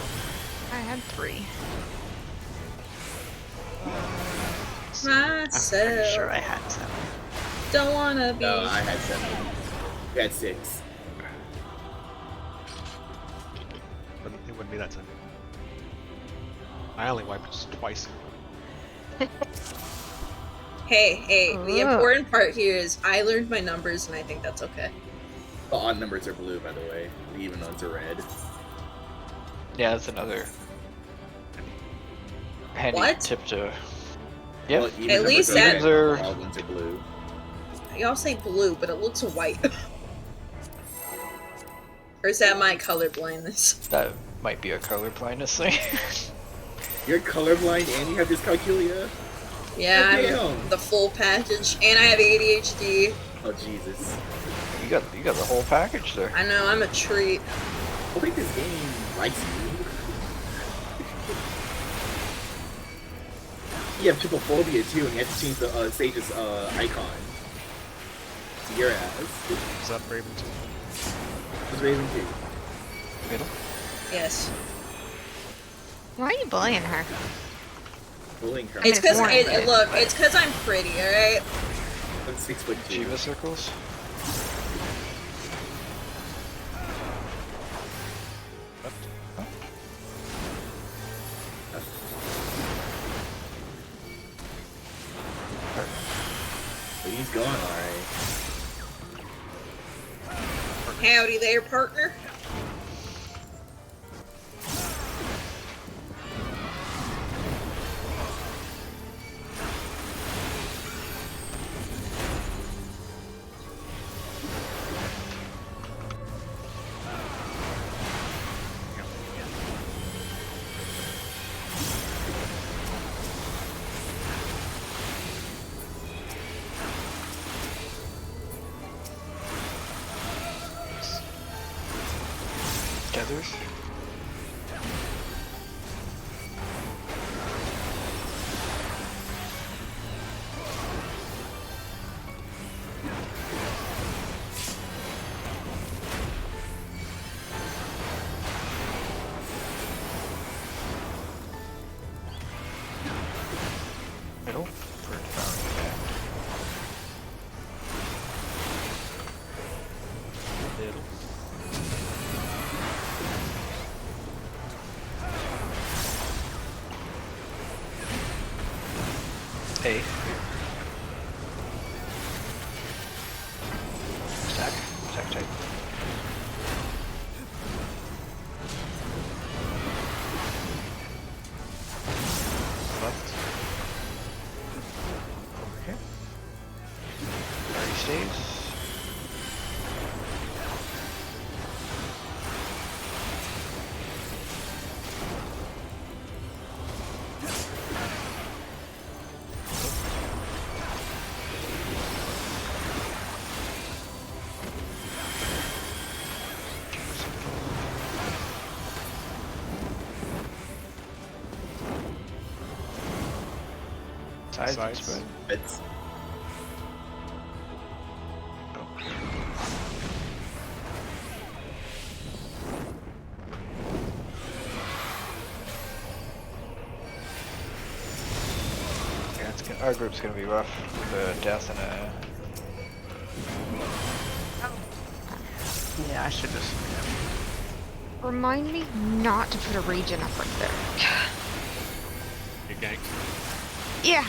I had 3. I'm pretty Myself. sure I had 7. Don't wanna be. No, I had 7. You had 6. But it wouldn't be that time. I only wiped just twice. Hey, the Ugh. important part here is I learned my numbers, and I think that's okay. The odd numbers are blue, by the way. The even ones are red. Yeah, that's another handy What? tip to. Yeah. Well, even At numbers least are that- red, They're- the odd ones are blue. Y'all say blue, but it looks white. Or is that my color blindness? That might be a color blindness thing. You're colorblind and you have dyscalculia? Yeah, I'm Damn. the full package, and I have ADHD. Oh, Jesus. you got the whole package there. I know, I'm a treat. I think this game likes you. You have triple phobia too, and you have to change the stage's icon. To your ass. Is that Raven too? It's Raven too. Middle. Yes. Why are you bullying her? Bullying her. It's because, warranted. look, it's because I'm pretty, alright? I'm 6'2". Jiva circles. But he's going alright. Howdy there, partner. Tethers. Middle. Profound impact. Middle. A. Stack. Stack type. Left. Over here. Party stays. Sides and Sides. spread. It's Yeah, our group's gonna be rough with a death and a. Yeah, I should just. Remind me not to put a regen up right there. Get ganked. Yeah,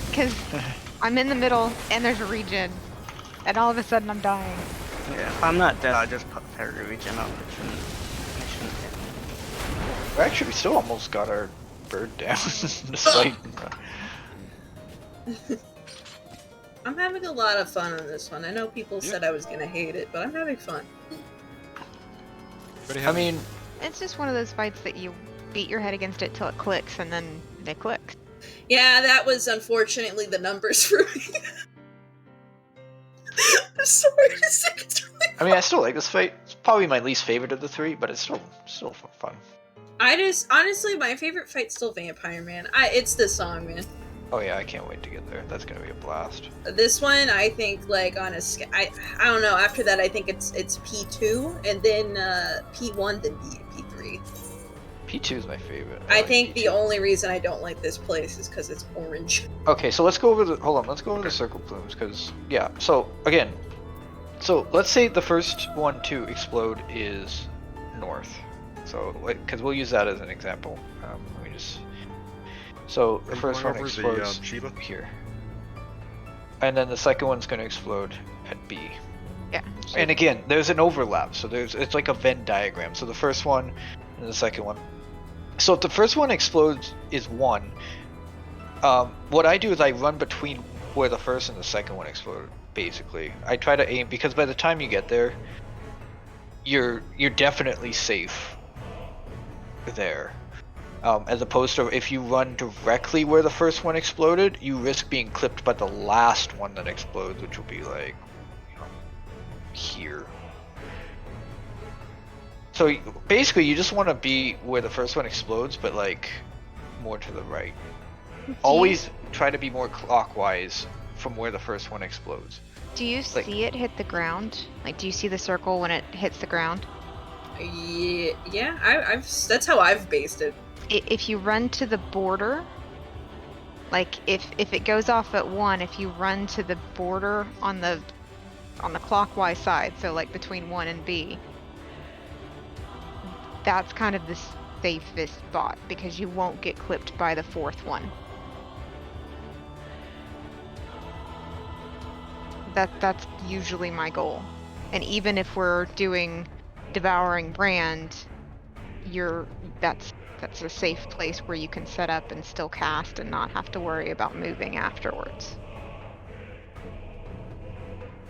because I'm in the middle and there's a regen, and all of a sudden I'm dying. Yeah, if I'm not dead, I'll just put parry regen up. It shouldn't hit. Actually, we still almost got our bird down, despite. I'm having a lot of fun on this one. I know people said I was gonna hate it, but I'm having fun. I mean, It's just one of those fights that you beat your head against it till it clicks, and then they click. Yeah, that was unfortunately the numbers for me. I'm sorry to say it's really I mean, I still like this fight. It's probably my least favorite of the three, but it's still fun. honestly, my favorite fight's still Vampire Man. It's the song, man. Oh yeah, I can't wait to get there. That's gonna be a blast. This one, I think, like on a I don't know. After that, I think it's P2, and then P1, then P3. P2 is my favorite. I like think P2. the only reason I don't like this place is because it's orange. Okay, so let's go over the. Hold on, let's go over the circle plumes, because yeah. So again, so let's say the first one to explode is north. So because we'll use that as an example. Let me just. So the Are you first going one over the, explodes Shiva? here. and then the second one's gonna explode at B. Yeah. And again, there's an overlap, so it's like a Venn diagram. So the first one and the second one. So if the first one explodes is 1, what I do is I run between where the first and the second one explode. Basically, I try to aim because by the time you get there, you're definitely safe there. As opposed to if you run directly where the first one exploded, you risk being clipped by the last one that explodes, which will be like, here. So basically, you just want to be where the first one explodes, but like more to the right. Always try to be more clockwise from where the first one explodes. Do you see it hit the ground? Like, do you see the circle when it hits the ground? Yeah. I've that's how I've based it. If you run to the border, like if it goes off at 1, if you run to the border on the clockwise side, so like between 1 and B, that's kind of the safest spot because you won't get clipped by the 4th one. That's usually my goal. And even if we're doing Devouring Brand, that's a safe place where you can set up and still cast and not have to worry about moving afterwards.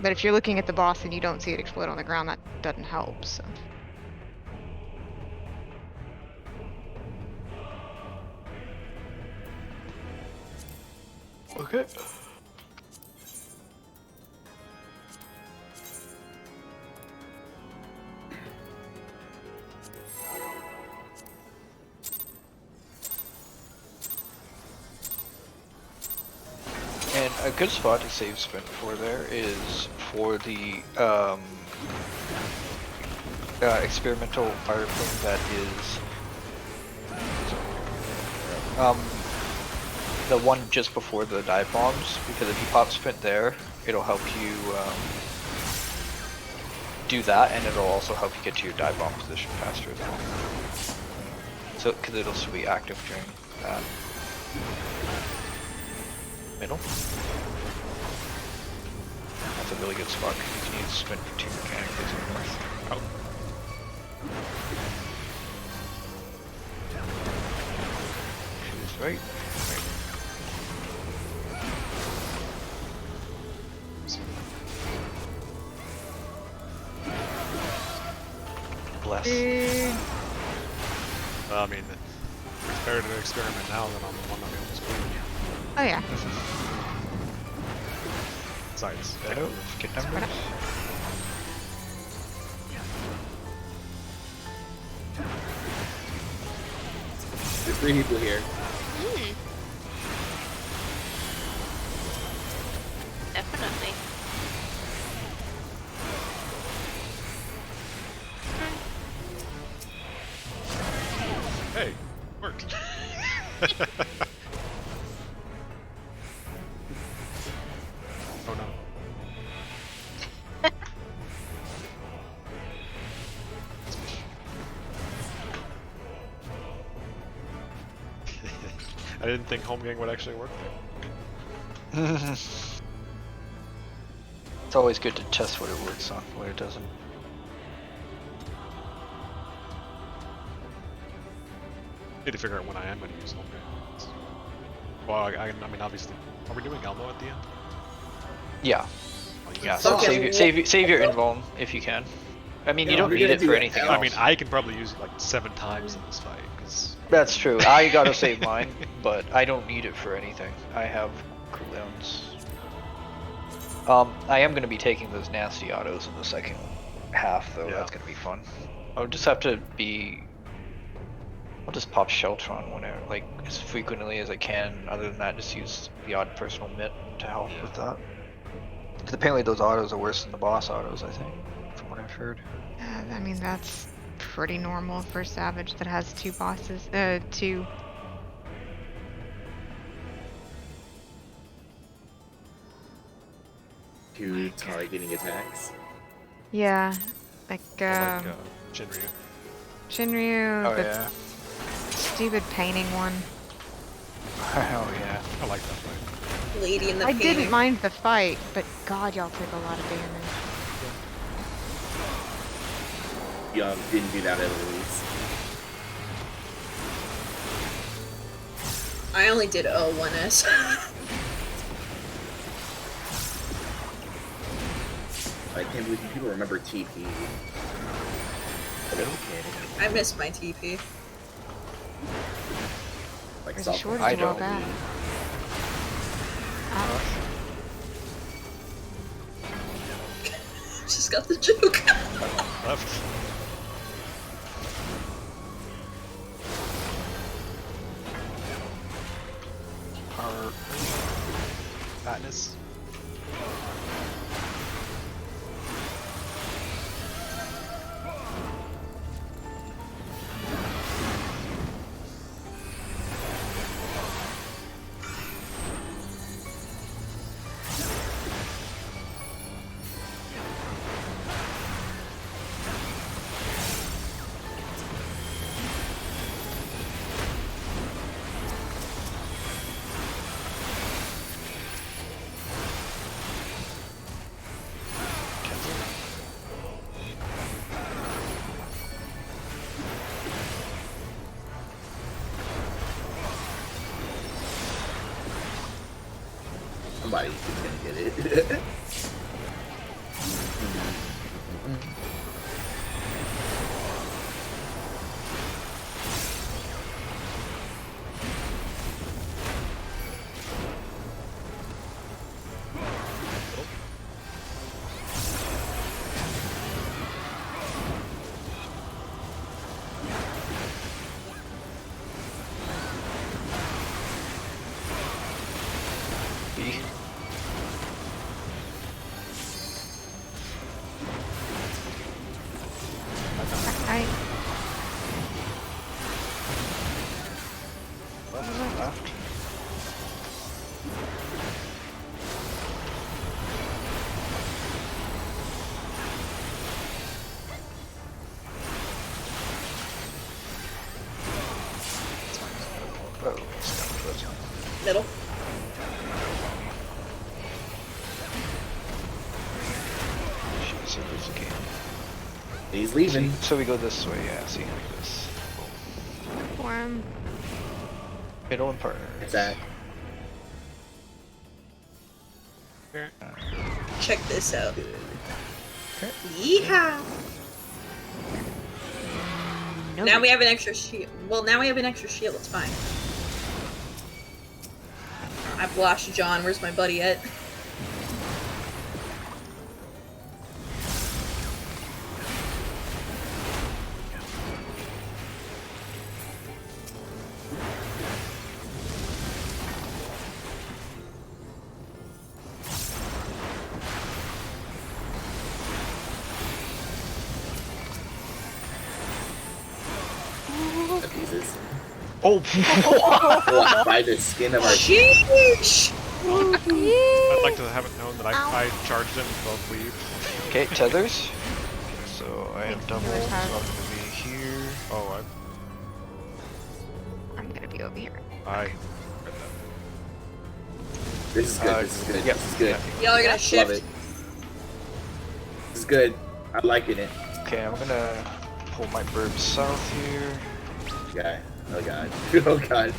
But if you're looking at the boss and you don't see it explode on the ground, that doesn't help, so. Okay. And a good spot to save sprint for there is for the experimental fire plume that is the one just before the dive bombs, because if you pop sprint there, it'll help you do that, and it'll also help you get to your dive bomb position faster as well. So, because it'll still be active during that. Middle. That's a really good spot because you can use sprint for 2 mechanics facing north. Oh. Choose right. Bless. Well, I mean, it's better to experiment now than on the one that we almost played. Oh yeah. Besides, Get numbers. There's 3 people here. Definitely. Hey, worked. Oh no. I didn't think home gang would actually work there. It's always good to test what it works on, what it doesn't. Need to figure out when I am going to use home gang. Well, I mean, obviously, are we doing Elmo at the end? Yeah. Oh, you Yeah, guys- so Okay. save your invuln if you can. I mean, Yeah, you don't we're need gonna it do for it. anything I else. I mean, I can probably use it like 7 times in this fight. Cause... That's true. I gotta save mine, but I don't need it for anything. I have cooldowns. I am gonna be taking those nasty autos in the second half, though. Yeah. That's gonna be fun. I'll just have to be. I'll just pop Sheltron whenever, like as frequently as I can. Other than that, just use the odd personal mitt to help with that. Because apparently those autos are worse than the boss autos, I think, from what I've heard. I mean, that's pretty normal for Savage that has 2 bosses. 2. Two targeting attacks. Yeah, like Like Shinryu. Shinryu, Oh the yeah. stupid painting one. Oh yeah. I like that fight. Lady in the I painting. didn't mind the fight, but God, y'all took a lot of damage. Young didn't do that at least. I only did O1S. I can't believe people remember TP. I missed my TP. Like There's a soft- shortage I of all don't. that. Just got the joke. Left. Power. Fatness. Somebody's gonna get it. I Left. Oh, it's down. Middle. He's leaving. So we go this way, yeah. See, like this. form. Middle and partner. Zach. Check this out. Good. Yeehaw! No. Now we have an extra shield. Well, now we have an extra shield. It's fine. I've lost John. Where's my buddy at? Jesus. Oh, What? By the skin of our Sheesh! I'd like to have it known that I charged in both leaves. okay, tethers. So I am double, so Tethers I'm have- gonna be here. Oh, I'm gonna be over here. I read This is good. This is good. Yep. This is good. Y'all are gonna Love shift. it. This is good. I'm liking it. Okay, I'm gonna pull my bird south here. Yeah. Oh god. Oh god.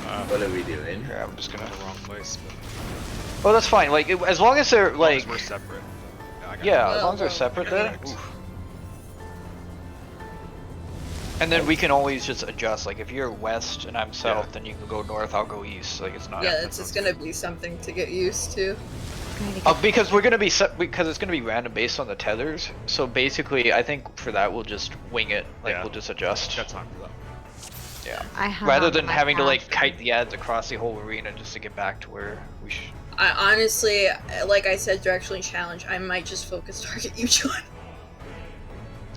that. What are we doing? Here, I'm just gonna. The wrong place, but Oh, that's fine. Like, as long as they're as long as like, we're separate. I got yeah, it. as long as they're Well, separate I mean, there. Oof. And then we can always just adjust. Like, if you're west and I'm south, then you can go north. I'll go east. Like, it's not. Yeah, it's just gonna be something to get used to. I need to get Because we're gonna be because it's gonna be random based on the tethers. So basically, I think for that we'll just wing it. Like, Yeah. we'll just adjust. Got time for that. Yeah. I hung Rather on to than my having to like path. kite the ads across the whole arena just to get back to where we should. I honestly, like I said, directionally challenge. I might just focus target you, John.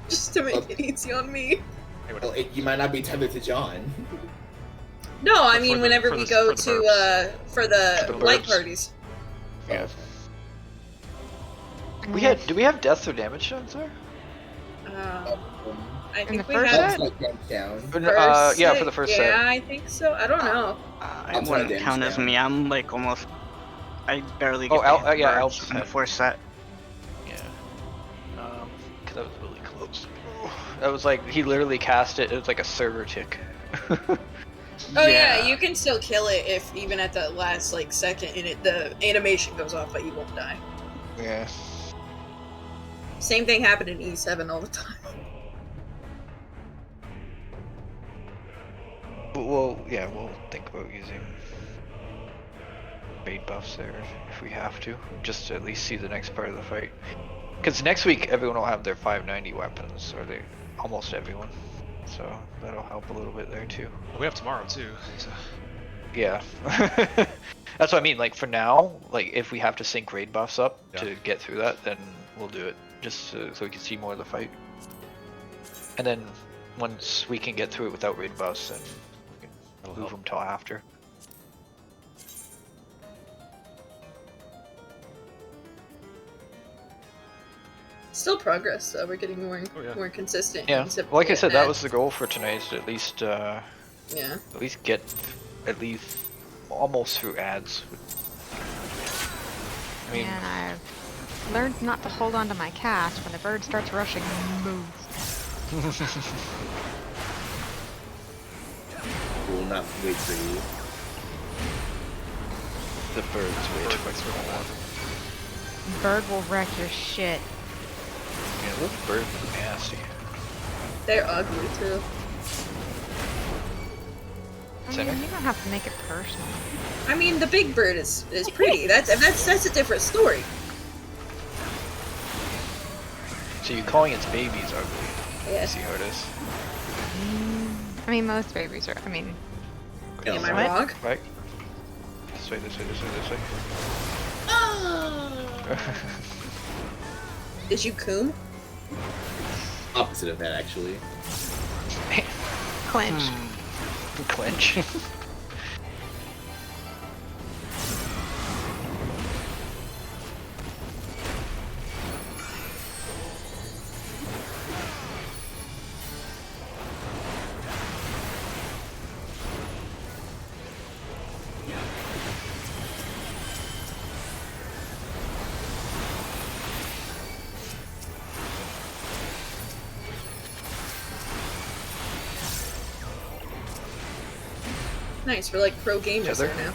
Just to make it easy on me. Hey, what Well, you might not be tethered to John. No, I For mean the- whenever for we the- go for the to for the The light burbs. parties. Yeah. I'm We gonna- had. Do we have death or damage zones there? I In think the we first had set? Like down. Yeah, for the first set. Yeah, I think so. I don't know. It Outside wouldn't damage count as down. me. I'm like almost. I barely Oh, get to hit the yeah, birds Alp's in the had- fourth set. Yeah. Cause that was really close. That was like he literally cast it. It was like a server tick. Oh yeah, you can still kill it if even at the last like second and the animation goes off, but you won't die. Yeah. Same thing happened in E7 all the time. Well, yeah, we'll think about using bait buffs there if we have to, just to at least see the next part of the fight. Because next week everyone will have their 590 weapons, or they almost everyone. So that'll help a little bit there too. We have tomorrow too. So. Yeah. That's what I mean. Like for now, like if we have to sync raid buffs up to get through that, then we'll do it just so we can see more of the fight. And then once we can get through it without raid buffs, then we can move them till after. Still progress, so we're getting more consistent. Yeah. and Like I said, that ads. was the goal for tonight, is to at least get at least almost through ads. I mean, And I've learned not to hold on to my cast when the bird starts rushing. Move. We'll not wait for you. the bird's way too much. Bird will wreck your shit. Yeah, those birds are nasty. They're ugly too. I mean, you don't have to make it personal. I mean, the big bird is pretty. That's a different story. So you're calling its babies ugly? Yeah. See how it is? I mean, most babies are. I mean, Am I What? wrong? Right? This way, this way, this way, this way. Did you coom? Opposite of that, actually. clinch. Clinch. Nice, we're like pro gamers Tether? here now.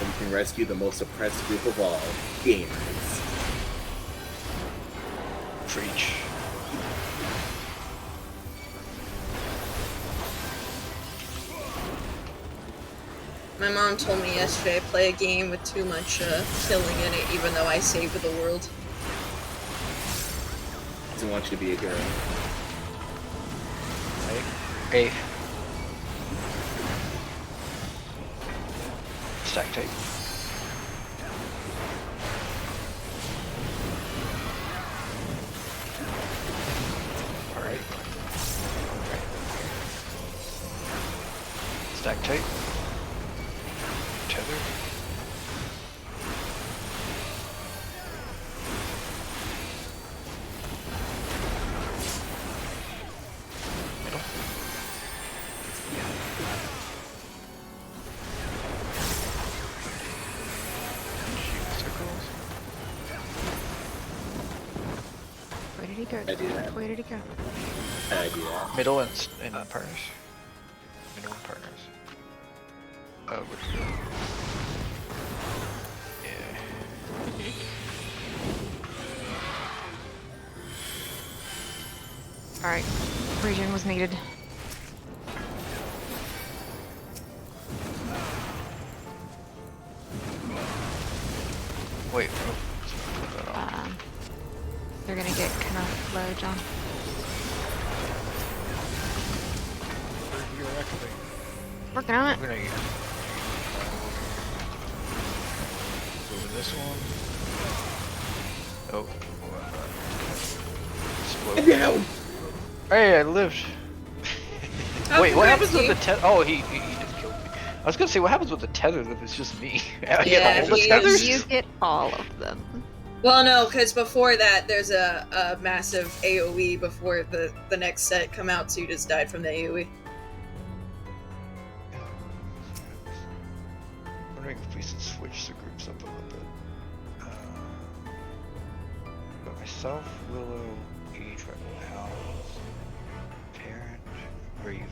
And we can rescue the most oppressed group of all, gamers. Preach. My mom told me yesterday I play a game with too much killing in it, even though I saved the world. Doesn't want you to be a girl. Hey. Stack tape. Alright. Stack tape. Tether. Middle. Circles. Where did he go? I do that. Where did he go? I do that. Middle and partners. Middle and partners. Yeah. Alright. Regen was needed. Wait. Oh, let's put that on. They're gonna get kind of low, John. Working on it. We're gonna moving this one. Oh. Explode. Down! Hey, I lived. Oh, Wait, what congrats, happens with the Steve. Oh, he just killed me. I was gonna say, what happens with the tethers if it's just me? I Yeah, get all the he- tethers? You get all of them. Well, no, because before that, there's a massive AoE before the next set come out, so you just died from the AoE. I'm wondering if we should switch the groups up a little bit. But myself, Willow, Adra, House, Parent, Raven.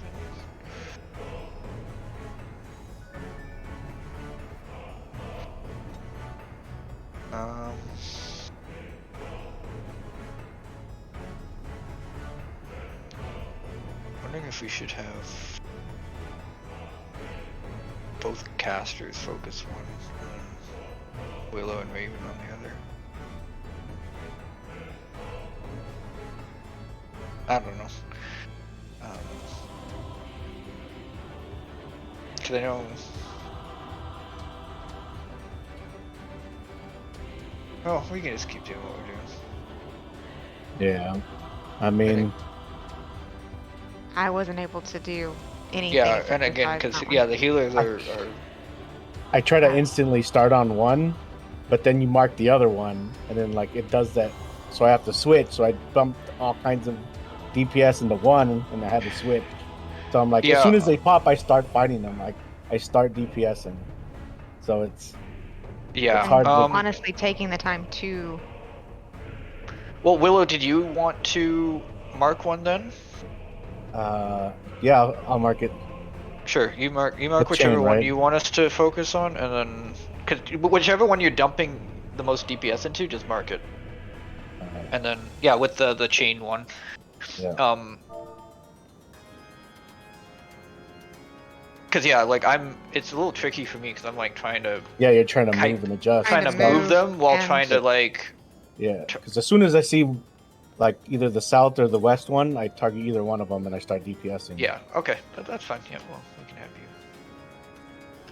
Wondering if we should have both casters focus one, Willow and Raven on the other. I don't know. Cause I know. Oh, we can just keep doing what we're doing. Yeah. I mean, I wasn't able to do anything. Yeah, for and again, besides because that one. yeah, the healers are I try to instantly start on one, but then you mark the other one, and then like it does that, so I have to switch. So I bumped all kinds of DPS into one, and I had to switch. So I'm like, Yeah. as soon as they pop, I start fighting them. Like I start DPSing. So it's yeah. It's hard to- Honestly, taking the time to. Well, Willow, did you want to mark one then? yeah, I'll mark it. Sure, you mark The whichever chain, one right? you want us to focus on, and then cause whichever one you're dumping the most DPS into, just mark it, and then yeah, with the chain one. Yeah. Cause yeah, like it's a little tricky for me because I'm like trying to Yeah, you're trying to Kind- move and adjust. trying to Trying to move move them while and- trying to like Yeah, because as soon as I see like either the south or the west one, I target either one of them and I start DPSing. yeah, okay, that's fine. Yeah, well, we can have you.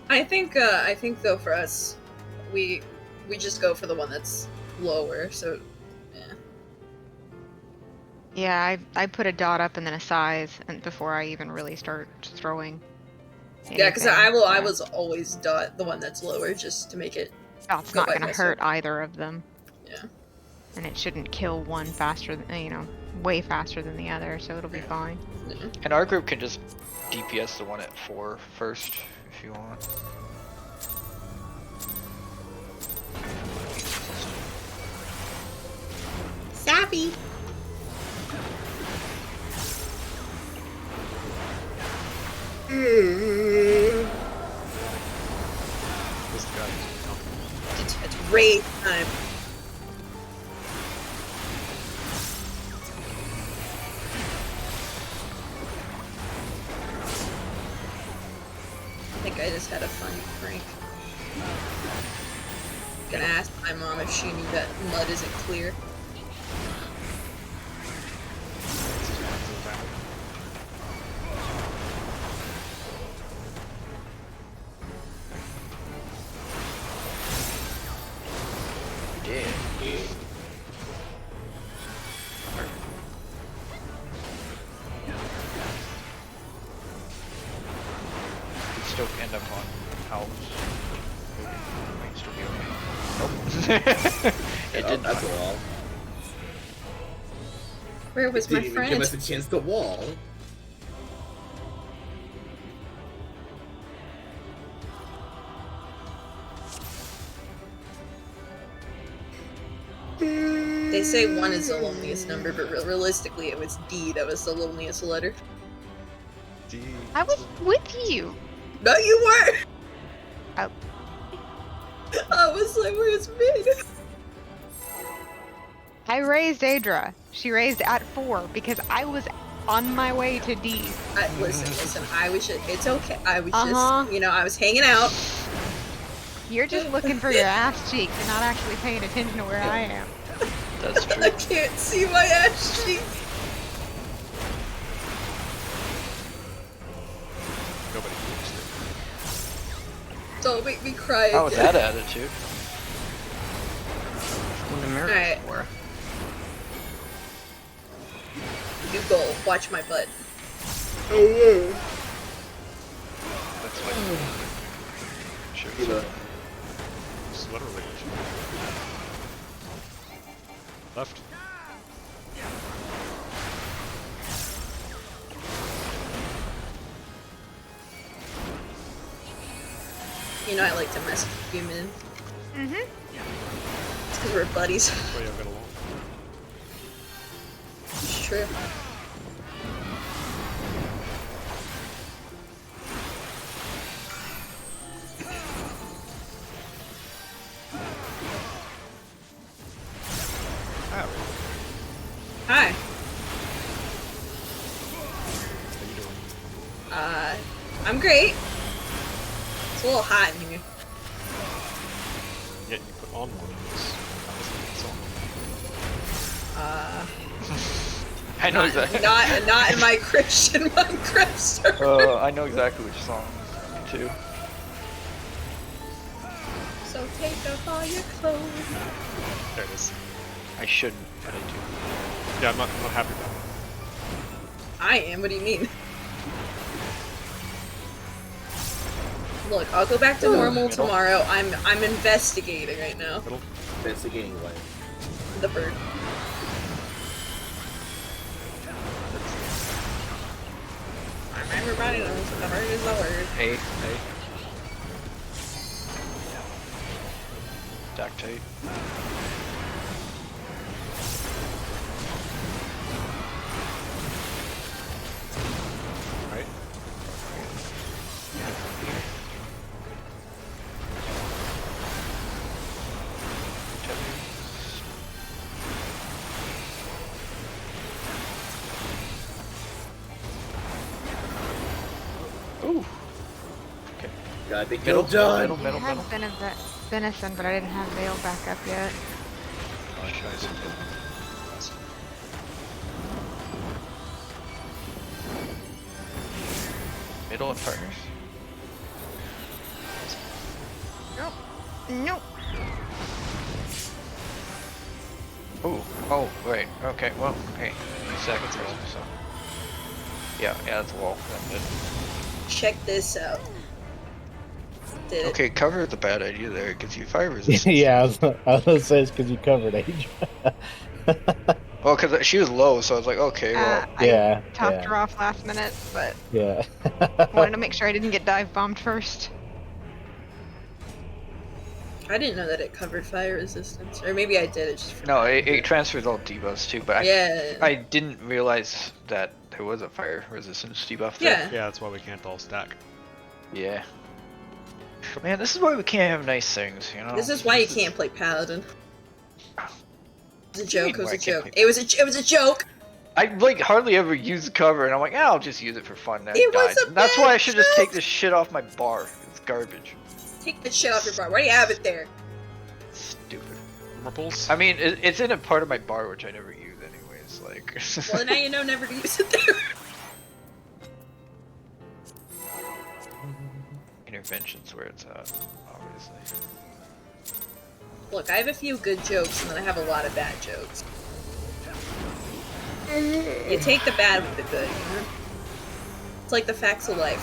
I think though for us, we just go for the one that's lower. So yeah. Yeah, I put a dot up and then a size, and before I even really start throwing. Yeah, because anything, I so was always dot the one that's lower just to make it. Dot's go not by gonna faster. hurt either of them. Yeah. And it shouldn't kill one faster than way faster than the other, so it'll be fine. And our group can just DPS the one at 4 first if you want. Sappy. This guy. It's raid time. I think I just had a funny prank. Gonna ask my mom if she knew that mud isn't clear. Yeah. Could still end up on house. Might still be okay. Nope. It did That's not. a wall. Where was my Didn't even give friend? us a chance to wall. They say 1 is the loneliest number, but realistically it was D that was the loneliest letter. D. I was with you. No, you weren't! Oh. I was like, where's me? I raised Adra. She raised at 4 because I was on my way to D. Listen, I was just, it's okay. I was Uh-huh. just, I was hanging out. You're just looking for your ass cheeks and not actually paying attention to where I am. That's true. I can't see my ass cheeks. Nobody believes it. Don't make me cry How was again. that attitude? In the mirror Alright. for. You go, watch my butt. That's like Shoot. Eva. Just literally. Left. You know I like to mess with you, man. Mm-hmm. It's because we're buddies. That's why y'all get along. It's true. Hi. How you doing? I'm great. It's a little hot in here. Yet you put on one of those. That wasn't a good song. I know exactly. Not in my Christian Minecraft server. I know exactly which song too. So take off all your clothes. There it is. I shouldn't, but I do. Yeah, I'm not happy about it. I am. What do you mean? Look, I'll go back to normal Middle. tomorrow. I'm investigating right now. Middle. Investigating what? The bird. Everybody knows that the bird is the word. Hey. Dactate. Right? Ooh. Okay. Got a big Middle, kill done. middle, I middle, had middle. venison, but I didn't have veil back up yet. Middle and partners. Nope. Ooh. Oh, right. Okay. Well, hey. Seconds roll. So. Yeah. That's a wall. That's it. Check this out. Did it? Okay, cover the bad idea there. It gives you fire resistance. Yeah, I was gonna say it's because you covered age. Well, because she was low, so I was like, okay, well. Yeah, I topped yeah. her off last minute, but Yeah. wanted to make sure I didn't get dive bombed first. I didn't know that it covered fire resistance, or maybe I did. It just No, it transfers all debuffs too, but yeah. I didn't realize that there was a fire resistance debuff there. Yeah. Yeah, that's why we can't all stack. Yeah. Man, this is why we can't have nice things, you know? This is why you can't play paladin. It was a joke. It was why a I can't joke. play It was a joke. I like hardly ever use cover, and I'm like, I'll just use it for fun. And It I was died. a That's why I bad should just take joke. this shit off my bar. It's garbage. Take the shit off your bar. Why do you have it there? Stupid. Ripples. I mean, it's in a part of my bar which I never use anyways. Like. Well, now you know never to use it there. Interventions where it's at, obviously. Look, I have a few good jokes, and then I have a lot of bad jokes. You take the bad with the good, you know? It's like the facts of life.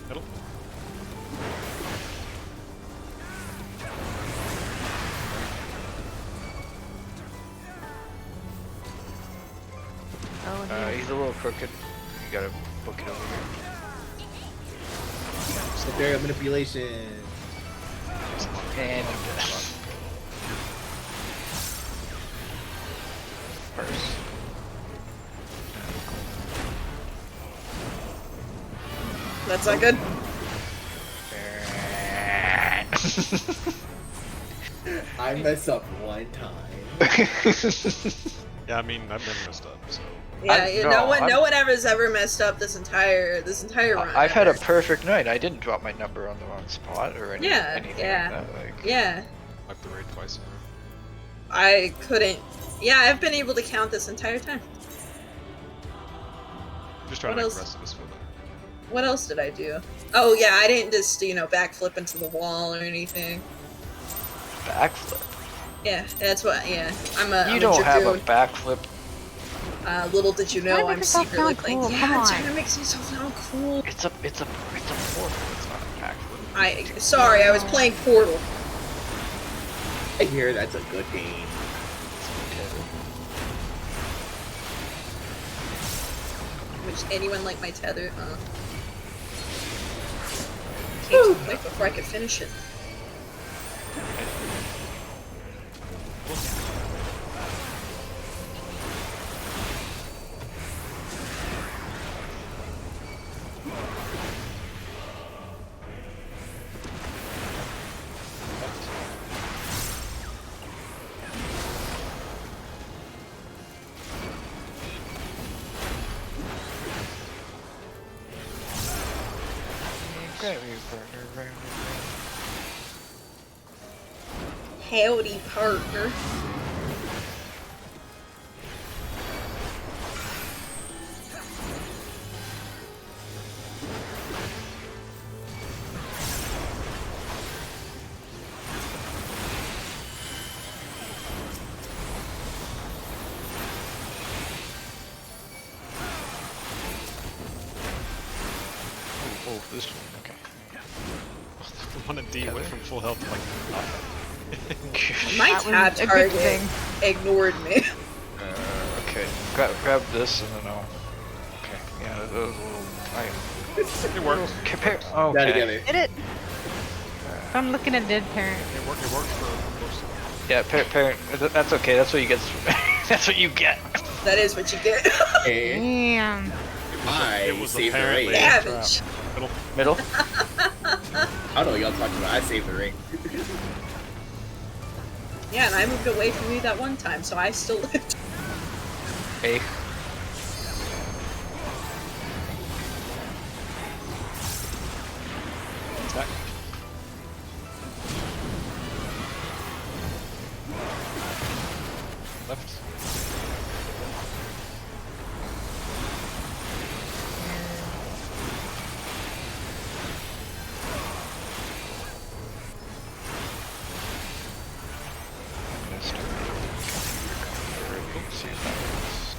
Middle. Oh, and He's a little crooked. You gotta book it over here. Secondary manipulation. And I'm dead. First. That's not good. I mess up one time. Yeah, I mean, I've never messed up, so. Yeah, yeah, no, no one ever's ever messed up this entire run. I've had a ever. perfect night. I didn't drop my number on the wrong spot or anything Yeah, like yeah. that. Like, Yeah, Wiped the raid twice in a row. I couldn't. Yeah, I've been able to count this entire time. Just trying What to make else? the rest of us feel better. What else did I do? Oh yeah, I didn't just backflip into the wall or anything. Backflip. Yeah, that's what. Yeah, I'm a. You I'm don't a have a dragoon. backflip. Little did you Try to know, make I'm yourself secretly sound playing. cool, Yeah, come I'm on. trying to make myself sound cool. It's a portal. It's not a backflip. Sorry, I was playing Portal. I hear that's a good game. Which anyone like my tether? Came to the point before I could finish it. Howdy, partner. Oh, this one. Okay. The one at D went from full health to like nothing. My That tab was a good target thing. ignored me. Okay. Grab this and then I'll. Okay. Yeah, that was a little. It worked. Compare. Now Okay. together. Did it? I'm looking at dead parent. It worked for most of Yeah, parent. That's okay. That's what you get. That's what you get. That is what you get. Hey, Damn. I was saved the apparently- ring. Savage. Middle. I don't know what y'all talking about. I saved the ring. Yeah, and I moved away from you that one time, so I still lived. A. Stack. Left. See if that works.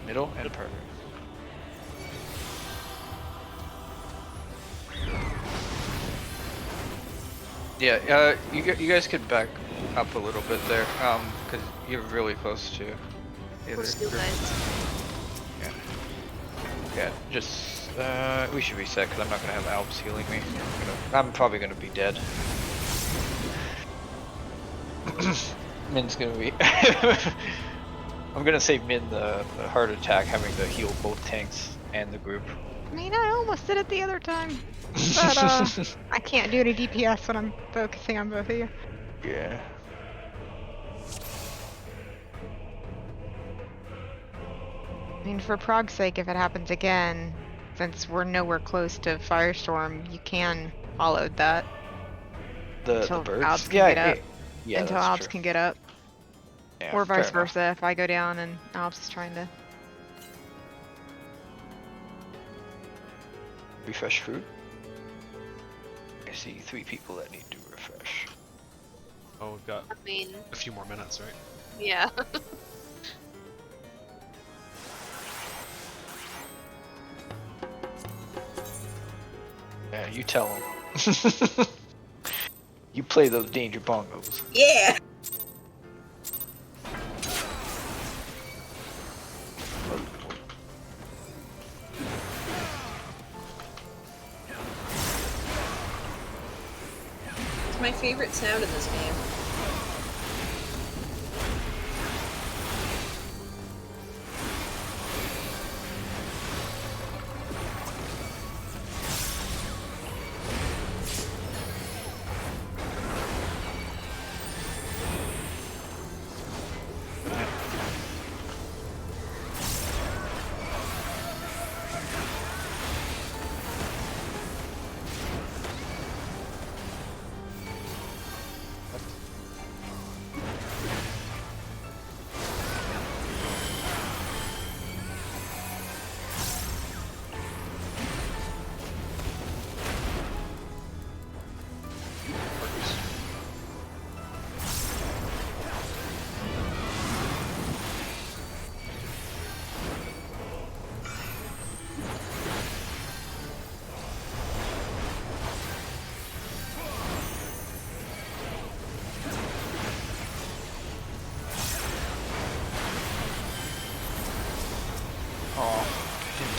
Middle and partner. Yeah, you guys could back up a little bit there, because you're really close to the other Close to you group. guys. Yeah, just we should reset because I'm not gonna have Alps healing me. I'm probably gonna be dead. Min's gonna be. I'm gonna save Min the heart attack, having to heal both tanks and the group. I mean, I almost did it the other time. But, I can't do any DPS when I'm focusing on both of you. Yeah. I mean, for prog's sake, if it happens again, since we're nowhere close to Firestorm, you can hollow that The until birds. Alps can Yeah, get up. yeah, until that's Alps true. can get up. Yeah, Or fair vice enough. versa, if I go down and Alps is trying to... Refresh fruit. I see 3 people that need to refresh. Oh, we've got I mean, a few more minutes, right? yeah. Yeah, you tell them. You play those danger bongos. Yeah. It's my favorite sound in this game.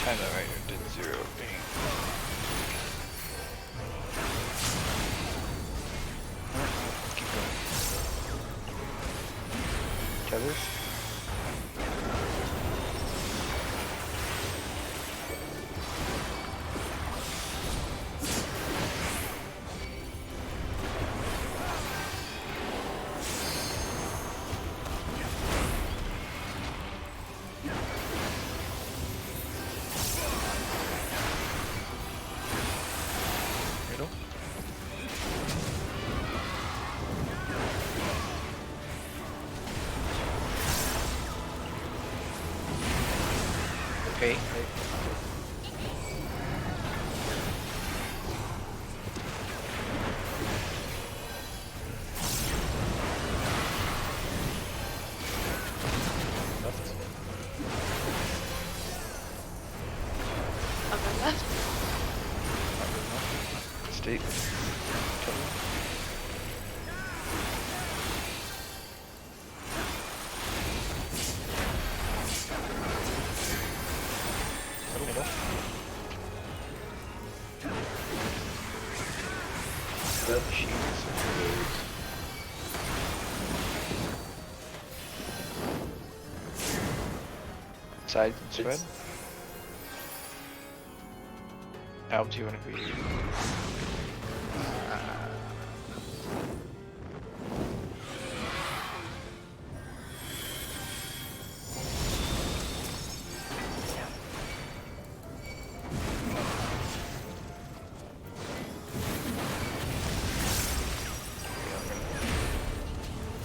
timed that right, or did 0 ping? Alright, keep going. Tethers? Middle. Okay. Left. On the left. State. Middle. Sides and spread. How do you want to be?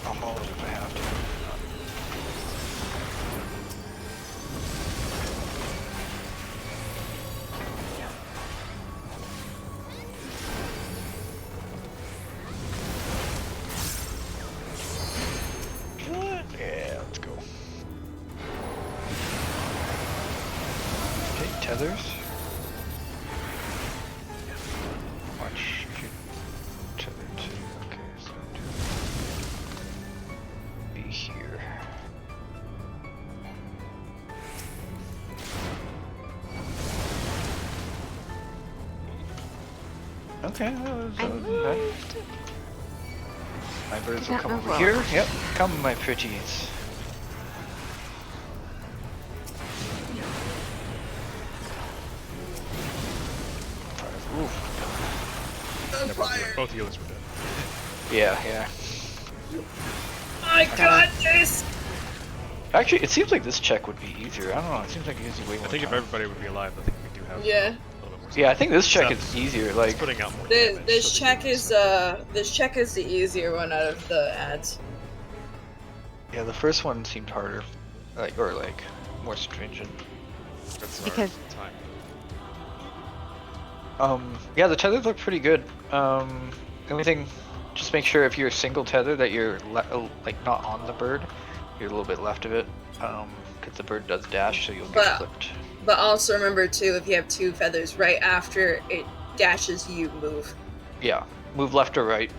I'll hold it if I have to. Yeah, let's go. Okay, tethers. Watch if you tether to. Okay, so be here. Okay, that I wasn't bad. moved. My birds Did will not come move over well. here. Yep, come my pretties. Oof. Yeah, both healers were dead. Yeah, yeah. I got this! Actually, it seems like this check would be easier. I don't know. It seems like it gives you way more I think if time. everybody would be alive, I think we do have Yeah. a little bit more. Yeah, I think this check It's is easier. Like, putting out more This, damage. this so check they is do this check is the easier one out of the ads. yeah, the first one seemed harder, or more stringent. That's our Because- time. Yeah, the tethers look pretty good. Only thing, just make sure if you're single tether that you're not on the bird, you're a little bit left of it. Because the bird does dash, so you'll get But- clipped. But also remember too, if you have two feathers, right after it dashes, you move. Yeah, move left or right.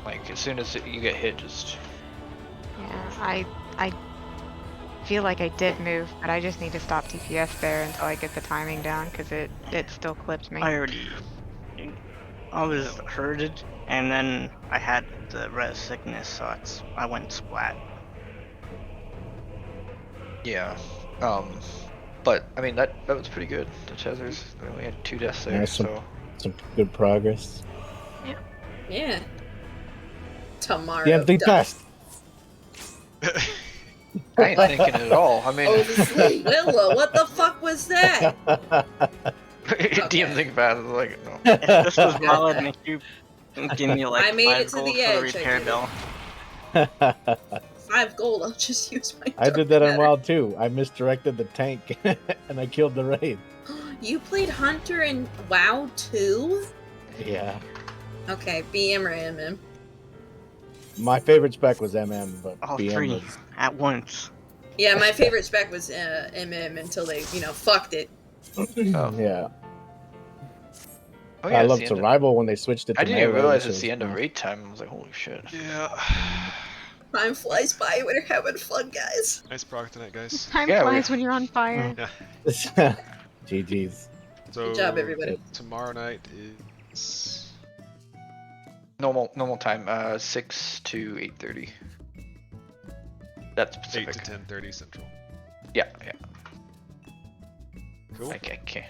Like as soon as you get hit, just Yeah, I feel like I did move, but I just need to stop DPS there until I get the timing down because it still clipped me. I was hurted, and then I had the res sickness, so I went splat. yeah. But I mean that was pretty good. The tethers, we only had 2 deaths there, Nice. so Some good progress. Yeah. Tomorrow. The empty test. I ain't thinking it at all. I mean, Oh, the sweet Willow. What the fuck was that? DM think about it like no. If this was valid, make you give me like I made 5 it to gold the for the edge, I repair did bill. 5 gold. I'll just use my. I did that dark on Wild too. I misdirected the tank and I killed the raid. matter. You played Hunter in WoW too? Yeah. Okay, BM or MM? My favorite spec was MM, but All BM 3 was at once. Yeah, my favorite spec was MM until they, fucked it. Oh. yeah. Oh, I it's love the end of- survival when they switched it to I didn't even melee, realize so it's the it's end of nice. raid time. I was like, holy shit. Yeah. Time flies by when you're having fun, guys. Nice prog tonight, guys. Time Yeah, flies we're- when you're on fire. Yeah. GG's. So Good job, everybody. tomorrow night is Normal time, 6 to 8:30. That's 8 Pacific. to 10:30 Central. Yeah. Cool. Okay.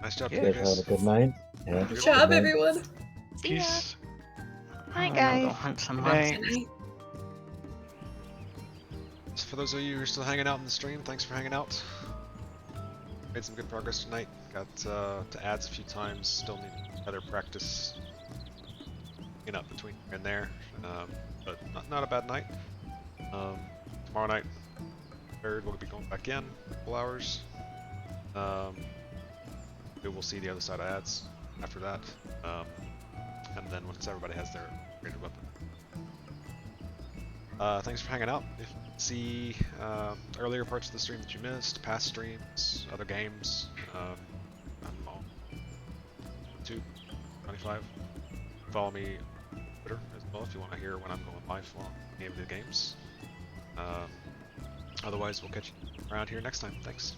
Nice job, Yeah, you Guys, have a guys. good night. Yeah. Good job, night. everyone. See ya. Peace. Hi, I'm gonna go guys. hunt some Good monsters. night. Good night. So for those of you who are still hanging out in the stream, thanks for hanging out. Made some good progress tonight. Got to adds a few times. Still need better practice. Up between here and there, but not a bad night. Tomorrow night, third, we'll be going back in a couple hours. We'll see the other side of ads after that, and then once everybody has their upgraded weapon. Thanks for hanging out. If you see earlier parts of the stream that you missed, past streams, other games, I'm on YouTube 25. Follow me on Twitter as well if you want to hear when I'm going live on any of the games. Otherwise, we'll catch you around here next time. Thanks.